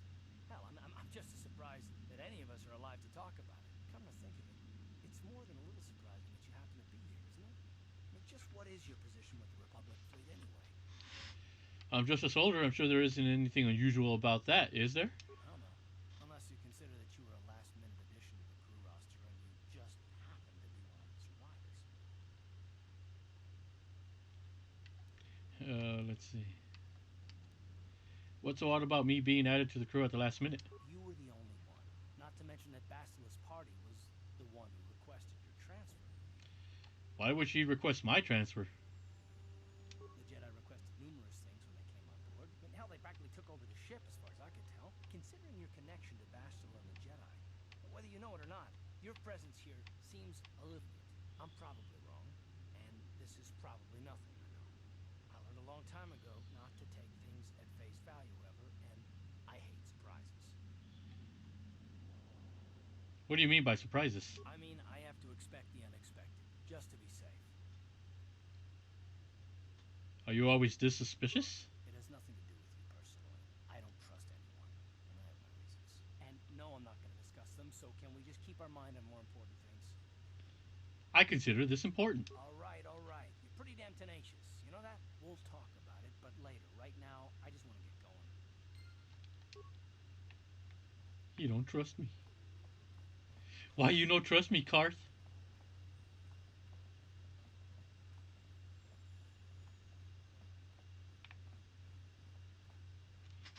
Hell, I'm just as surprised that any of us are alive to talk about it. Come to think of it, it's more than a little surprising that you happen to be here, isn't it? I mean, just what is your position with the Republic fleet anyway? I'm just a soldier. I'm sure there isn't anything unusual about that, is there? I don't know. Unless you consider that you were a last-minute addition to the crew roster and you just happened to be one of the survivors. Let's see. What's so odd about me being added to the crew at the last minute? You were the only one. Not to mention that Bastila's party was the one who requested your transfer. Why would she request my transfer? The Jedi requested numerous things when they came on board. I mean, hell, they practically took over the ship, as far as I could tell. Considering your connection to Bastila and the Jedi, whether you know it or not, your presence here seems a little bit. I'm probably wrong, and this is probably nothing, I know. I learned a long time ago not to take things at face value ever, and I hate surprises. What do you mean by surprises? I mean, I have to expect the unexpected, just to be safe. Are you always this suspicious? It has nothing to do with you personally. I don't trust anyone, and I have my reasons. And no, I'm not going to discuss them, so can we just keep our mind on more important things? I consider this important. All right, all right. You're pretty damn tenacious. You know that? We'll talk about it, but later. Right now, I just want to get going. You don't trust me. Why you don't trust me, Karth?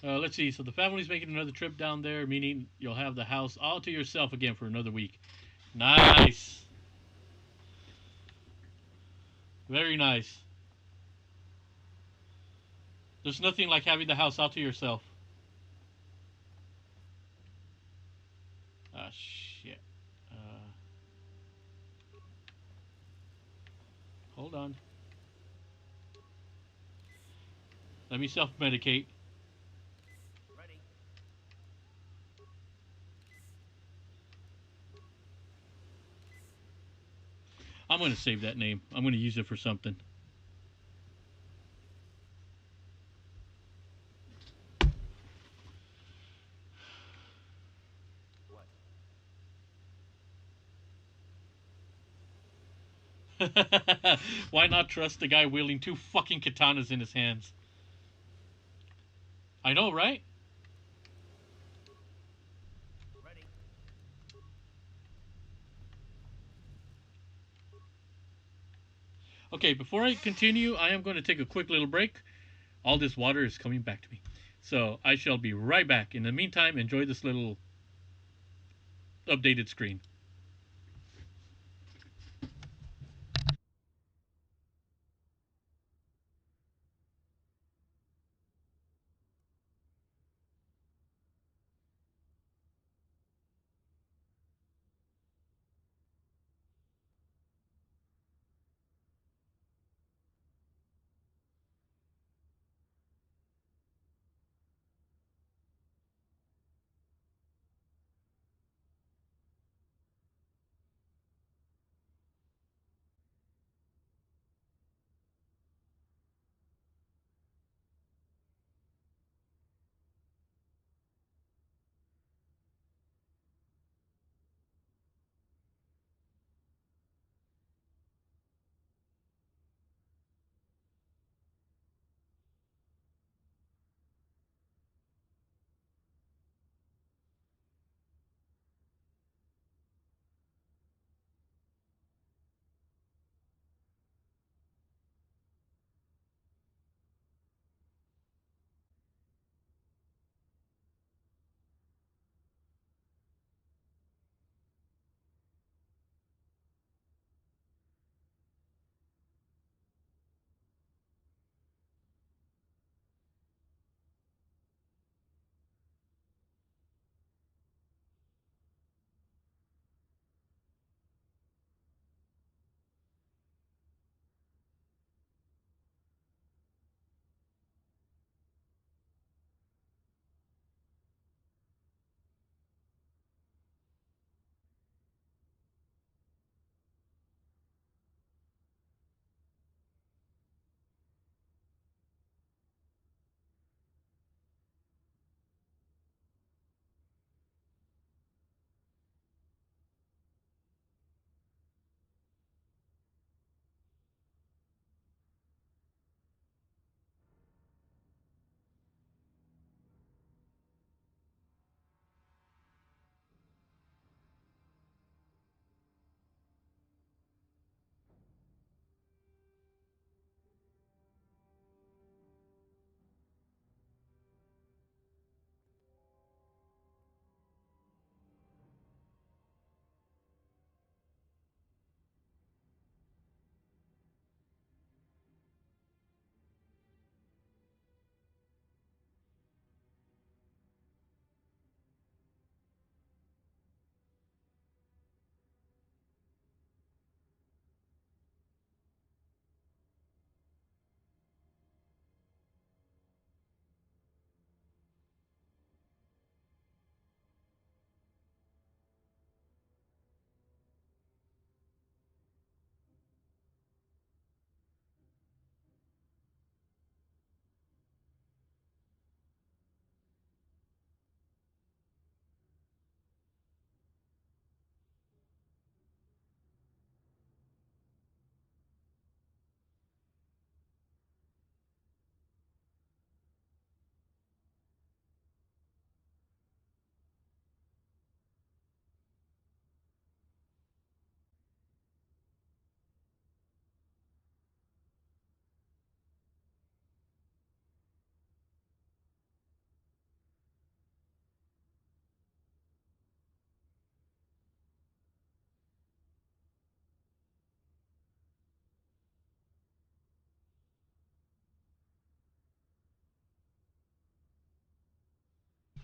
Let's see. So the family's making another trip down there, meaning you'll have the house all to yourself again for another week. Nice. Very nice. There's nothing like having the house all to yourself. Ah, shit. Hold on. Let me self-medicate. Ready? I'm going to save that name. I'm going to use it for something. Why not trust the guy wielding two fucking katanas in his hands? I know, right? Ready? Okay, before I continue, I am going to take a quick little break. All this water is coming back to me. So I shall be right back. In the meantime, enjoy this little updated screen.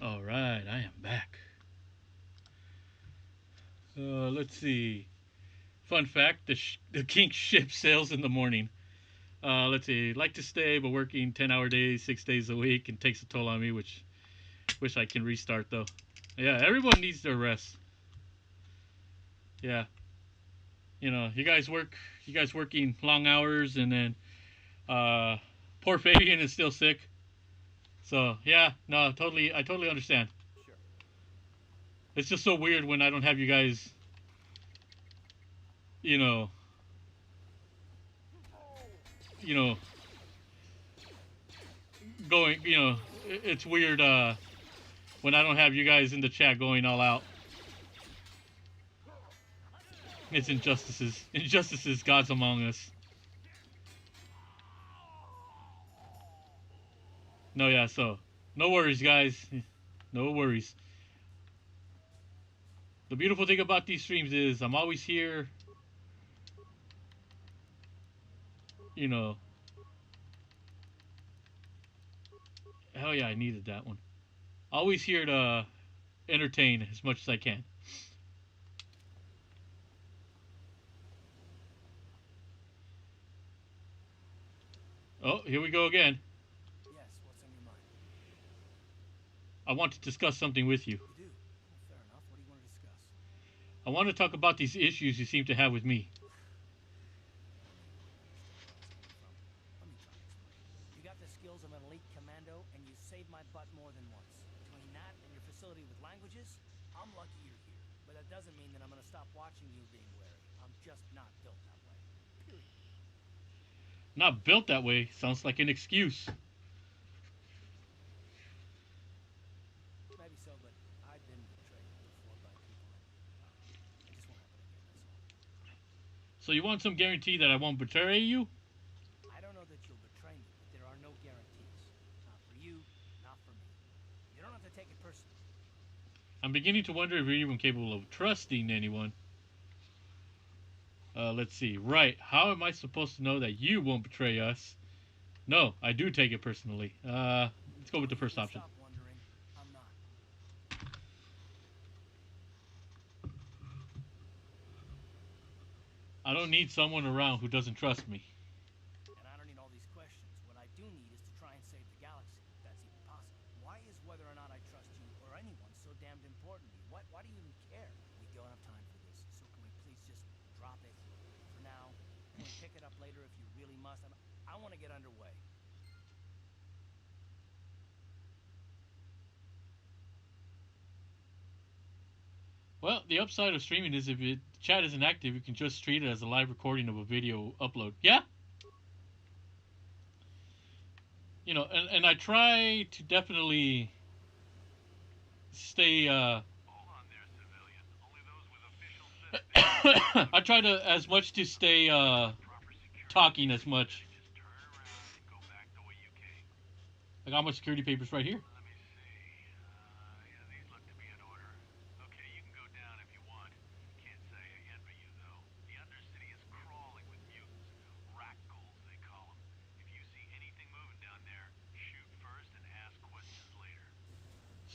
All right, I am back. Let's see. Fun fact: the King's ship sails in the morning. Let's see. Like to stay, but working 10-hour days, 6 days a week, and takes a toll on me. Which wish I can restart though. Yeah, everyone needs their rest. Yeah, you know, you guys work. You guys working long hours, and then poor Fabian is still sick. So yeah, no, totally. I totally understand. Sure. It's just so weird when I don't have you guys. You know. You know. Going. You know. It's weird. When I don't have you guys in the chat going all out. It's injustices. Injustices, God's among us. No, yeah, so. No worries, guys. No worries. The beautiful thing about these streams is I'm always here. You know. Hell yeah, I needed that one. Always here to entertain as much as I can. Oh, here we go again. Yes, what's on your mind? I want to discuss something with you. You do? Well, fair enough. What do you want to discuss? I want to talk about these issues you seem to have with me. Let me try to explain. You got the skills of an elite commando, and you saved my butt more than once. Between that and your facility with languages, I'm lucky you're here. But that doesn't mean that I'm gonna stop watching you being wary. I'm just not built that way. Period. Not built that way sounds like an excuse. Maybe so, but I've been betrayed before by people, and it just won't happen again, that's all. So you want some guarantee that I won't betray you? I don't know that you'll betray me, but there are no guarantees. Not for you, not for me. You don't have to take it personally. I'm beginning to wonder if you're even capable of trusting anyone. Let's see. Right. How am I supposed to know that you won't betray us? No, I do take it personally. Let's go with the first option. Stop wondering. I'm not. I don't need someone around who doesn't trust me. And I don't need all these questions. What I do need is to try and save the galaxy, if that's even possible. Why is whether or not I trust you or anyone so damned important to you? Why do you even care? We don't have time for this, so can we please just drop it for now? Can we pick it up later if you really must? I want to get underway. Well, the upside of streaming is if the chat isn't active, you can just treat it as a live recording of a video upload. Yeah? You know, and I try to definitely stay, I try to, as much to stay, talking as much. I got my security papers right here.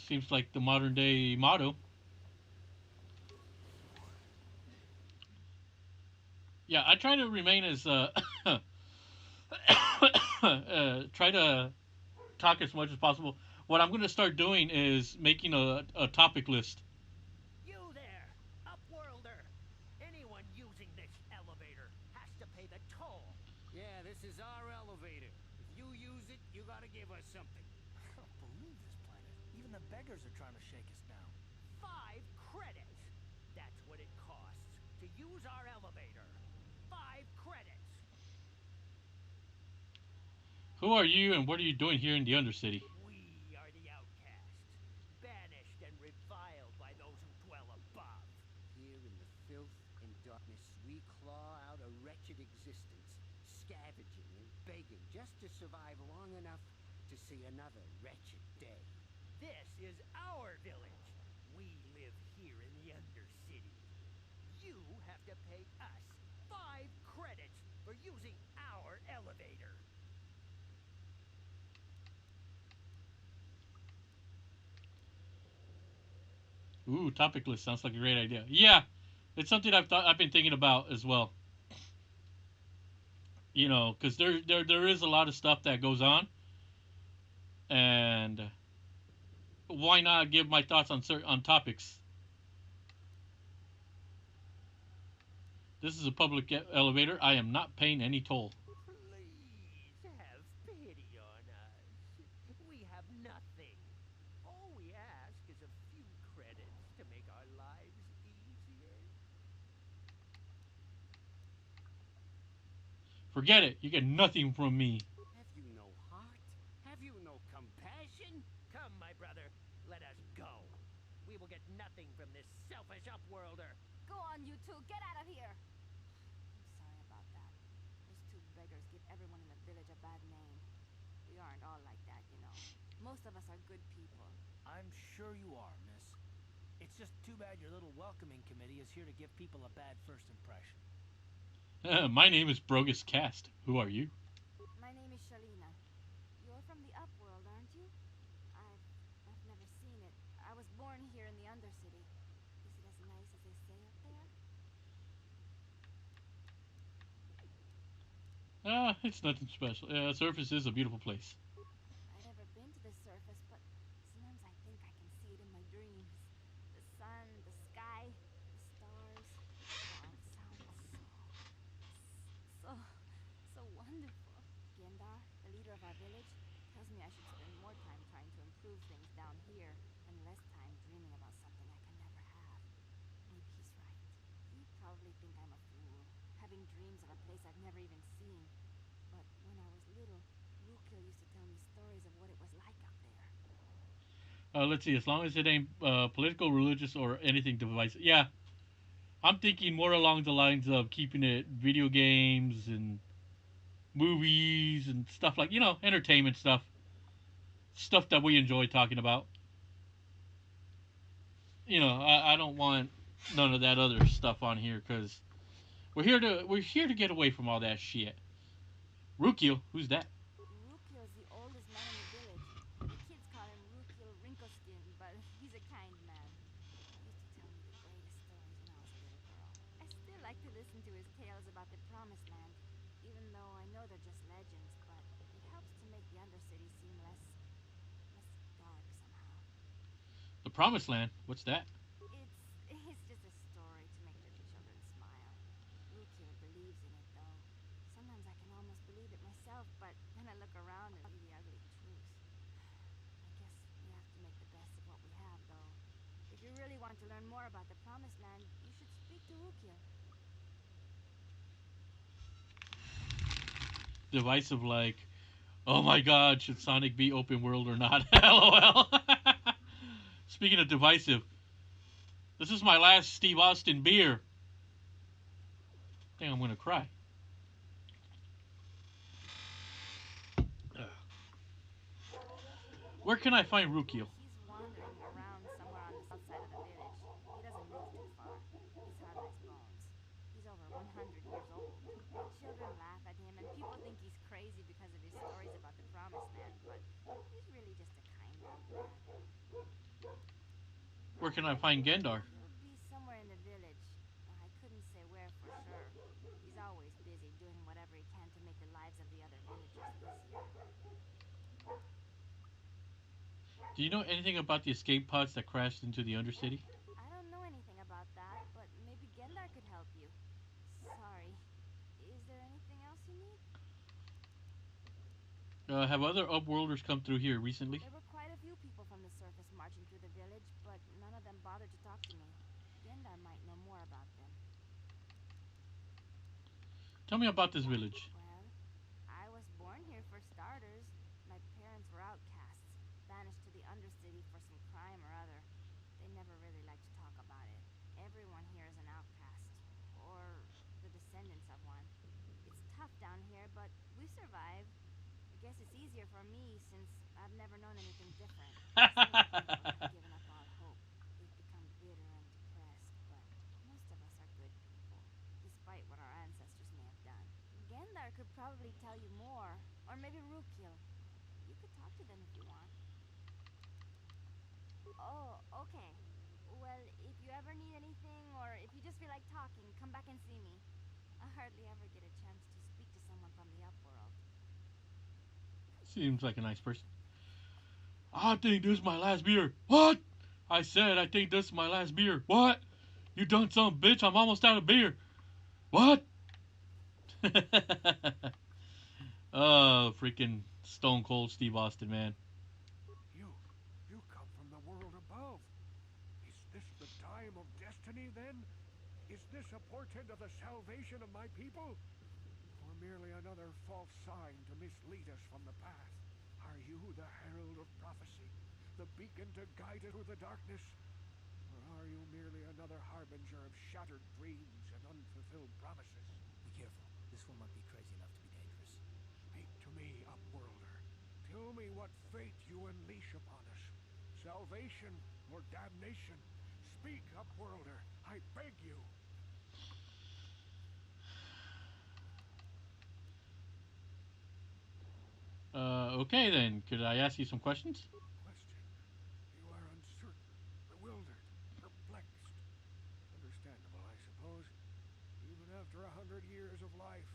Seems like the modern day motto. Yeah, I try to remain as try to talk as much as possible. What I'm going to start doing is making a topic list. You there, Upworlder! Anyone using this elevator has to pay the toll. Yeah, this is our elevator. If you use it, you gotta give us something. I don't believe this planet. Even the beggars are trying to shake us down. 5 credits! That's what it costs to use our elevator. 5 credits! Who are you and what are you doing here in the Undercity? We are the outcasts, banished and reviled by those who dwell above. Here in the filth and darkness, we claw out a wretched existence, scavenging and begging just to survive long enough to see another wretched day. This is our village. We live here in the Undercity. You have to pay us 5 credits for using our elevator. Ooh, topic list sounds like a great idea. Yeah, it's something I've been thinking about as well. You know, because there is a lot of stuff that goes on, and why not give my thoughts on certain on topics? This is a public elevator. I am not paying any toll. Please have pity on us. We have nothing. All we ask is a few credits to make our lives easier. Forget it. You get nothing from me. Have you no heart? Have you no compassion? Come, my brother, let us go. We will get nothing from this selfish upworlder. Go on, you two. Get out of here. I'm sorry about that. Those two beggars give everyone in the village a bad name. We aren't all like that, you know. Most of us are good people. I'm sure you are, miss. It's just too bad your little welcoming committee is here to give people a bad first impression. My name is Brogus Cast. Who are you? My name is Shalina. You're from the Upworld, aren't you? I've never seen it. I was born here in the Undercity. Is it as nice as they say up there? It's nothing special. Surface is a beautiful place. I've never been to the surface, but sometimes I think I can see it in my dreams. The sun, the sky, the stars. Oh, it sounds so wonderful. Gendar, the leader of our village, tells me I should spend more time trying to improve things down here and less time dreaming about something I can never have. Maybe he's right. You probably think I'm a fool, having dreams of a place I've never even seen. But when I was little, Rukil used to tell me stories of what it was like up there. Let's see. As long as it ain't political, religious, or anything divisive. Yeah, I'm thinking more along the lines of keeping it video games and movies and stuff like entertainment stuff that we enjoy talking about. I don't want none of that other stuff on here because we're here to get away from all that shit. Rukio, who's that? Rukil is the oldest man in the village. The kids call him Rukil Wrinkleskin, but he's a kind man. He used to tell me the greatest stories when I was a little girl. I still like to listen to his tales about the Promised Land, even though I know they're just legends, but it helps to make the Undercity seem less dark somehow. The Promised Land. What's that? It's just a story to make the children smile. Rukil believes in it, though. Sometimes I can almost believe it myself, but then I look around and see the ugly truth. I guess we have to make the best of what we have, though. If you really want to learn more about the Promised Land, you should speak to Rukil. Divisive, like, oh my god, should Sonic be open world or not? LOL. Speaking of divisive, this is my last Steve Austin beer. I think I'm gonna cry. Where can I find Rukio? He's wandering around somewhere on the south side of the village. He doesn't move too far. He's hard as bones. He's over 100 years old. The children laugh at him, and people think he's crazy because of his stories about the Promised Land, but he's really just a kind old man. Where can I find Gendar? He'll be somewhere in the village. I couldn't say where for sure. He's always busy doing whatever he can to make the lives of the other villagers easier. Do you know anything about the escape pods that crashed into the Undercity? I don't know anything about that, but maybe Gendar could help you. Sorry. Is there anything else you need? Have other Upworlders come through here recently? There were quite a few people from the surface marching through the village, but none of them bothered to talk to me. Gendar might know more about them. Tell me about this village. Well, I was born here for starters. My parents were outcasts, banished to the Undercity for some crime or other. They never really liked to talk about it. Everyone here is an outcast, or the descendants of one. It's tough down here, but we survive. I guess it's easier for me since I've never known anything different. I've given up all hope. We've become bitter and depressed, but most of us are good people, despite what our ancestors may have done. Gendar could probably tell you more, or maybe Rukil. You could talk to them if you want. Oh, okay. well, if you ever need anything or if you just feel like talking, come back and see me. I hardly ever get a chance to speak to someone from the upworld. Seems like a nice person. I think this is my last beer. What? I said I think this is my last beer. What? You done some bitch? I'm almost out of beer. What? Oh, freaking Stone Cold Steve Austin, man. You come from the world above. Is this the time of destiny, then? Is this a portent of the salvation of my people? Or merely another false sign to mislead us from the path? Are you the herald of prophecy? The beacon to guide us through the darkness? Or are you merely another harbinger of shattered dreams and unfulfilled promises? Be careful. This one might be crazy enough to be dangerous. Speak to me, Upworlder. Tell me what fate you unleash upon us. Salvation or damnation? Speak, Upworlder. I beg you. Okay then. Could I ask you some questions? Question. You are uncertain, bewildered, perplexed. Understandable, I suppose. Even after 100 years of life,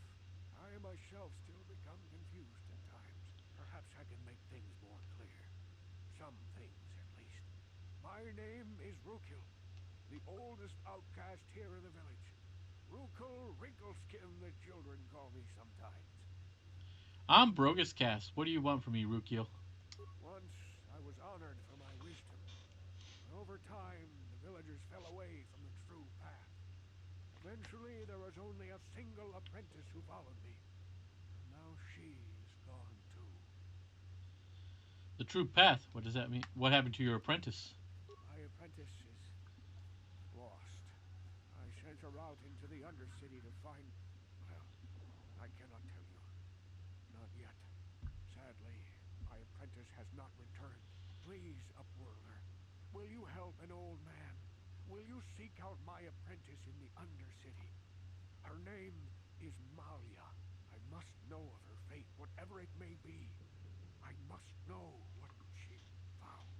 I myself still become confused at times. Perhaps I can make things more clear. Some things, at least. My name is Rukil, the oldest outcast here in the village. Rukil Wrinkleskin, the children call me sometimes. I'm Brogus What do you want from me, Rukil? Once I was honored for my wisdom, but over time the villagers fell away from the true path. Eventually there was only a single apprentice who followed me, and now she's gone too. The true path. What does that mean? What happened to your apprentice? My apprentice is lost. I sent her out into the Undercity to find... Well, I cannot tell you. Not yet. Sadly, my apprentice has not returned. Please, Upworlder, will you help an old man? Will you seek out my apprentice in the Undercity? Her name is Malia. I must know of her fate, whatever it may be. I must know what she found.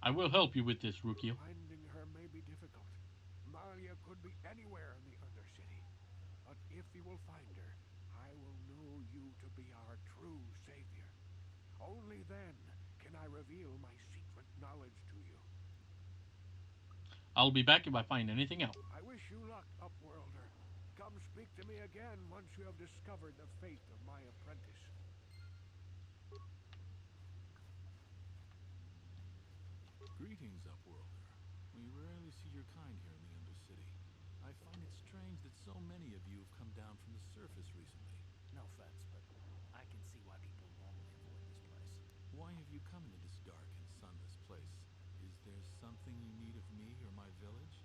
I will help you with this, Rukil. Finding her may be difficult. Malia could be anywhere in the Undercity. But if you will find her, I will know you to be our true savior. Only then can I reveal my secret knowledge to you. I'll be back if I find anything else. I wish you luck, Upworlder. Come speak to me again once you have discovered the fate of my apprentice. Greetings, Upworlder. We rarely see your kind here in the Undercity. I find it strange that so many of you have come down from the surface recently. No offense, but I can see why people normally avoid this place. Why have you come into this dark and sunless place? Is there something you need of me or my village?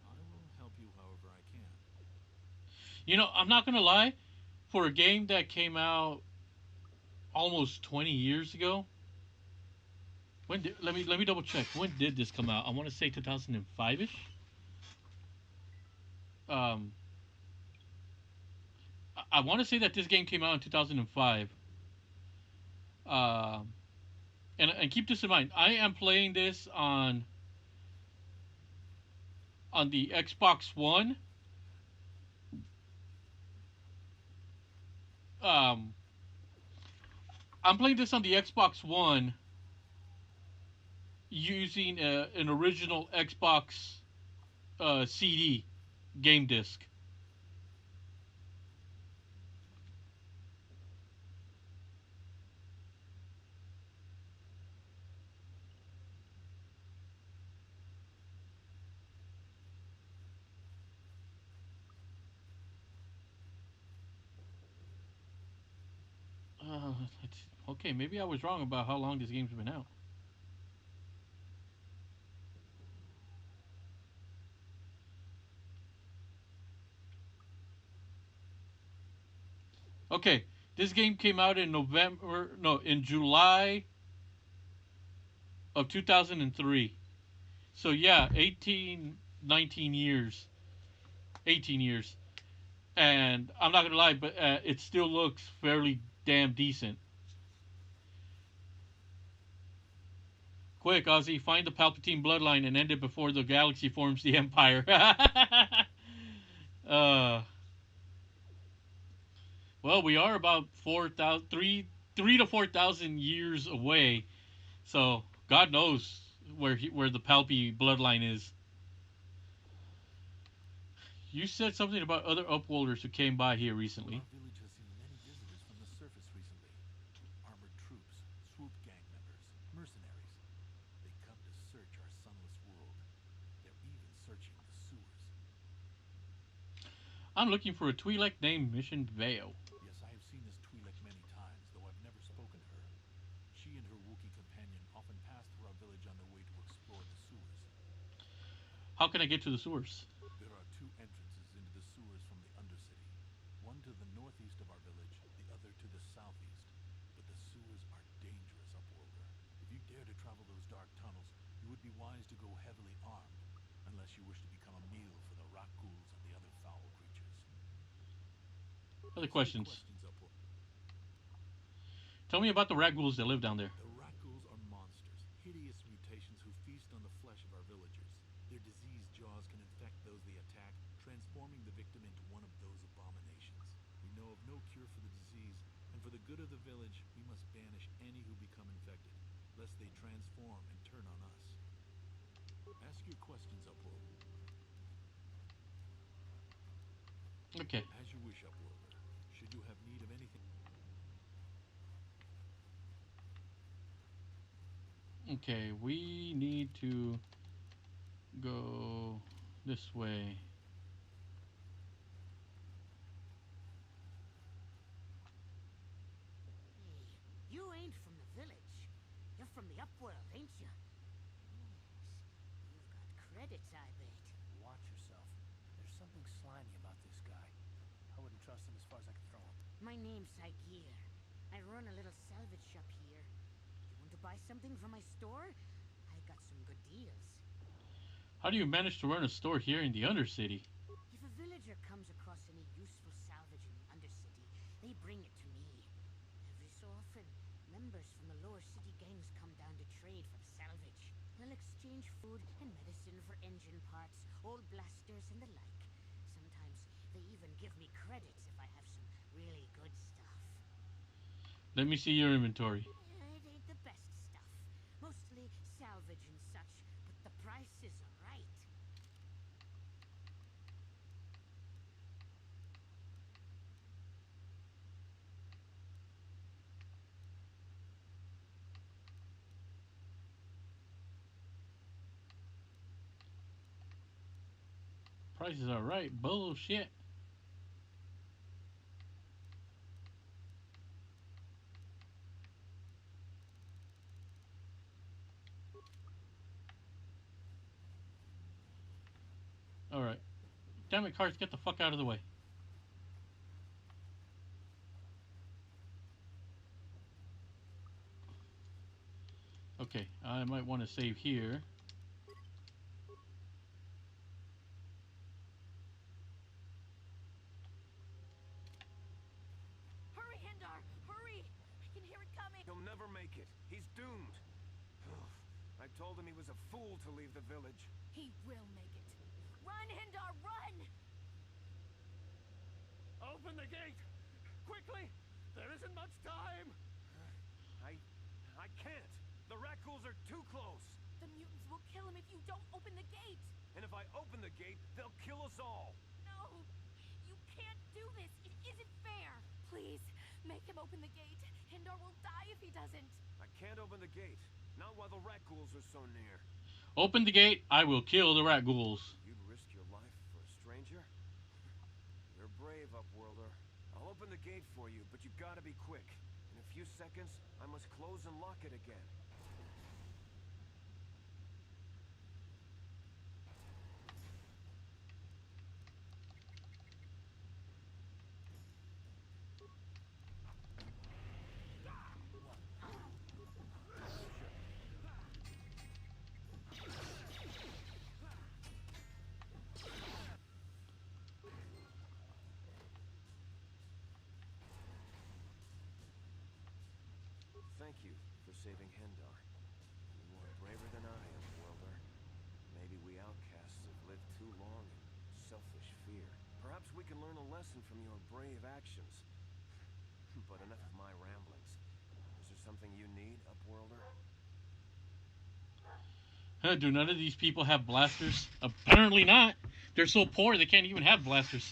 I will help you however I can. You know, I'm not gonna lie. For a game that came out almost 20 years ago, let me double check. When did this come out? I want to say 2005ish. Um, I want to say that this game came out in 2005. Um, and keep this in mind. I am playing this on the Xbox One. Um, I'm playing this on the Xbox One using an original Xbox CD game disc. Uh, okay, maybe I was wrong about how long this game's been out. Okay, this game came out in in July of 2003. So yeah, 18, 19 years, 18 years. And I'm not gonna lie, but it still looks fairly damn decent. Quick, Ozzy, find the Palpatine bloodline and end it before the galaxy forms the Empire. uh, well, we are about 4,000, 3 to 4,000 years away, so God knows where the Palpy bloodline is. You said something about other Upworlders who came by here recently. Our village has seen many visitors from the surface recently. Armored troops, swoop gang members, mercenaries. They come to search our sunless world. They're even searching the sewers. I'm looking for a Twi'lek named Mission Vale. Yes, I have seen this Twi'lek many times, though I've never spoken to her. She and her Wookiee companion often pass through our village on their way to explore the sewers. How can I get to the sewers? There are two entrances into the sewers from the Undercity. One to the northeast of our village, the other to the southeast. But the sewers are dangerous, Upworlder. If you dare to travel those dark tunnels, you would be wise to go heavily armed, unless you wish to become a meal for the rock ghouls and the other foul creatures. Other questions. Tell me about the rat ghouls that live down there. The rat ghouls are monsters, hideous mutations who feast on the flesh of our villagers. Their diseased jaws can infect those they attack, transforming the victim into one of those abominations. We know of no cure for the disease, and for the good of the village, we must banish any who become infected, lest they transform and turn on us. Ask your questions, Upworld. Okay. As you wish, Upworlder. Should you have need of anything... Okay, we need to go this way. Hey, you ain't from the village. You're from the Upworld, ain't you? Yes. You've got credits, I bet. Watch yourself. There's something slimy about this guy. I wouldn't trust him as far as I could throw him. My name's Igir. I run a little salvage shop here. You want to buy something from my store? I got some good deals. How do you manage to run a store here in the Undercity? If a villager comes across any useful salvage in the Undercity, they bring it to me. Every so often, members from the lower city gangs come down to trade for the salvage. They'll exchange food and medicine for engine parts, old blasters, and the like. Sometimes they even give me credits if I have some really good stuff. Let me see your inventory. It ain't the best stuff. Mostly salvage and such, but the prices are right. Prices are right. Bullshit. Alright. Damn it, cars, get the fuck out of the way. Okay, I might want to save here. Hurry, Hindar! Hurry! I can hear it coming! He'll never make it. He's doomed. I told him he was a fool to leave the village. He will make it. Run, Hindar, run! Open the gate! Quickly! There isn't much time! I can't. The rat ghouls are too close. The mutants will kill him if you don't open the gate! And if I open the gate, they'll kill us all. No! You can't do this! It isn't fair! Please, make him open the gate. Hindar will die if he doesn't. I can't open the gate. Not while the rat ghouls are so near. Open the gate, I will kill the rat ghouls. You'd risk your life for a stranger? You're brave, Upworlder. I'll open the gate for you, but you've got to be quick. In a few seconds, I must close and lock it again. Thank you for saving Hendar. You are braver lesson from your brave actions. But enough of my ramblings. Is there something you need, Upworlder? Do none of these people have blasters? Apparently not. They're so poor they can't even have blasters.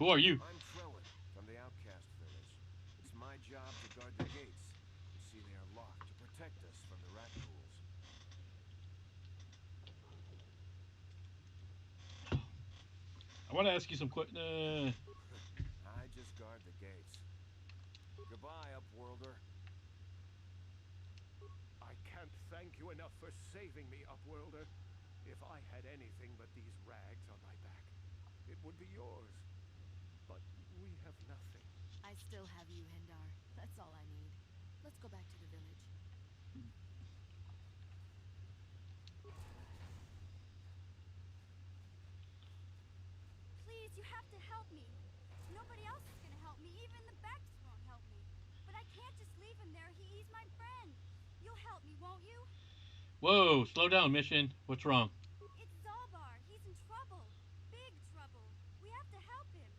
Who are you? I'm Trellin, from the Outcast Village. It's my job to guard the gates. You see, they are locked to protect us from the rat ghouls. I want to ask you some questions. I just guard the gates. Goodbye, Upworlder. I can't thank you enough for saving me, Upworlder. If I had anything but these rags on my back, it would be yours. But we have nothing. I still have you, Hendar. That's all I need. Let's go back to the village. Please, you have to help me. Nobody else is gonna help me. Even the Becks won't help me. But I can't just leave him there. He's my friend. You'll help me, won't you? Whoa, slow down, Mission. What's wrong? It's Zalbar. He's in trouble. Big trouble. We have to help him.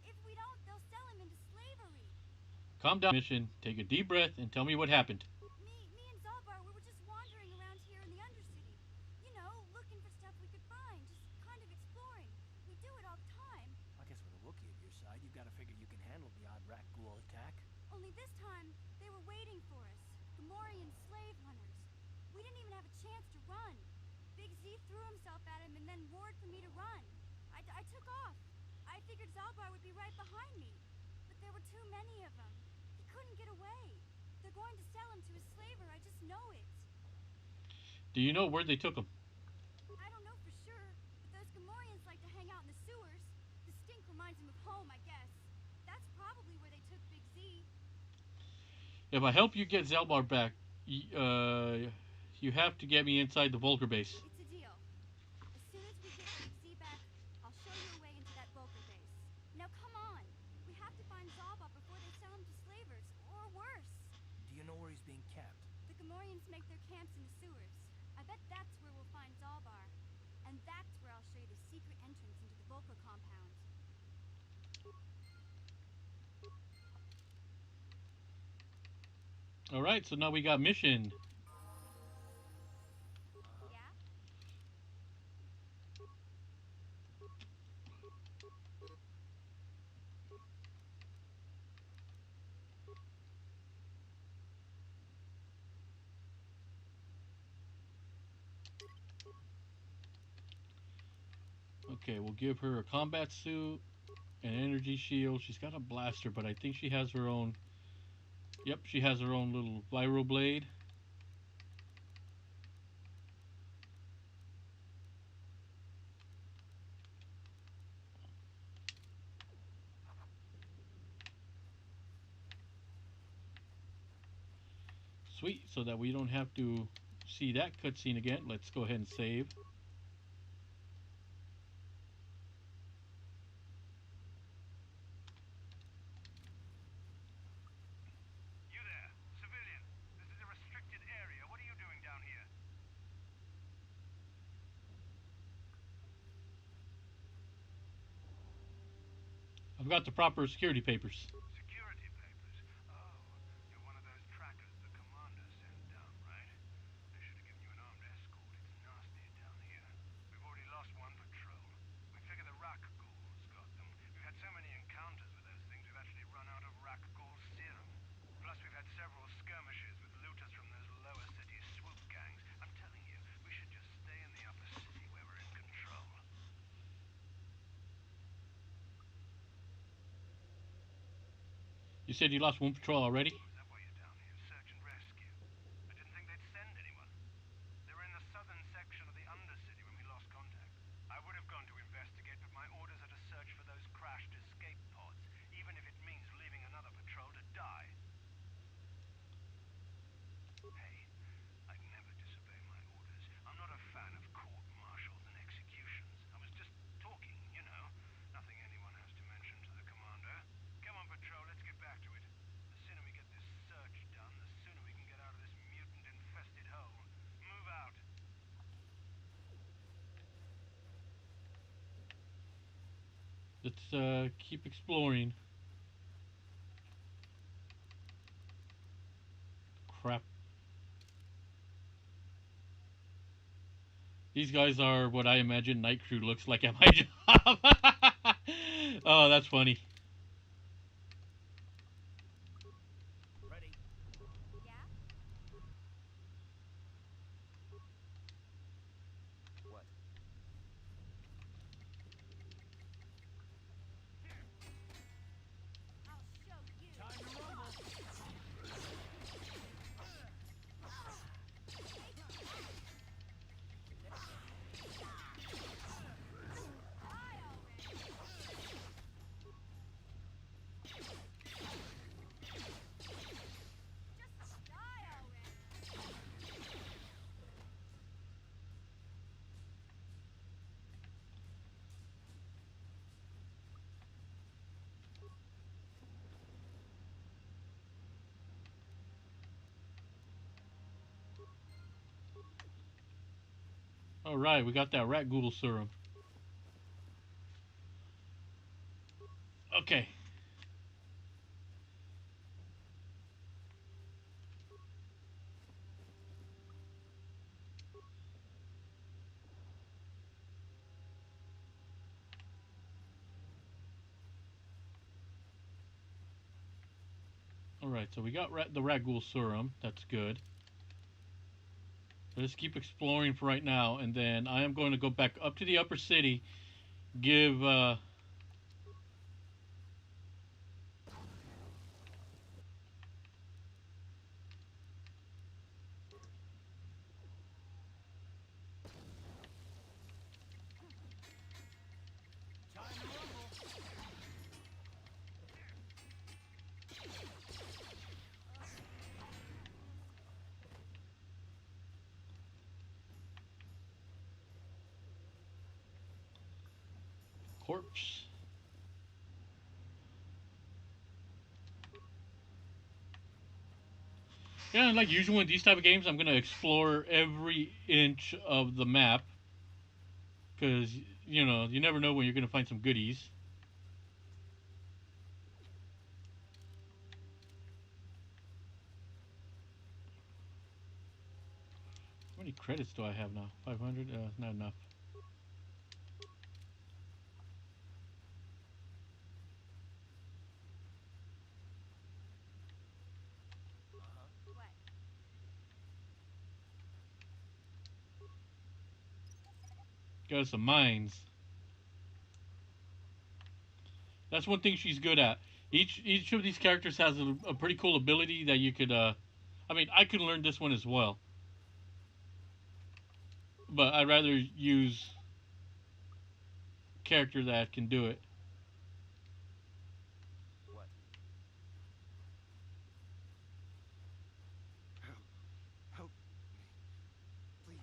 If we don't, they'll sell him into slavery. Calm down, Mission. Take a deep breath and tell me what happened. Me and Zalbar, we were just wandering around here in the Undercity. You know, looking for stuff we could find. Just kind of exploring. We do it all the time. I guess with a Wookiee at your side, you've got to figure you can handle the odd rat ghoul attack. Only this time, they were waiting for us. Gamorrean slave hunters. We didn't even have a chance to run. Big Z threw himself at him and then roared for me to run. I took off. I figured Zalbar would be right behind me. But there were too many of them. He couldn't get away. They're going to sell him to a slaver, I just know it. Do you know where they took him? I don't know for sure, but those Gamorreans like to hang out in the sewers. The stink reminds him of home, I guess. That's probably where they took Big Z. If I help you get Zelbar back, you have to get me inside the Volker base. It's a deal. As soon as we get Big Z back, I'll show you a way into that Volker base. Now come on. We have to find Zalbar before they sell him to slavers, or worse. Do you know where he's being kept? The Gamorreans make their camps in the sewers. I bet that's where we'll find Zalbar. And that's where I'll show you the secret entrance into the Volker compound. Alright, so now we got Mission. Yeah? Okay, we'll give her a combat suit, an energy shield. She's got a blaster, but I think she has her own... Yep, she has her own little viral blade. Sweet, so that we don't have to see that cutscene again. Let's go ahead and save. You there, civilian. This is a restricted area. What are you doing down here? I've got the proper security papers. Security papers. Oh, you're one of those trackers the commander sent down, right? They should have given you an armed escort. It's nasty down here. We've already lost one patrol. We figure the rock ghouls got them. We've had so many encounters with those things, we've actually run out of rock ghoul serum. Plus, we've had several skirmishes with looters from those lower city swoop gangs. I'm telling you, we should just stay in the upper city where we're in control. You said you lost one patrol already? Is that why you're down here? Search and rescue. I didn't think they'd send anyone. They were in the southern section of the Undercity when we lost contact. I would have gone to investigate, but my orders are to search for those crashed escape pods, even if it means leaving another patrol to die. Hey, I'd never disobey my orders. I'm not a fan of court-martials and executions. I was just talking, you know. Nothing anyone has to mention to the commander. Come on, patrol, let's get back to it. The sooner we get this Let's keep exploring. Crap. These guys are what I imagine night crew looks like at my job. Oh, that's funny. Ready? Yeah? What? I'll show you. Time to rumble. Alright, we got that rat ghoul serum. Okay. Alright, so we got the rat ghoul serum. That's good. Let's keep exploring for right now, and then I am going to go back up to the upper city, give corpse. Yeah, like usual in these type of games, I'm gonna explore every inch of the map, because you know you never know when you're gonna find some goodies. How many credits do I have now? 500? Not enough. What? Got some mines. That's one thing she's good at. Each of these characters has a pretty cool ability that you could. I mean, I could learn this one as well, but I'd rather use character that can do it. What? Help. Help me. Please.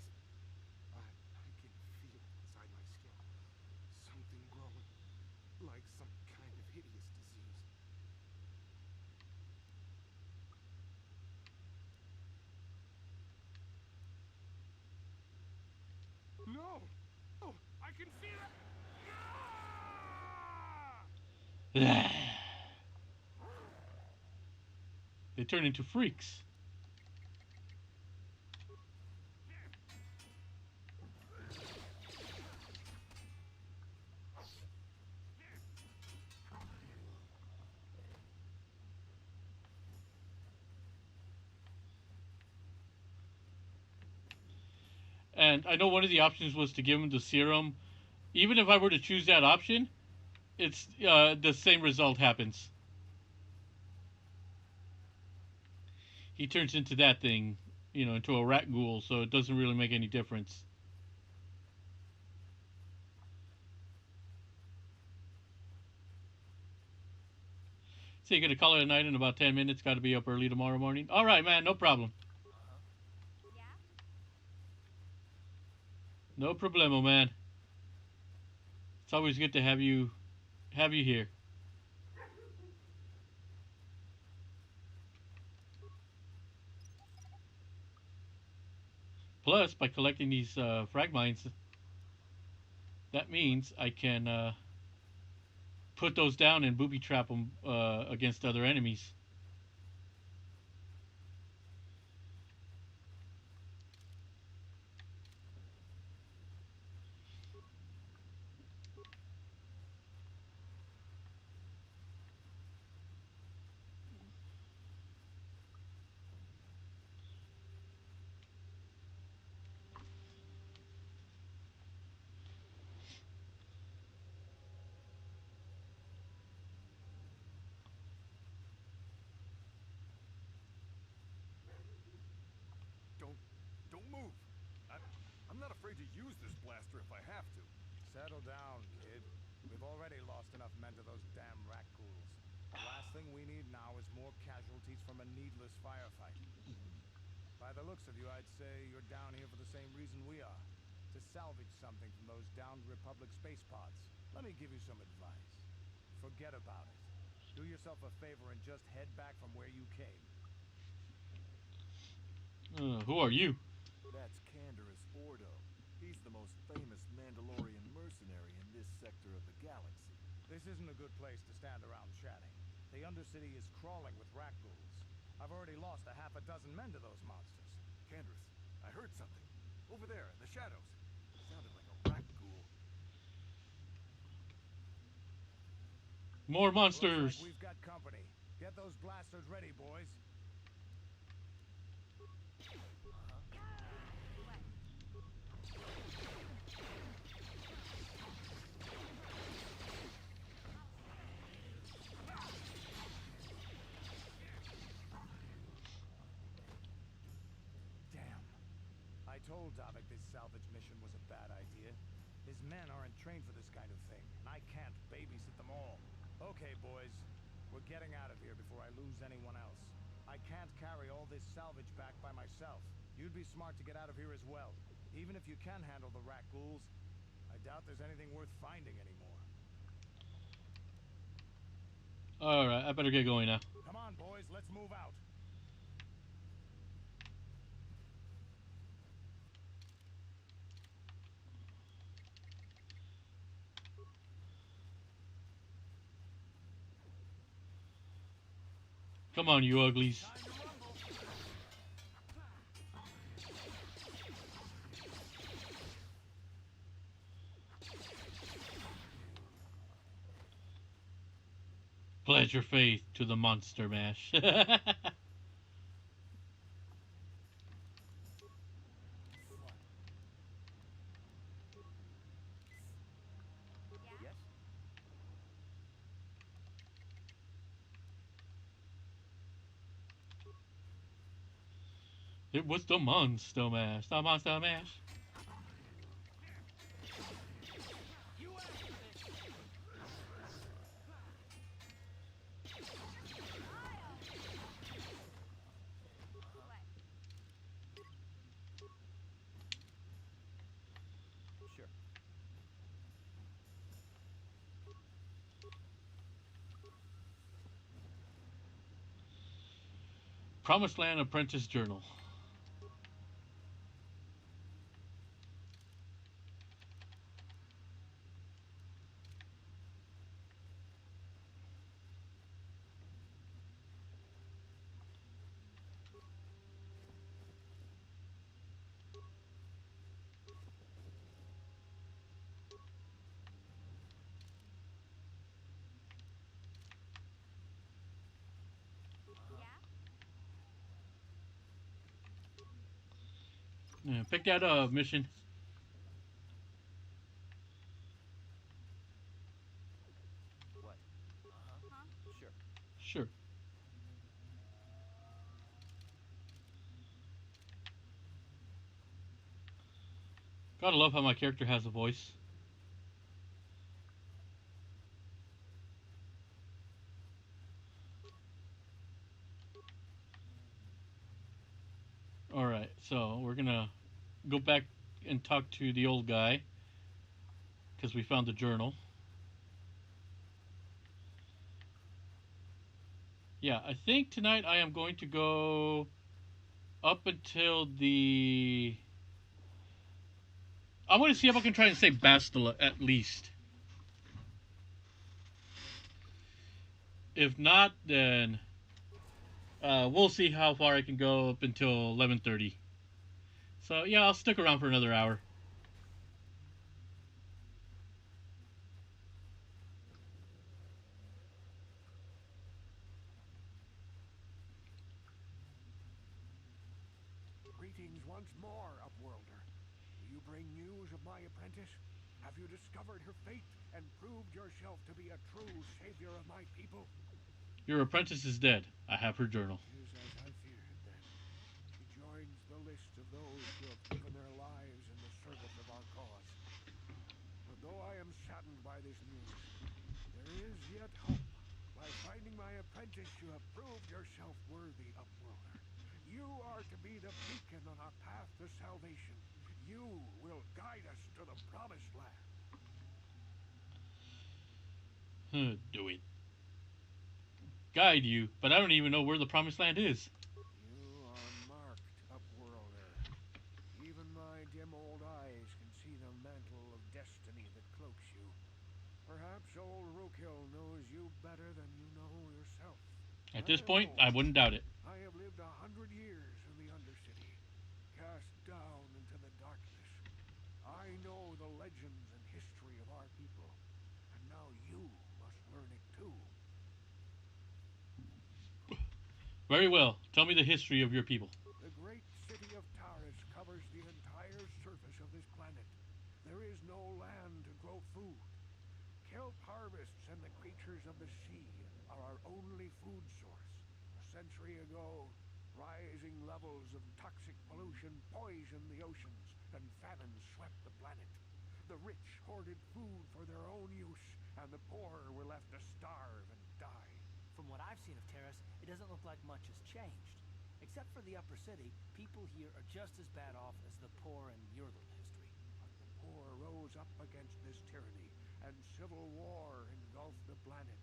I can feel inside my skin. Something growing. Like some kind of hideous disease. No! Oh, I can feel it! They turn into freaks. And I know one of the options was to give him the serum. Even if I were to choose that option, it's the same result happens. He turns into that thing, into a rat ghoul, so it doesn't really make any difference. So you're gonna call it a night in about 10 minutes. Got to be up early tomorrow morning. All right, man, no problem. Yeah? No problemo, man. It's always good to have you here. Plus, by collecting these frag mines, that means I can put those down and booby trap them against other enemies. Don't move. I'm not afraid to use this blaster if I have to. Settle down, kid. We've already lost enough men to those damn rat ghouls. The last thing we need now is more casualties from a needless firefight. By the looks of you, I'd say you're down here for the same reason we are. To salvage something from those downed Republic space pods. Let me give you some advice. Forget about it. Do yourself a favor and just head back from where you came. Who are you? That's Canderous Ordo. He's the most famous Mandalorian mercenary in this sector of the galaxy. This isn't a good place to stand around chatting. The Undercity is crawling with rat ghouls. I've already lost a half a dozen men to those monsters. Canderous, I heard something. Over there, in the shadows. Sounded like a rat ghoul. More monsters. Looks like we've got company. Get those blasters ready, boys. I told Davik this salvage mission was a bad idea. His men aren't trained for this kind of thing, and I can't babysit them all. Okay, boys. We're getting out of here before I lose anyone else. I can't carry all this salvage back by myself. You'd be smart to get out of here as well. Even if you can handle the rat ghouls, I doubt there's anything worth finding anymore. Alright, I better get going now. Come on, boys. Let's move out. Come on, you uglies. Pledge your faith to the monster mash. It was the monster mash. The monster mash. Sure. Promised Land Apprentice Journal. Yeah, pick that up, mission. What? Sure. Sure. Gotta love how my character has a voice. Alright, so we're gonna go back and talk to the old guy because we found the journal. Yeah, I think tonight I am going to go up until the... I'm going to see if I can try and say Bastila at least. If not, then we'll see how far I can go up until 11:30. So yeah, I'll stick around for another hour. Greetings once more, Upworlder. Do you bring news of my apprentice? Have you discovered her fate and proved yourself to be a true savior of my people? Your apprentice is dead. I have her journal. It is as I feared, then. She joins the list of those who have given their lives in the service of our cause. But though I am saddened by this news, there is yet hope. By finding my apprentice, you have proved yourself worthy, Upworlder. You are to be the beacon on our path to salvation. You will guide us to the promised land. Do it. Guide you, but I don't even know where the promised land is. You are marked, Upworlder. Even my dim old eyes can see the mantle of destiny that cloaks you. Perhaps old Rookhill knows you better than you know yourself. At this point, I wouldn't doubt it. I have lived 100 years in the Undercity, cast down into the darkness. I know the legends and history of our people, and now you must learn it too. Very well. Tell me the history of your people. The great city of Taris covers the entire surface of this planet. There is no land to grow food. Kelp harvests and the creatures of the sea are our only food source. A century ago, rising levels of toxic pollution poisoned the oceans, and famine swept the planet. The rich hoarded food for their own use, and the poor were left to starve and die. From what I've seen of Terrace, it doesn't look like much has changed. Except for the upper city, people here are just as bad off as the poor in your little history. But the poor rose up against this tyranny, and civil war engulfed the planet.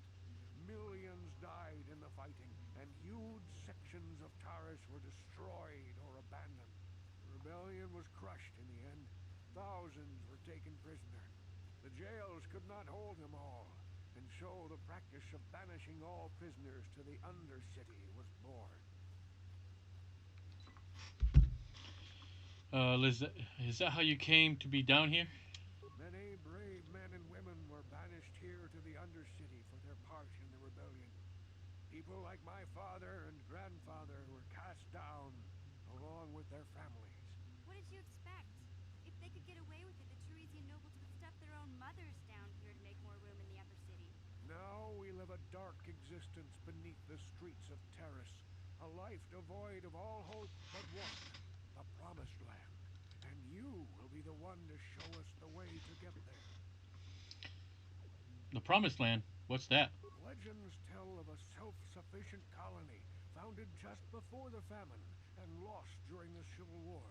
Millions died in the fighting, and huge sections of Taris were destroyed or abandoned. The rebellion was crushed in the end. Thousands were taken prisoner. The jails could not hold them all, and so the practice of banishing all prisoners to the Undercity was born. Is that how you came to be down here? Many brave men and women were banished here to the Undercity for their part in the rebellion. People like my father and grandfather were cast down, along with their families. What did you expect? If they could get away with it, the Teresian nobles would stuff their own mothers down here to make more room in the upper city. Now we live a dark existence beneath the streets of Terrace, a life devoid of all hope but one, the Promised Land. And you will be the one to show us the way to get there. The Promised Land? What's that? Legends tell of a self-sufficient colony founded just before the famine and lost during the Civil War.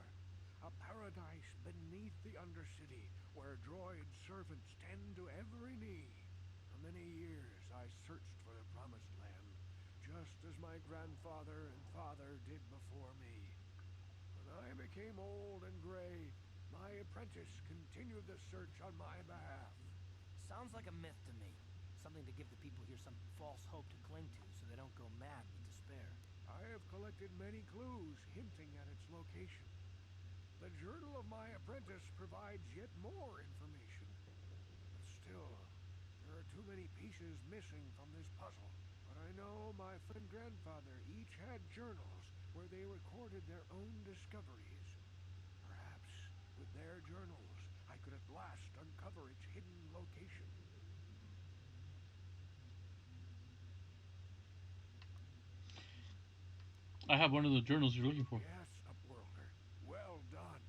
A paradise beneath the Undercity where droid servants tend to every need. For many years I searched for the Promised Land, just as my grandfather and father did before me. When I became old and gray, my apprentice continued the search on my behalf. Sounds like a myth to me. Something to give the people here some false hope to cling to so they don't go mad with despair. I have collected many clues hinting at its location. The journal of my apprentice provides yet more information. But still, there are too many pieces missing from this puzzle. But I know my friend grandfather each had journals where they recorded their own discoveries. Perhaps, with their journals, I could at last uncover its hidden location. I have one of the journals you're looking for. Yes, Upworlder. Well done.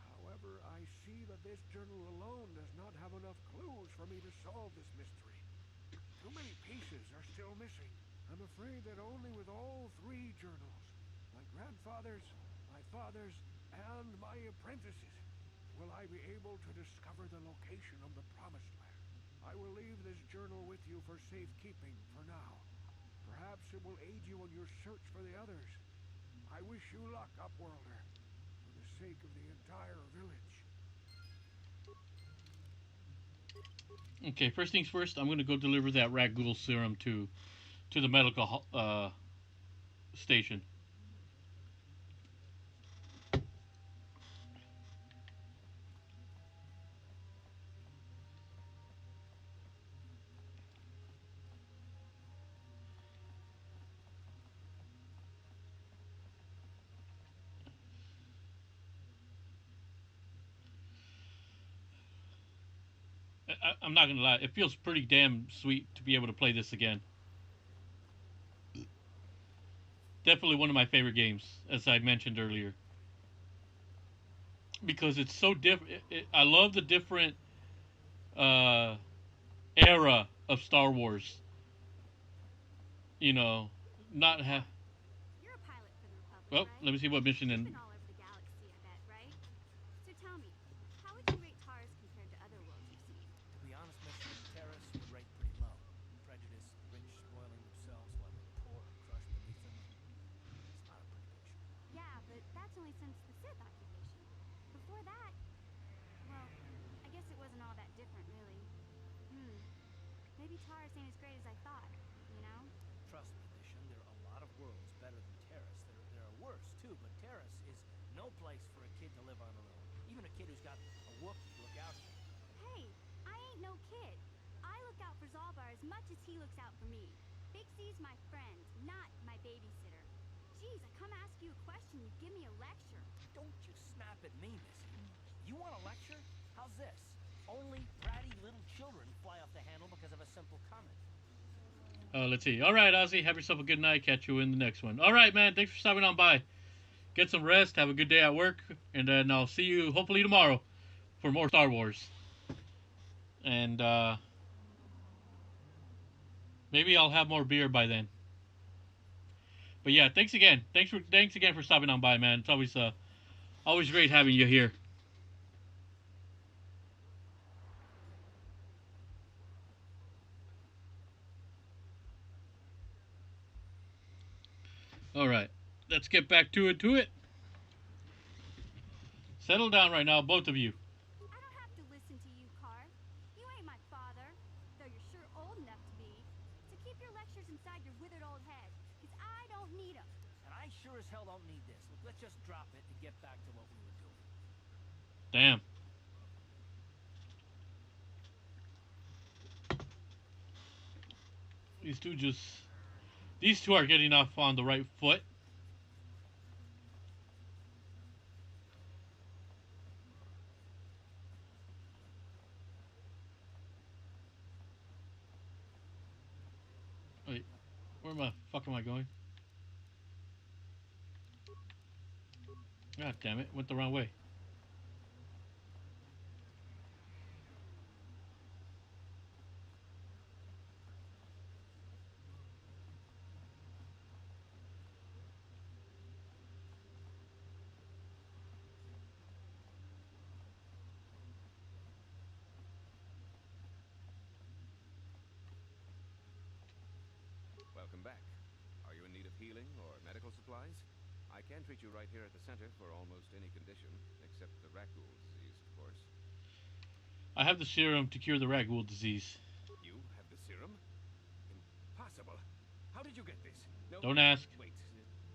However, I see that this journal alone does not have enough clues for me to solve this mystery. Too many pieces are still missing. I'm afraid that only with all three journals, my grandfather's, my father's, and my apprentice's, will I be able to discover the location of the Promised Land. I will leave this journal with you for safekeeping for now. Perhaps it will aid you in your search for the others. I wish you luck, Upworlder, for the sake of the entire village. Okay, first things first, I'm going to go deliver that rat ghoul serum to to the medical station. I'm not gonna lie, it feels pretty damn sweet to be able to play this again. Definitely one of my favorite games, as I mentioned earlier, because it's so different. I love the different uh, era of Star Wars. You know, not have. You're a pilot for the Republic, Well, right? let me see what mission You've in. been all over the galaxy, I bet, right? So tell me, how would you rate Taurus compared to other worlds you've seen? To be honest, Miss, Terrace would rate pretty low. Prejudice, rich spoiling themselves while the poor are crushed beneath them. It's not a pretty picture. Yeah, but that's only since the Sith occupation. Before that, well, I guess it wasn't all that different, really. Maybe Taurus ain't as great as I thought, you know? Trust me, Mission, there are a lot of worlds better than Terrace. There are worse, too, but Terrace is no place for a kid to live on their own. Even a kid who's got a Wookiee to look out for. Hey, I ain't no kid. I look out for Zalbar as much as he looks out for me. Big C's my friend, not my babysitter. Geez, I come ask you a question, you give me a lecture. Don't you snap at me, Missy. You want a lecture? How's this? Only bratty little children fly off the handle because of a simple comment. Let's see. All right, Ozzy, have yourself a good night. Catch you in the next one. All right, man. Thanks for stopping on by. Get some rest. Have a good day at work, and then I'll see you hopefully tomorrow for more Star Wars. And maybe I'll have more beer by then. But yeah, thanks again. Thanks again for stopping on by, man. It's always great having you here. All right, let's get back to it. Settle down right now, both of you. I don't have to listen to you, Car. You ain't my father, though you're sure old enough to be. So keep your lectures inside your withered old head, because I don't need them. And I sure as hell don't need this. Look, let's just drop it and get back to what we were doing. Damn. These two are getting off on the right foot. Wait, where the fuck am I going? God damn it, went the wrong way. Welcome back. Are you in need of healing or medical supplies? I can treat you right here at the center for almost any condition, except the Rakghoul disease, of course. I have the serum to cure the Ragwool disease. You have the serum? Impossible. How did you get this? No. Don't ask. Wait,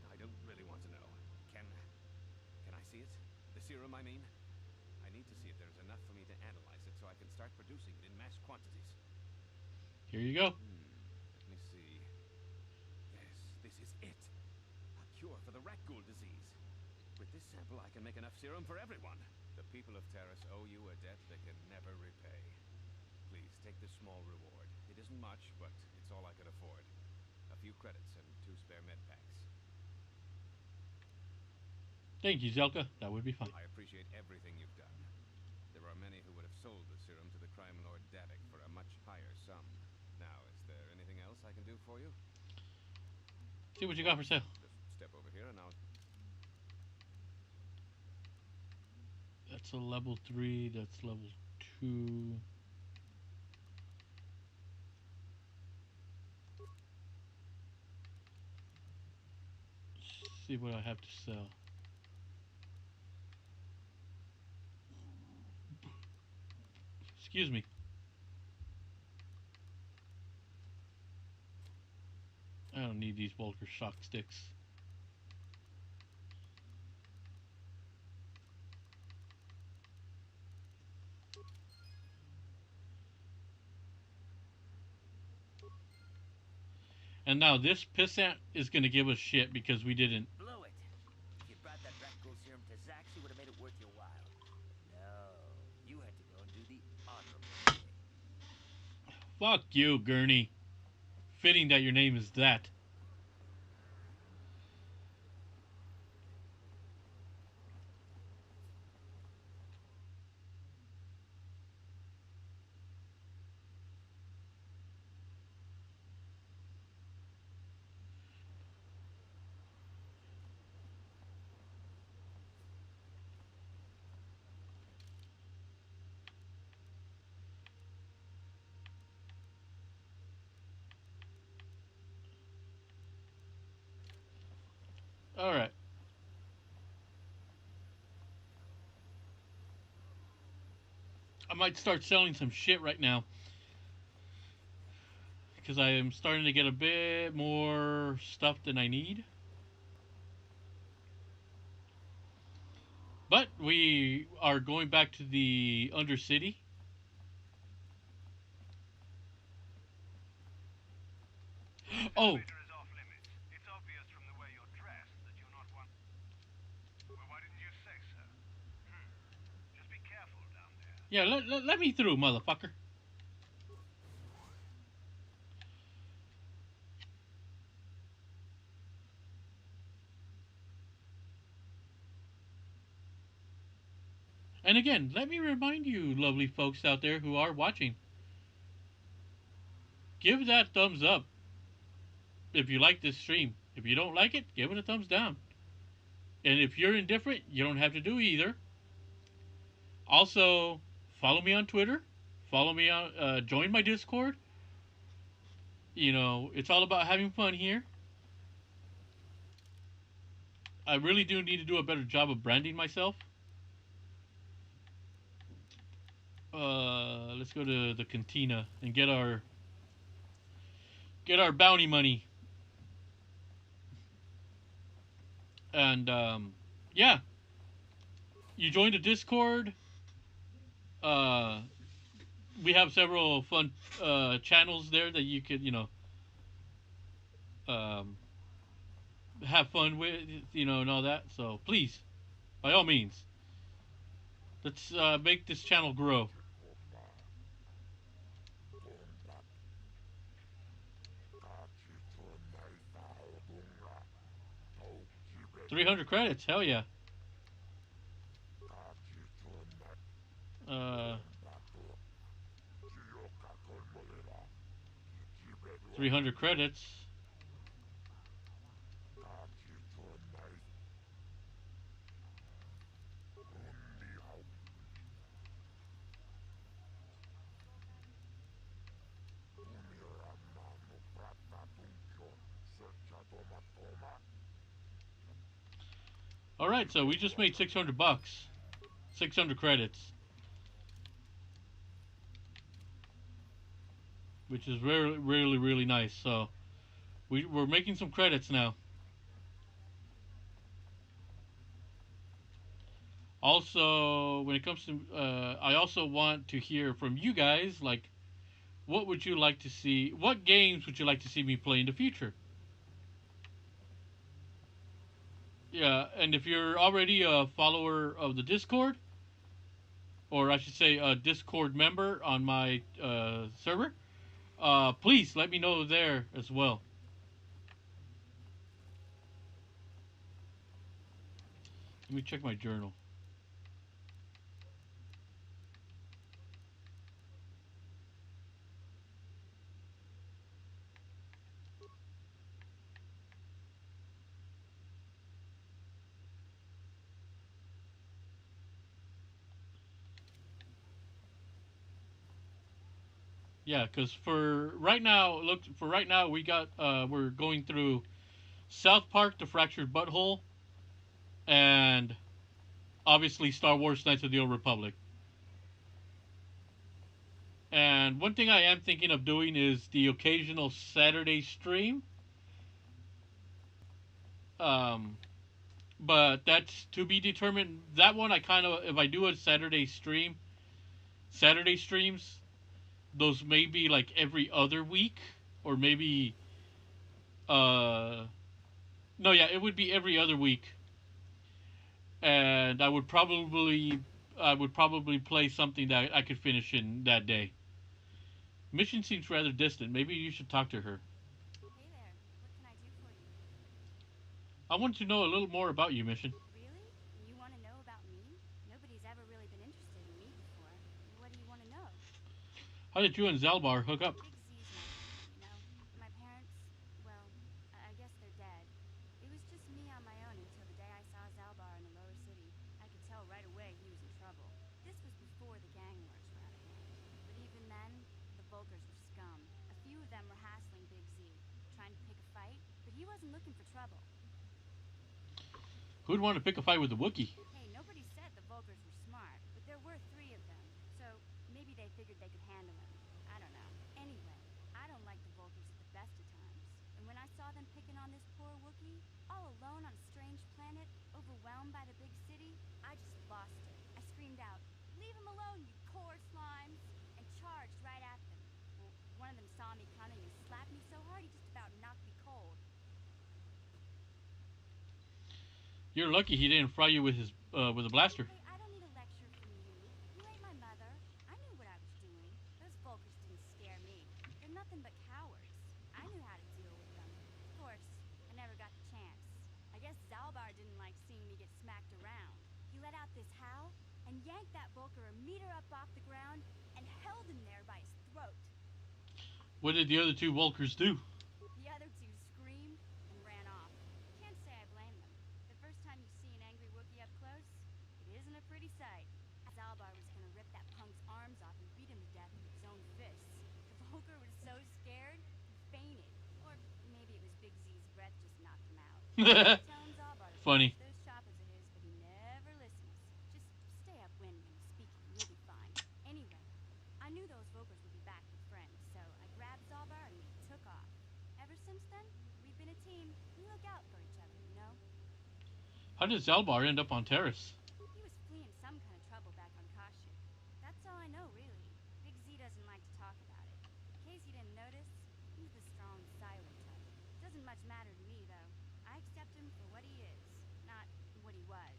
I don't really want to know. Can I see it? The serum, I mean? I need to see if there's enough for me to analyze it so I can start producing it in mass quantities. Here you go. Let me see. Yes, this is it. A cure for the Rakghoul disease. With this sample, I can make enough serum for everyone. The people of Terrace owe you a debt they can never repay. Please, take this small reward. It isn't much, but it's all I could afford. A few credits and 2 spare med packs. Thank you, Zelka. That would be fine. I appreciate everything you've done. There are many who would have sold the serum to the crime lord Davik for a much higher sum. Now, is there anything else I can do for you? See what you got for sale. Just step over here and I'll... That's a level 3. That's level 2. Let's see what I have to sell. Excuse me. don't need these Volker shock sticks. And now this pissant is going to give us shit because we didn't. Blow it. If you brought that rat ghoul serum to Zax, he would have made it worth your while. No, you had to go and do the honorable thing. Fuck you, Gurney. Fitting that your name is that. Alright. I might start selling some shit right now. Because I am starting to get a bit more stuff than I need. But we are going back to the Undercity. Oh. Yeah, let me through, motherfucker. And again, let me remind you, lovely folks out there who are watching, give that thumbs up if you like this stream. If you don't like it, give it a thumbs down. And if you're indifferent, you don't have to do either. Also, follow me on Twitter. Follow me on, join my Discord. You know, it's all about having fun here. I really do need to do a better job of branding myself. Let's go to the cantina and get our bounty money. And yeah, you joined the Discord. We have several fun channels there that you could, um, have fun with, and all that. So please, by all means, let's make this channel grow. 300 credits, hell yeah. 300 credits. All right, so we just made 600 bucks. 600 credits. Which is really, really, really nice. So we're making some credits now. Also, when it comes to, I also want to hear from you guys, like, what would you like to see? What games would you like to see me play in the future? Yeah, and if you're already a follower of the Discord, or I should say a Discord member on my server, please let me know there as well. Let me check my journal. Yeah, because for right now, we got we're going through South Park: The Fractured Butthole, and obviously Star Wars: Knights of the Old Republic. And one thing I am thinking of doing is the occasional Saturday stream. Um, but that's to be determined. That one I kind of, if I do a Saturday streams, those may be like every other week, or maybe no, yeah, it would be every other week, and I would probably play something that I could finish in that day. Mission seems rather distant. Maybe you should talk to her. Hey there. What can I do for you? I want to know a little more about you, Mission. Really? You want to know about me? Nobody's ever really been interested in me before. What do you want to know? How did you and Zalbar hook up? Big Z's my family, you know? My parents, well, I guess they're dead. It was just me on my own until the day I saw Zalbar in the lower city. I could tell right away he was in trouble. This was before the gang wars were out of hand. But even then, the Volkers were scum. A few of them were hassling Big Z, trying to pick a fight, but he wasn't looking for trouble. Who'd want to pick a fight with a Wookiee? Hey, nobody said the Volkers were smart, but there were 3 of them, so maybe they figured they could handle him. I don't know. Anyway, I don't like the Volkers at the best of times. And when I saw them picking on this poor Wookiee, all alone on a strange planet, overwhelmed by the big city, I just lost it. I screamed out, "Leave him alone, you core slimes!" and charged right at them. Well, one of them saw me coming and slapped me so hard he just about knocked me cold. You're lucky he didn't fry you with a blaster. Hey, I don't need a lecture from you. You ain't my mother. I knew what I was doing. Those Volkers didn't scare me. They're nothing but cowards. I knew how to deal with them. Of course, I never got the chance. I guess Zalbar didn't like seeing me get smacked around. He let out this howl and yanked that Volker a meter up off the ground and held him there by his throat. What did the other 2 Volkers do? The other 2 screamed and ran off. Can't say I blame them. The first time you see an angry Wookiee up close, it isn't a pretty sight. Zalbar was gonna rip that punk's arms off and beat him to death with his own fists. The Volker was so scared, he fainted. Or maybe it was Big Z's breath just knocked him out. Telling Zalbar to Funny. finish those choppers of his, but he never listens. Just stay upwind when he's speaking, you'll be fine. Anyway, I knew those Volkers would be back with friends, so I grabbed Zalbar and we took off. Ever since then, we've been a team. We look out for each other, you know? How did Zalbar end up on Terrace? He was fleeing some kind of trouble back on Kashyyyk. That's all I know, really. Big Z doesn't like to talk about it. In case you didn't notice, he's the strong, silent type. Doesn't much matter to me, though. I accept him for what he is, not what he was.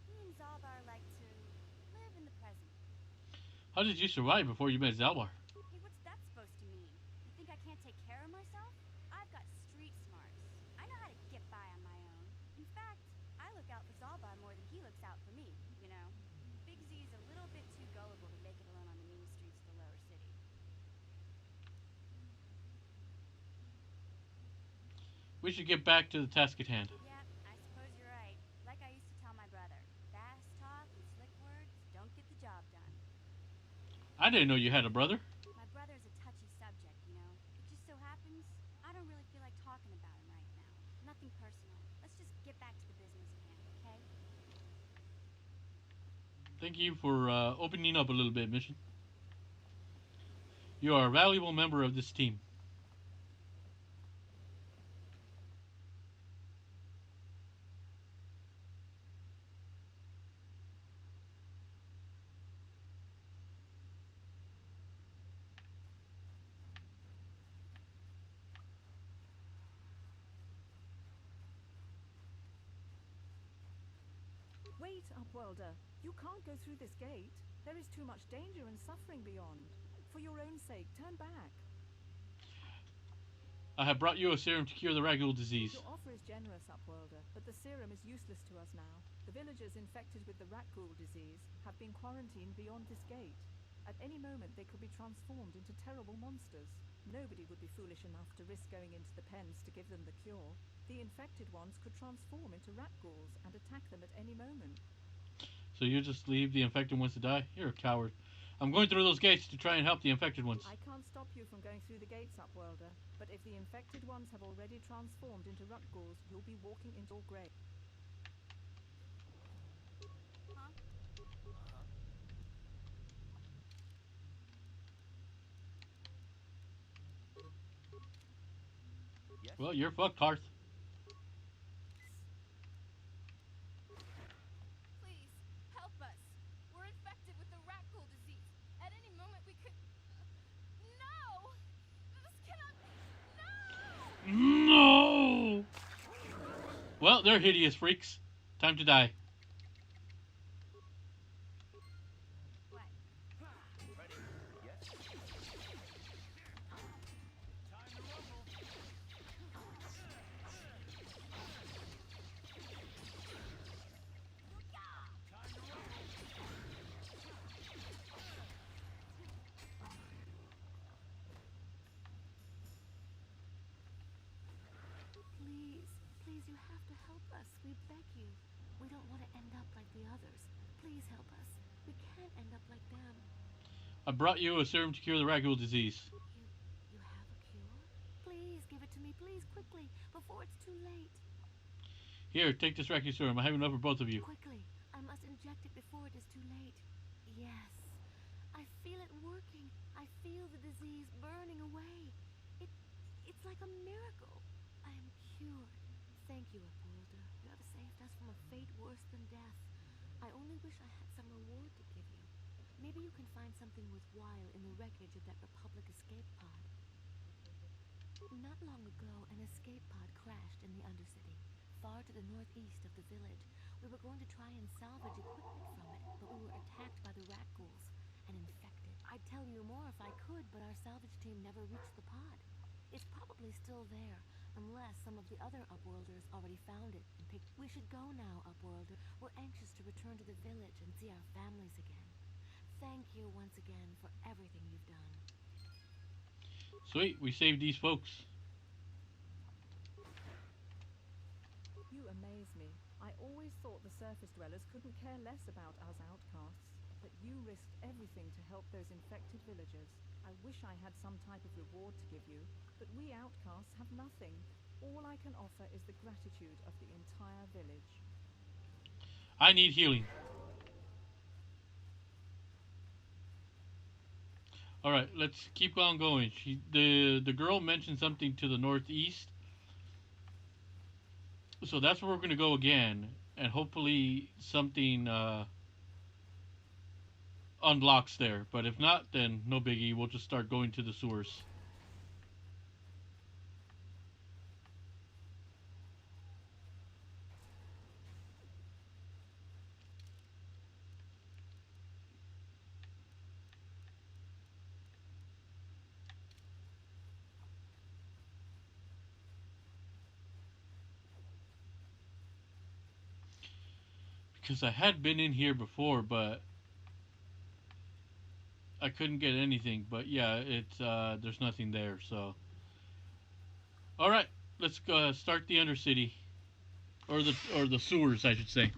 He and Zalbar like to live in the present. How did you survive before you met Zalbar? Hey, what's that supposed to mean? You think I can't take care of myself? I've got street smarts. I know how to get by on my own. In fact, I look out for Zalbar more than he looks out for me, you know? Big Z's a little bit too gullible to make it alone on the mean streets of the lower city. We should get back to the task at hand. Yeah, I suppose you're right. Like I used to tell my brother, fast talk and slick words don't get the job done. I didn't know you had a brother. My brother's a touchy subject, you know? It just so happens I don't really feel like talking about him right now. Nothing personal. Let's just get back to the business at hand, okay? Thank you for opening up a little bit, Mission. You are a valuable member of this team. Wait, Upworlder. You can't go through this gate. There is too much danger and suffering beyond. For your own sake, turn back. I have brought you a serum to cure the Ragul disease. Your offer is generous, Upworlder, but the serum is useless to us now. The villagers infected with the Rakghoul disease have been quarantined beyond this gate. At any moment, they could be transformed into terrible monsters. Nobody would be foolish enough to risk going into the pens to give them the cure. The infected ones could transform into Rakghouls and attack them at any moment. So you just leave the infected ones to die? You're a coward. I'm going through those gates to try and help the infected ones. I can't stop you from going through the gates, Upworlder, but if the infected ones have already transformed into Rakghouls, you'll be walking into your grave. Huh? Yes? Well, you're fucked, Karth. Well, they're hideous freaks. Time to die. What? Ready? Yes? Time to rumble. Time to rumble. Please, please, you have to help us. We beg you. We don't want to end up like the others. Please help us. We can't end up like them. I brought you a serum to cure the ragdoll disease. You have a cure? Please give it to me, please, quickly, before it's too late. Here, take this ragdoll serum. I have enough for both of you. Quickly, I must inject it before it is too late. Yes, I feel it working. I feel the disease burning away. It's like a miracle. I am cured. Thank you, Apolda. You have saved us from a fate worse than death. I only wish I had some reward to give you. Maybe you can find something worthwhile in the wreckage of that Republic escape pod. Not long ago, an escape pod crashed in the Undercity, far to the northeast of the village. We were going to try and salvage equipment from it, but we were attacked by the rat ghouls and infected. I'd tell you more if I could, but our salvage team never reached the pod. It's probably still there, unless some of the other Upworlders already found it and picked. We should go now, Upworlder. We're anxious to return to the village and see our families again. Thank you once again for everything you've done. Sweet, we saved these folks. You amaze me. I always thought the surface dwellers couldn't care less about us outcasts, but you risked everything to help those infected villagers. I wish I had some type of reward to give you, but we outcasts have nothing. All I can offer is the gratitude of the entire village. I need healing. Alright, let's keep on going. The girl mentioned something to the northeast. So that's where we're going to go again. And hopefully something unlocks there. But if not, then no biggie. We'll just start going to the sewers. Because I had been in here before, but I couldn't get anything. But yeah, it's there's nothing there. So, all right, let's start the Undercity, or the sewers, I should say.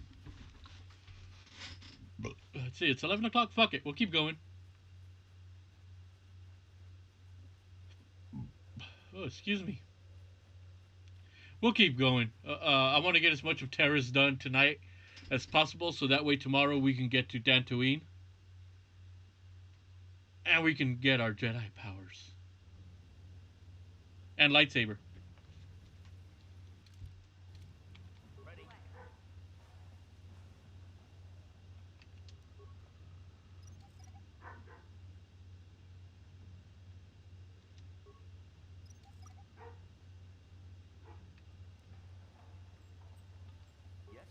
Let's see, it's 11 o'clock. Fuck it, we'll keep going. Oh, excuse me. We'll keep going. I want to get as much of Terrace done tonight as possible, so that way tomorrow we can get to Dantooine. And we can get our Jedi powers. And lightsaber. Ready? Yes?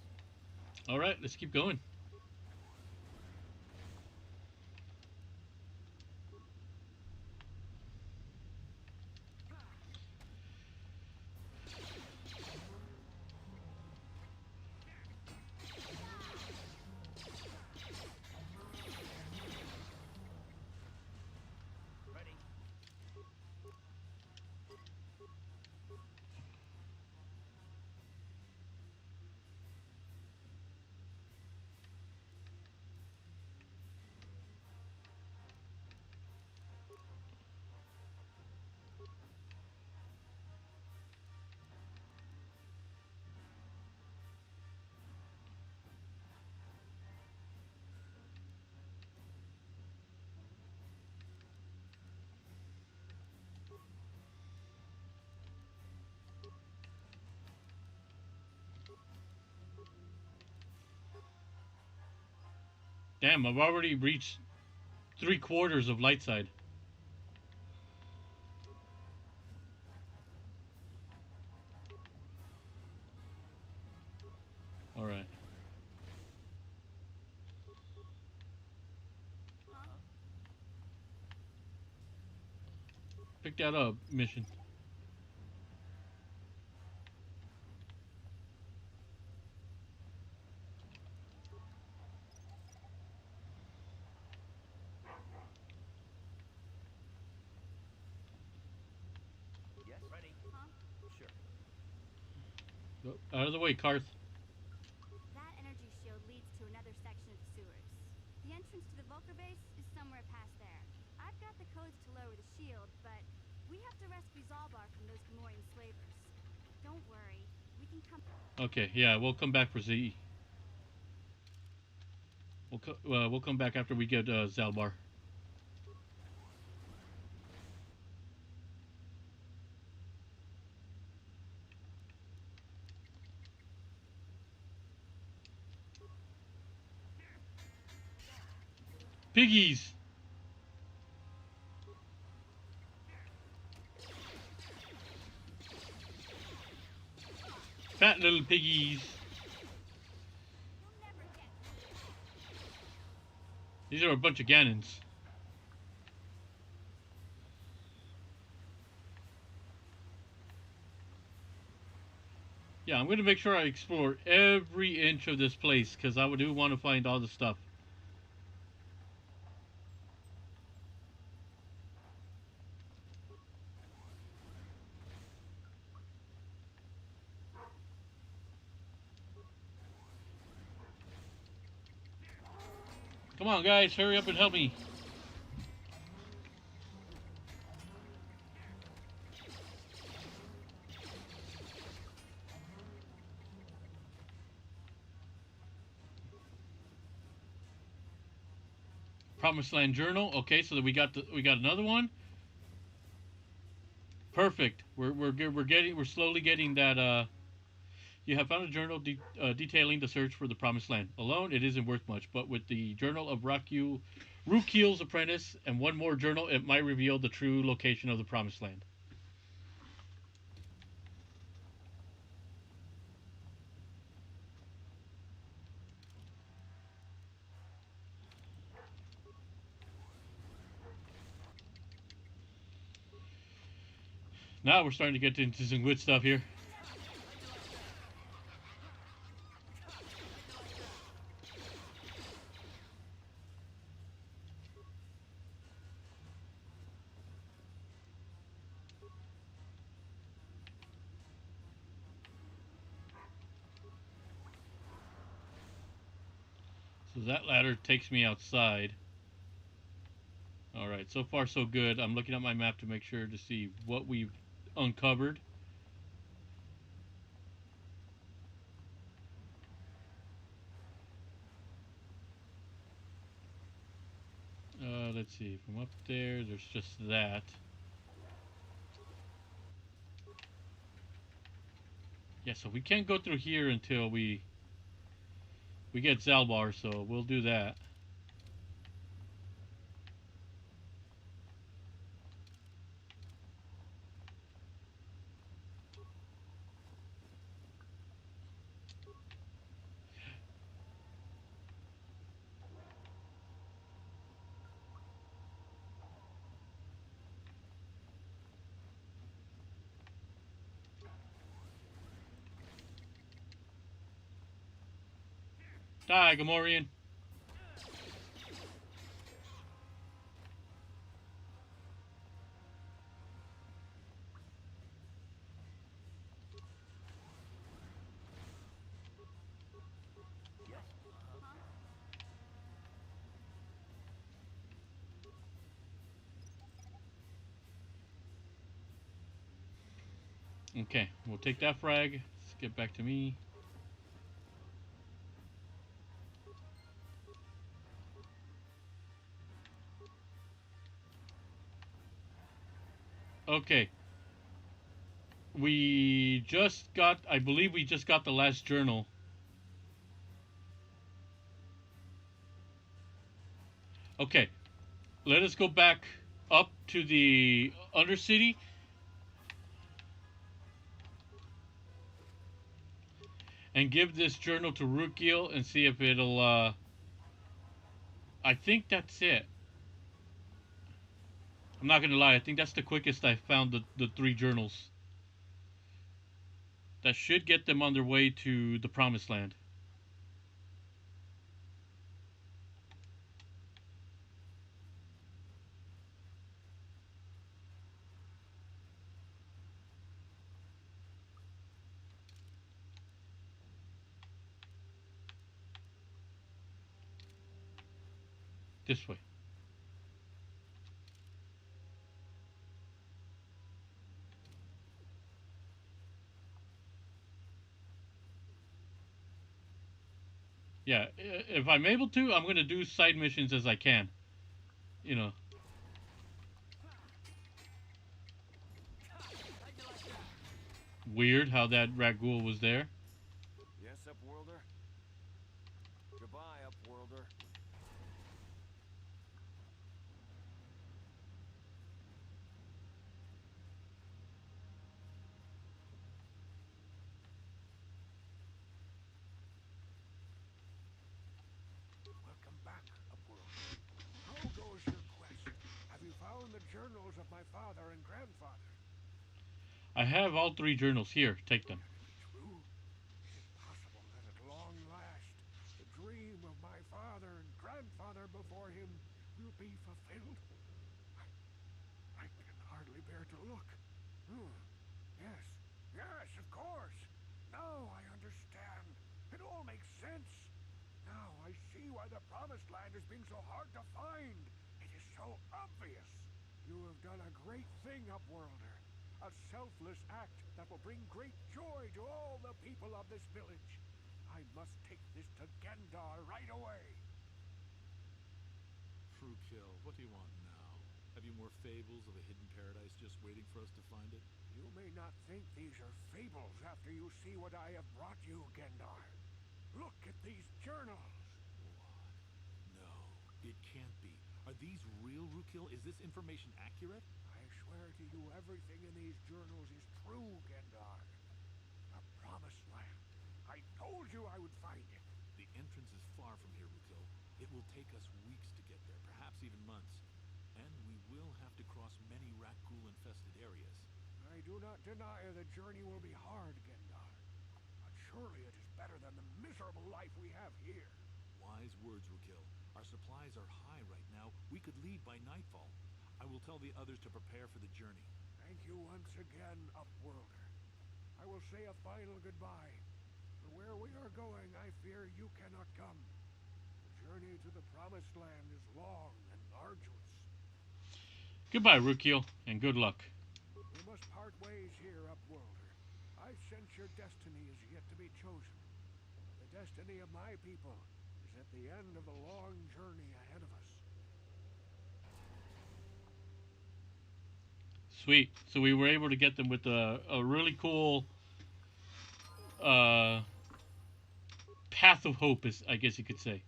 Alright, let's keep going. Ready? Damn, I've already reached 3/4 of Lightside. Pick that up, mission. Yes? Ready? Huh? Sure. Out of the way, Karth. That energy shield leads to another section of the sewers. The entrance to the Vulcar base is somewhere past there. I've got the codes to lower the shield, but we have to rescue Zalbar from those Gamorrean slavers. Don't worry, we can come. Okay, yeah, we'll come back for Z. We'll come back after we get Zalbar. Piggies! Fat little piggies. These are a bunch of Ganons. Yeah, I'm going to make sure I explore every inch of this place, because I do want to find all the stuff. Come on, guys, hurry up and help me. Promised Land Journal. Okay, so we got another one. Perfect. We're slowly getting that. You have found a journal detailing the search for the Promised Land. Alone, it isn't worth much, but with the journal of Rukiel's apprentice and one more journal, it might reveal the true location of the Promised Land. Now we're starting to get into some good stuff here. So that ladder takes me outside. Alright, so far so good. I'm looking at my map to make sure to see what we've uncovered. Let's see. From up there, there's just that. Yeah, so we can't go through here until we get Zalbar, so we'll do that. Die, Gamorrean. Okay, we'll take that frag. Let's get back to me. Okay. I believe we just got the last journal. Okay. Let us go back up to the Undercity. And give this journal to Rukiel and see if it'll, I think that's it. I'm not gonna lie, I think that's the quickest I found the 3 journals. That should get them on their way to the promised land. This way. Yeah, if I'm able to, I'm gonna do side missions as I can. You know. Weird how that Ragul was there. Yes, Upworlder? Goodbye, Upworlder. Welcome back, Upworlder. How goes your quest? Have you found the journals of my father and grandfather? I have all 3 journals here. Take them. True? Is it possible that at long last, the dream of my father and grandfather before him will be fulfilled? I can hardly bear to look. Yes, yes, of course. Now I understand. It all makes sense. Now I see why the Promised Land is being so hard to find. It is so obvious. You have done a great thing, Upworlder. A selfless act that will bring great joy to all the people of this village. I must take this to Gendar right away. Fruitkill, what do you want now? Have you more fables of a hidden paradise just waiting for us to find it? You may not think these are fables after you see what I have brought you, Gendar. Look at these journals. What? No, it can't be. Are these real, Rukil? Is this information accurate? I swear to you everything in these journals is true, Gendar. The Promised Land. I told you I would find it. The entrance is far from here, Rukil. It will take us weeks to get there, perhaps even months. And we will have to cross many Rakghoul-infested areas. I do not deny the journey will be hard, Gendar. But surely it is better than the miserable life we have here. Wise words, Rukil. Our supplies are high right now. We could leave by nightfall. I will tell the others to prepare for the journey. Thank you once again, Upworlder. I will say a final goodbye. For where we are going, I fear you cannot come. The journey to the Promised Land is long and arduous. Goodbye, Rukil, and good luck. We must part ways here, Upworlder. I sense your destiny is yet to be chosen. The destiny of my people is at the end of the long journey ahead of us. Sweet. So we were able to get them with a really cool path of hope, is I guess you could say.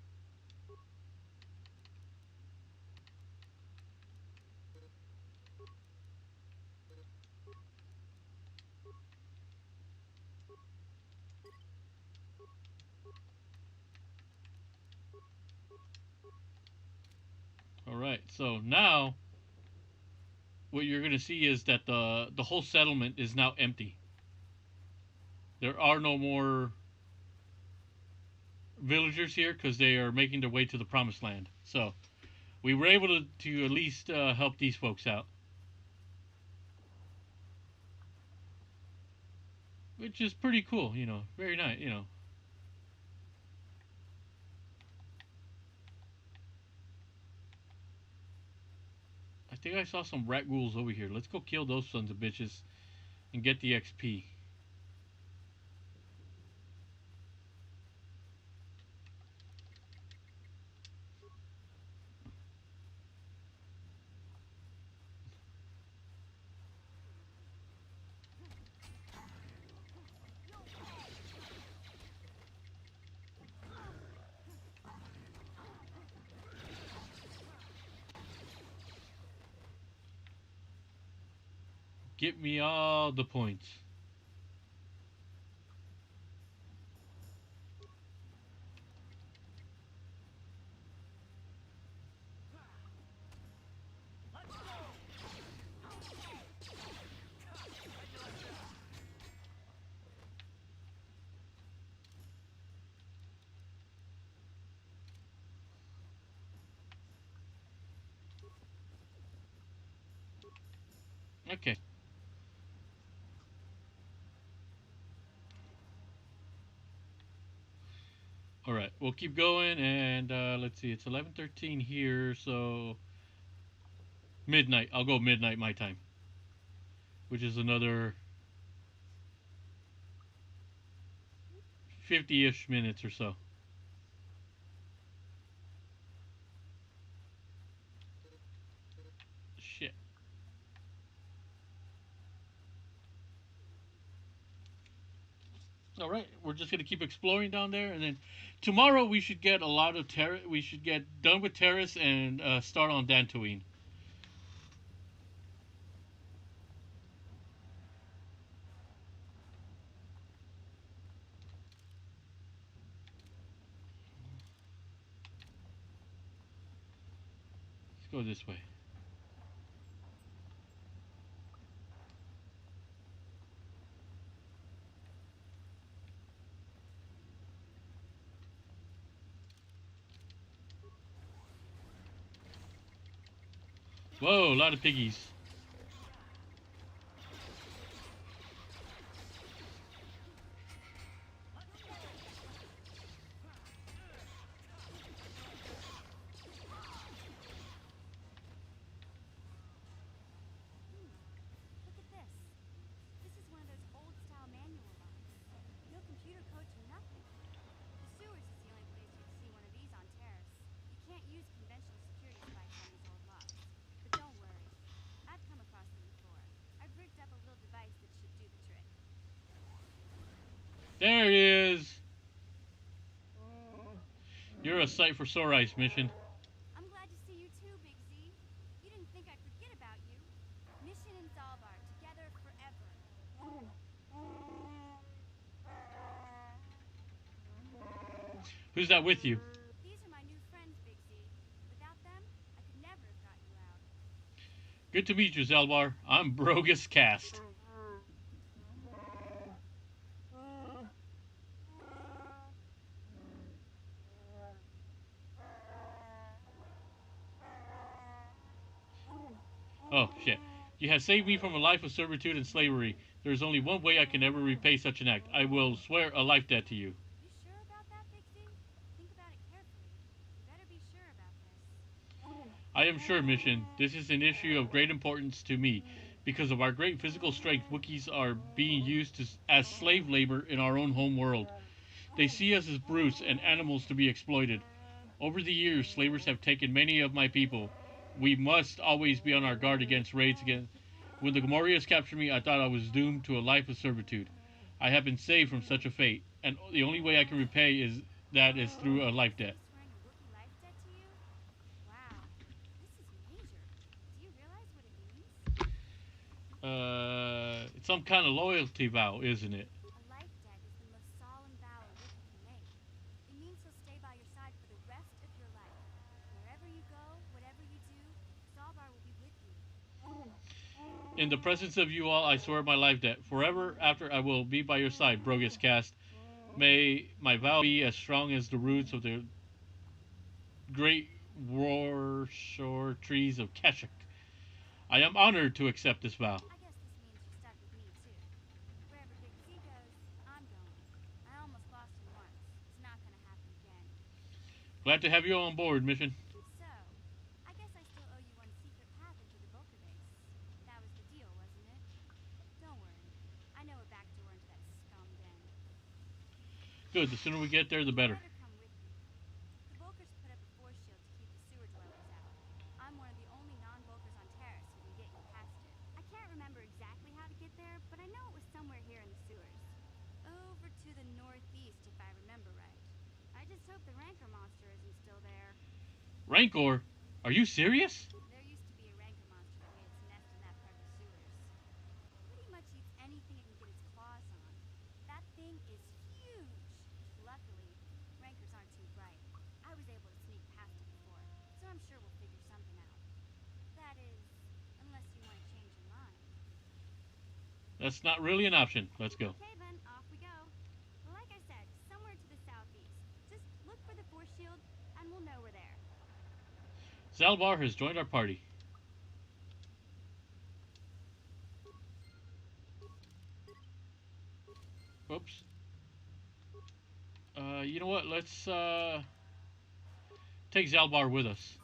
All right. So now what you're going to see is that the whole settlement is now empty. There are no more villagers here because they are making their way to the Promised Land. So we were able to at least help these folks out, which is pretty cool. You know, very nice. You know. I think I saw some rat ghouls over here. Let's go kill those sons of bitches and get the XP. Get me all the points. Okay. All right, we'll keep going, and let's see, it's 11:13 here, so midnight. I'll go midnight my time, which is another 50-ish minutes or so. Shit. All right, we're just gonna keep exploring down there, and then tomorrow we should get a lot of we should get done with Terrace and start on Dantooine. Let's go this way. Whoa, a lot of piggies. Look at this. This is one of those old-style manual locks. No computer codes or nothing. The sewers is the only place you'd see one of these on Terrace. You can't use conventional security spikes on these old locks. But don't worry. I've come across them before. I've rigged up a little device that should do the trick. There he is. You're a sight for sore eyes, Mission. I'm glad to see you too, Big Z. You didn't think I'd forget about you. Mission and Zalbar, together forever. Who's that with you? These are my new friends, Big Z. Without them, I could never have got you out. Good to meet you, Zelbar. I'm Brogus Cast. Oh, shit. You have saved me from a life of servitude and slavery. There is only one way I can ever repay such an act. I will swear a life debt to you. You sure about that, Big Z? Think about it carefully. You better be sure about this. I am sure, Mission. This is an issue of great importance to me. Because of our great physical strength, Wookiees are being used as slave labor in our own home world. They see us as brutes and animals to be exploited. Over the years, slavers have taken many of my people. We must always be on our guard against raids again. When the Gamorreans captured me, I thought I was doomed to a life of servitude. I have been saved from such a fate, and the only way I can repay is through a life debt. Swearing a Wookiee life debt to you? Wow. This is major. Do you realize what it means? It's some kind of loyalty vow, isn't it? A life debt is the most solemn vow a Wookiee can make. It means he'll stay by your side for the rest of your life. Wherever you go, whatever you do, Zalbar will be with you. In the presence of you all, I swear my life debt. Forever after I will be by your side, Brogus Cast. May my vow be as strong as the roots of the great warshore trees of Keshik. I am honored to accept this vow. I guess this means you're stuck with me, too. Wherever Big Z goes, I'm going. I almost lost him once. It's not gonna happen again. Glad to have you on board, Mission. So, I guess I still owe you one secret path into the Volker base. That was the deal, wasn't it? Don't worry. I know a back door into that scum den. Good, the sooner we get there, the better. You better come with me. The Volkers put up a force shield to keep the sewer dwellers out. I'm one of the only non-Volkers on Terrace who can get you past it. I can't remember exactly how to get there, but I know it was somewhere here in the sewers. Over to the northeast, if I remember right. I just hope the Rancor monster isn't still there. Rancor? Are you serious? There used to be a Rancor monster that made its nest in that part of the sewers. Pretty much eats anything it can get its claws on. That thing is huge. Luckily, Rancors aren't too bright. I was able to sneak past it before, so I'm sure we'll figure something out. That is, unless you want to change your mind. That's not really an option. Let's go. Okay then, off we go. Like I said, somewhere to the southeast. Just look for the force shield, and we'll know we're there. Zalbar has joined our party. Oops. You know what? Let's take Zalbar with us.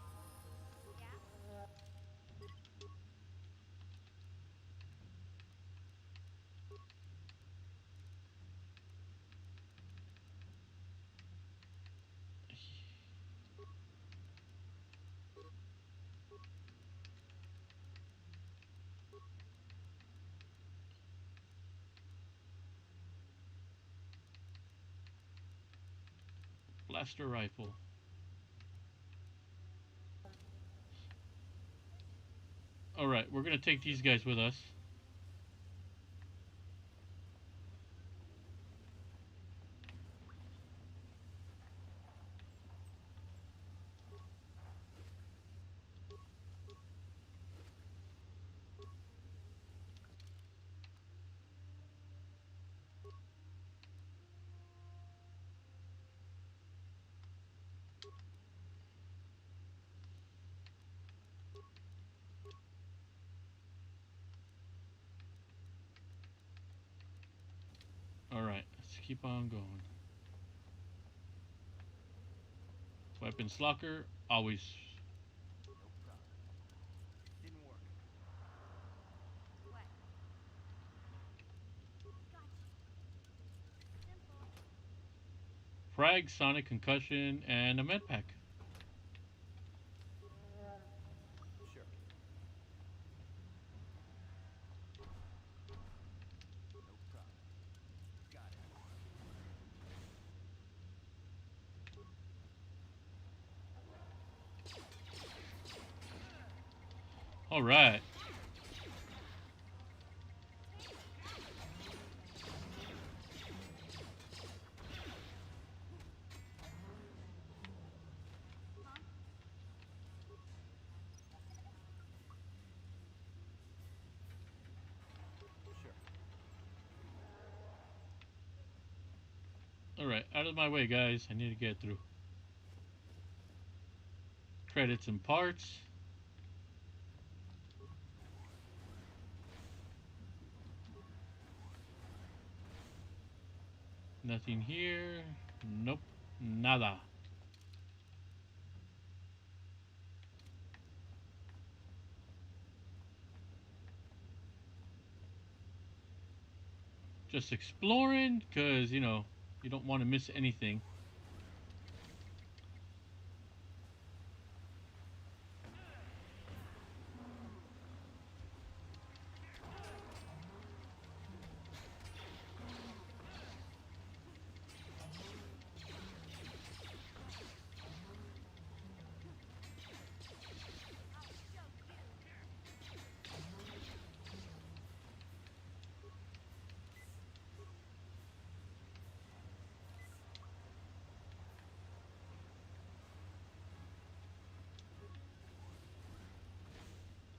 Blaster rifle. Alright, we're gonna take these guys with us. Alright, let's keep on going. Weapons locker, always. Didn't work. What? Gotcha. Simple. Frag, sonic concussion, and a med pack. Sure. No problem. Got it. Alright. Sure. Alright, out of my way, guys. I need to get through. Credits and parts. Nothing here. Nope. Nada. Just exploring, because, you know, you don't want to miss anything.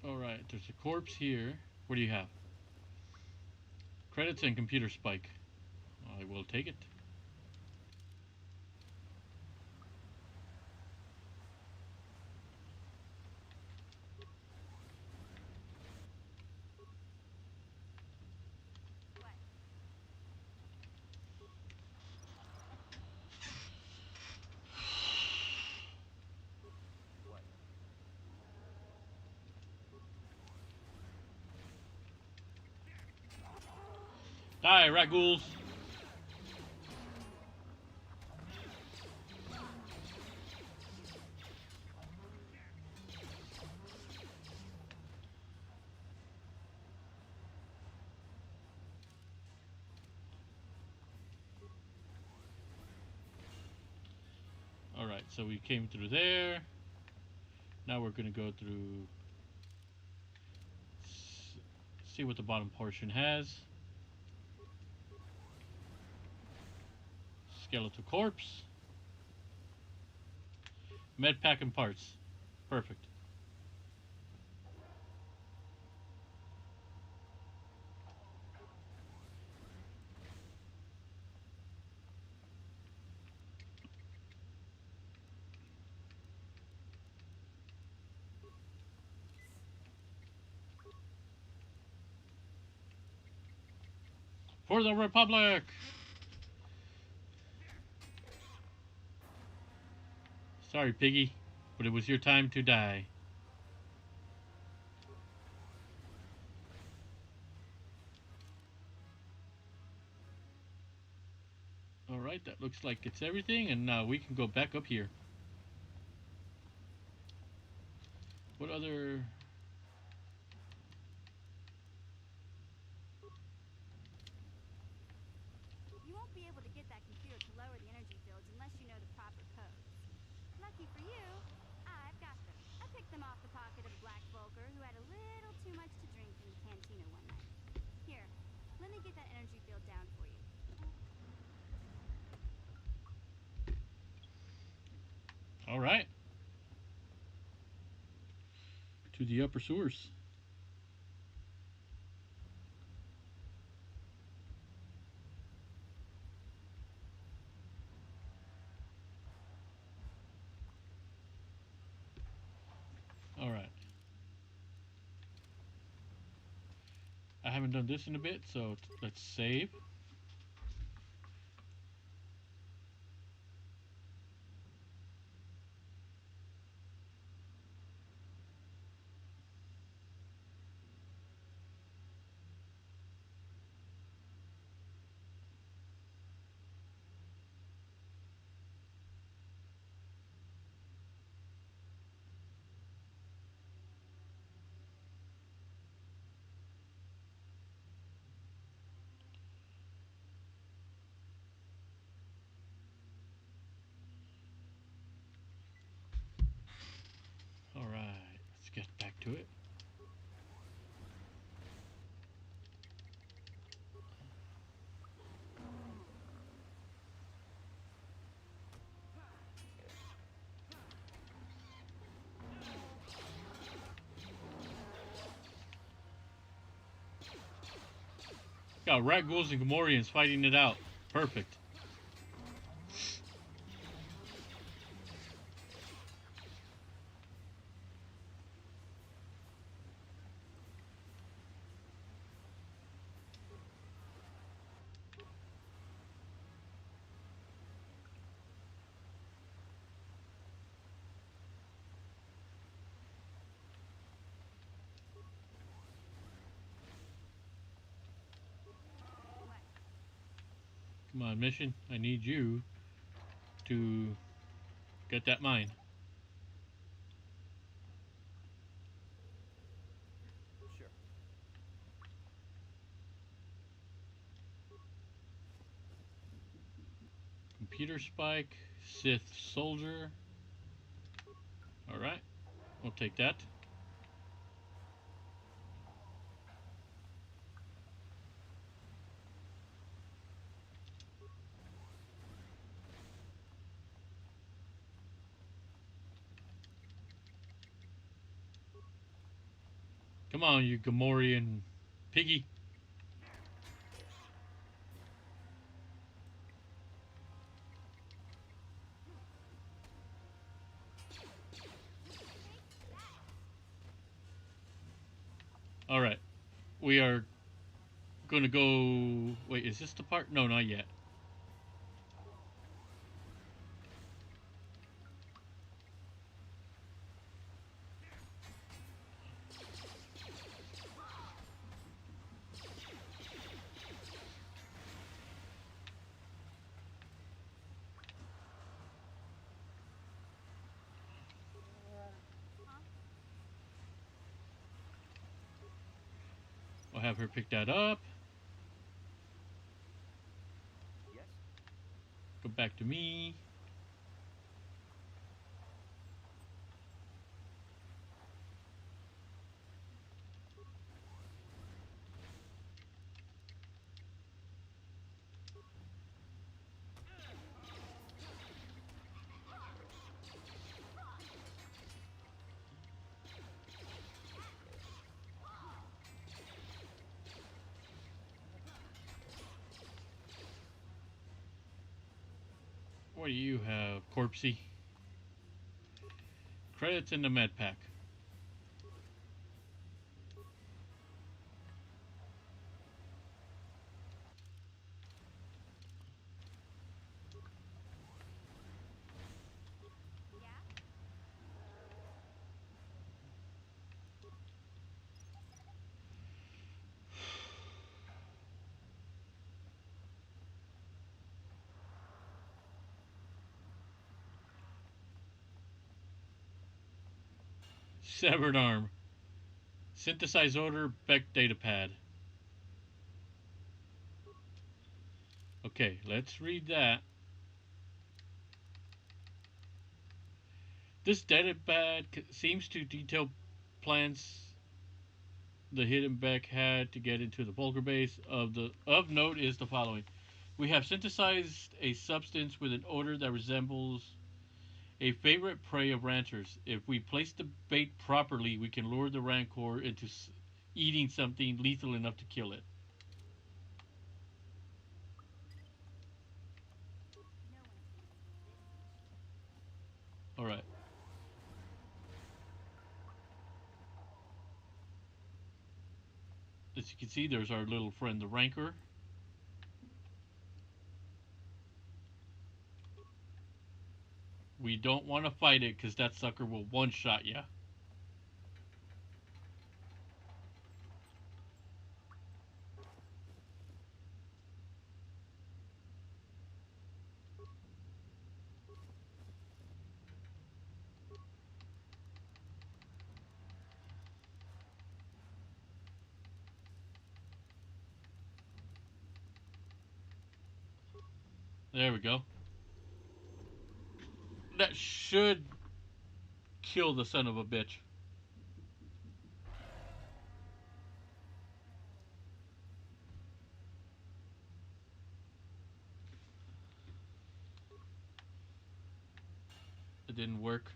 Alright, there's a corpse here. What do you have? Credits and computer spike. I will take it. What? Die, rat ghouls! Alright, so we came through there. Now we're going to go through... see what the bottom portion has. Skeletal corpse. Med pack and parts. Perfect. For the Republic! Sorry, Piggy, but it was your time to die. Alright, that looks like it's everything, and now we can go back up here. What other... You won't be able to get that computer to lower the energy fields unless you know the proper codes. Lucky for you, I've got them. I picked them off the pocket of a black Volker who had a little too much to drink in the cantina one night. Here, let me get that energy field down for you. Alright. To the upper sewers. Alright. I haven't done this in a bit, so let's save. Alright, let's get back to it. Got rat ghouls and Gamorreans fighting it out. Perfect. Come on, mission. I need you to get that mine. Sure. Computer spike, Sith soldier. Alright, we'll take that. Come on, you Gamorrean piggy. Alright, we are gonna go... Wait, is this the part? No, not yet. I'll have her pick that up. Yes? Go back to me. What do you have, Corpsey? Credits in the med pack. Severed arm. Synthesize order. Beck datapad. Okay, let's read that. This datapad seems to detail plans the hidden Beck had to get into the Volker base. Of note is the following: we have synthesized a substance with an odor that resembles a favorite prey of ranchers. If we place the bait properly, we can lure the rancor into eating something lethal enough to kill it. All right. As you can see, there's our little friend, the rancor. We don't want to fight it because that sucker will one-shot you. There we go. That should kill the son of a bitch. It didn't work.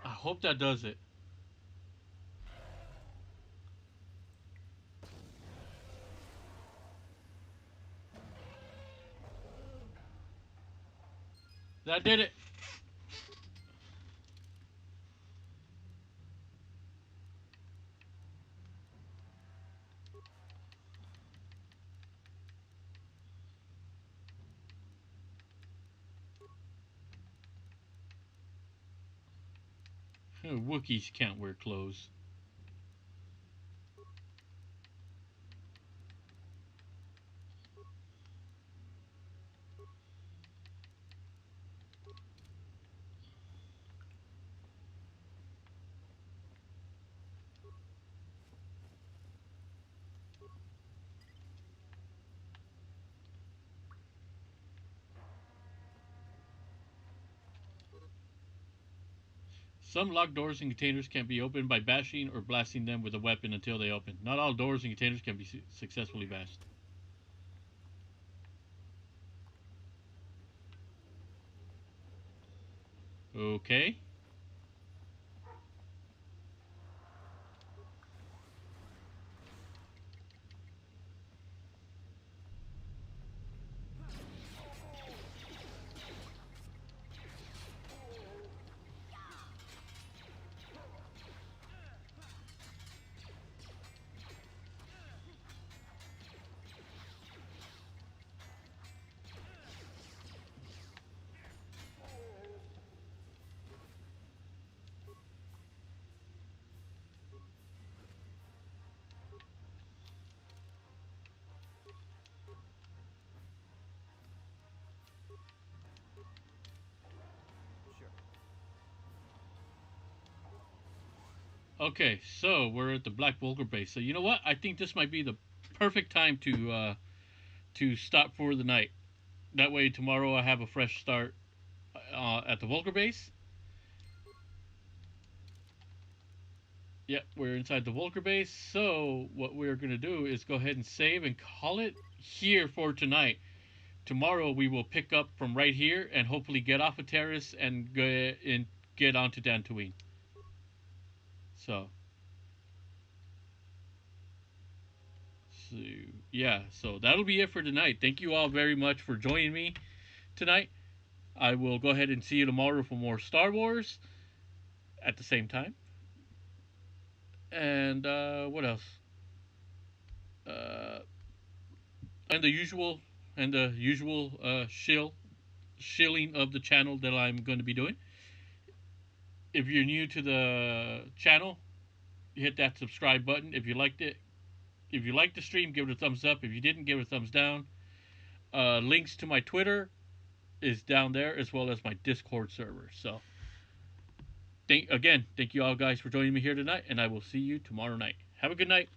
I hope that does it. That did it. Wookiees can't wear clothes. Some locked doors and containers can be opened by bashing or blasting them with a weapon until they open. Not all doors and containers can be successfully bashed. Okay. Okay, so we're at the Black Vulgar base. So you know what? I think this might be the perfect time to stop for the night. That way, tomorrow I have a fresh start at the Vulgar base. Yeah, we're inside the Volker base. So what we're gonna do is go ahead and save and call it here for tonight. Tomorrow we will pick up from right here and hopefully get off a terrace and get onto Dantooine. So, so yeah, so that'll be it for tonight. Thank you all very much for joining me tonight. I will go ahead and see you tomorrow for more Star Wars at the same time. And what else? Uh, and the usual shilling of the channel that I'm going to be doing. If you're new to the channel, hit that subscribe button. If you liked the stream, give it a thumbs up. If you didn't, give it a thumbs down. Links to my Twitter is down there, as well as my Discord server. So, thank you all guys for joining me here tonight, and I will see you tomorrow night. Have a good night.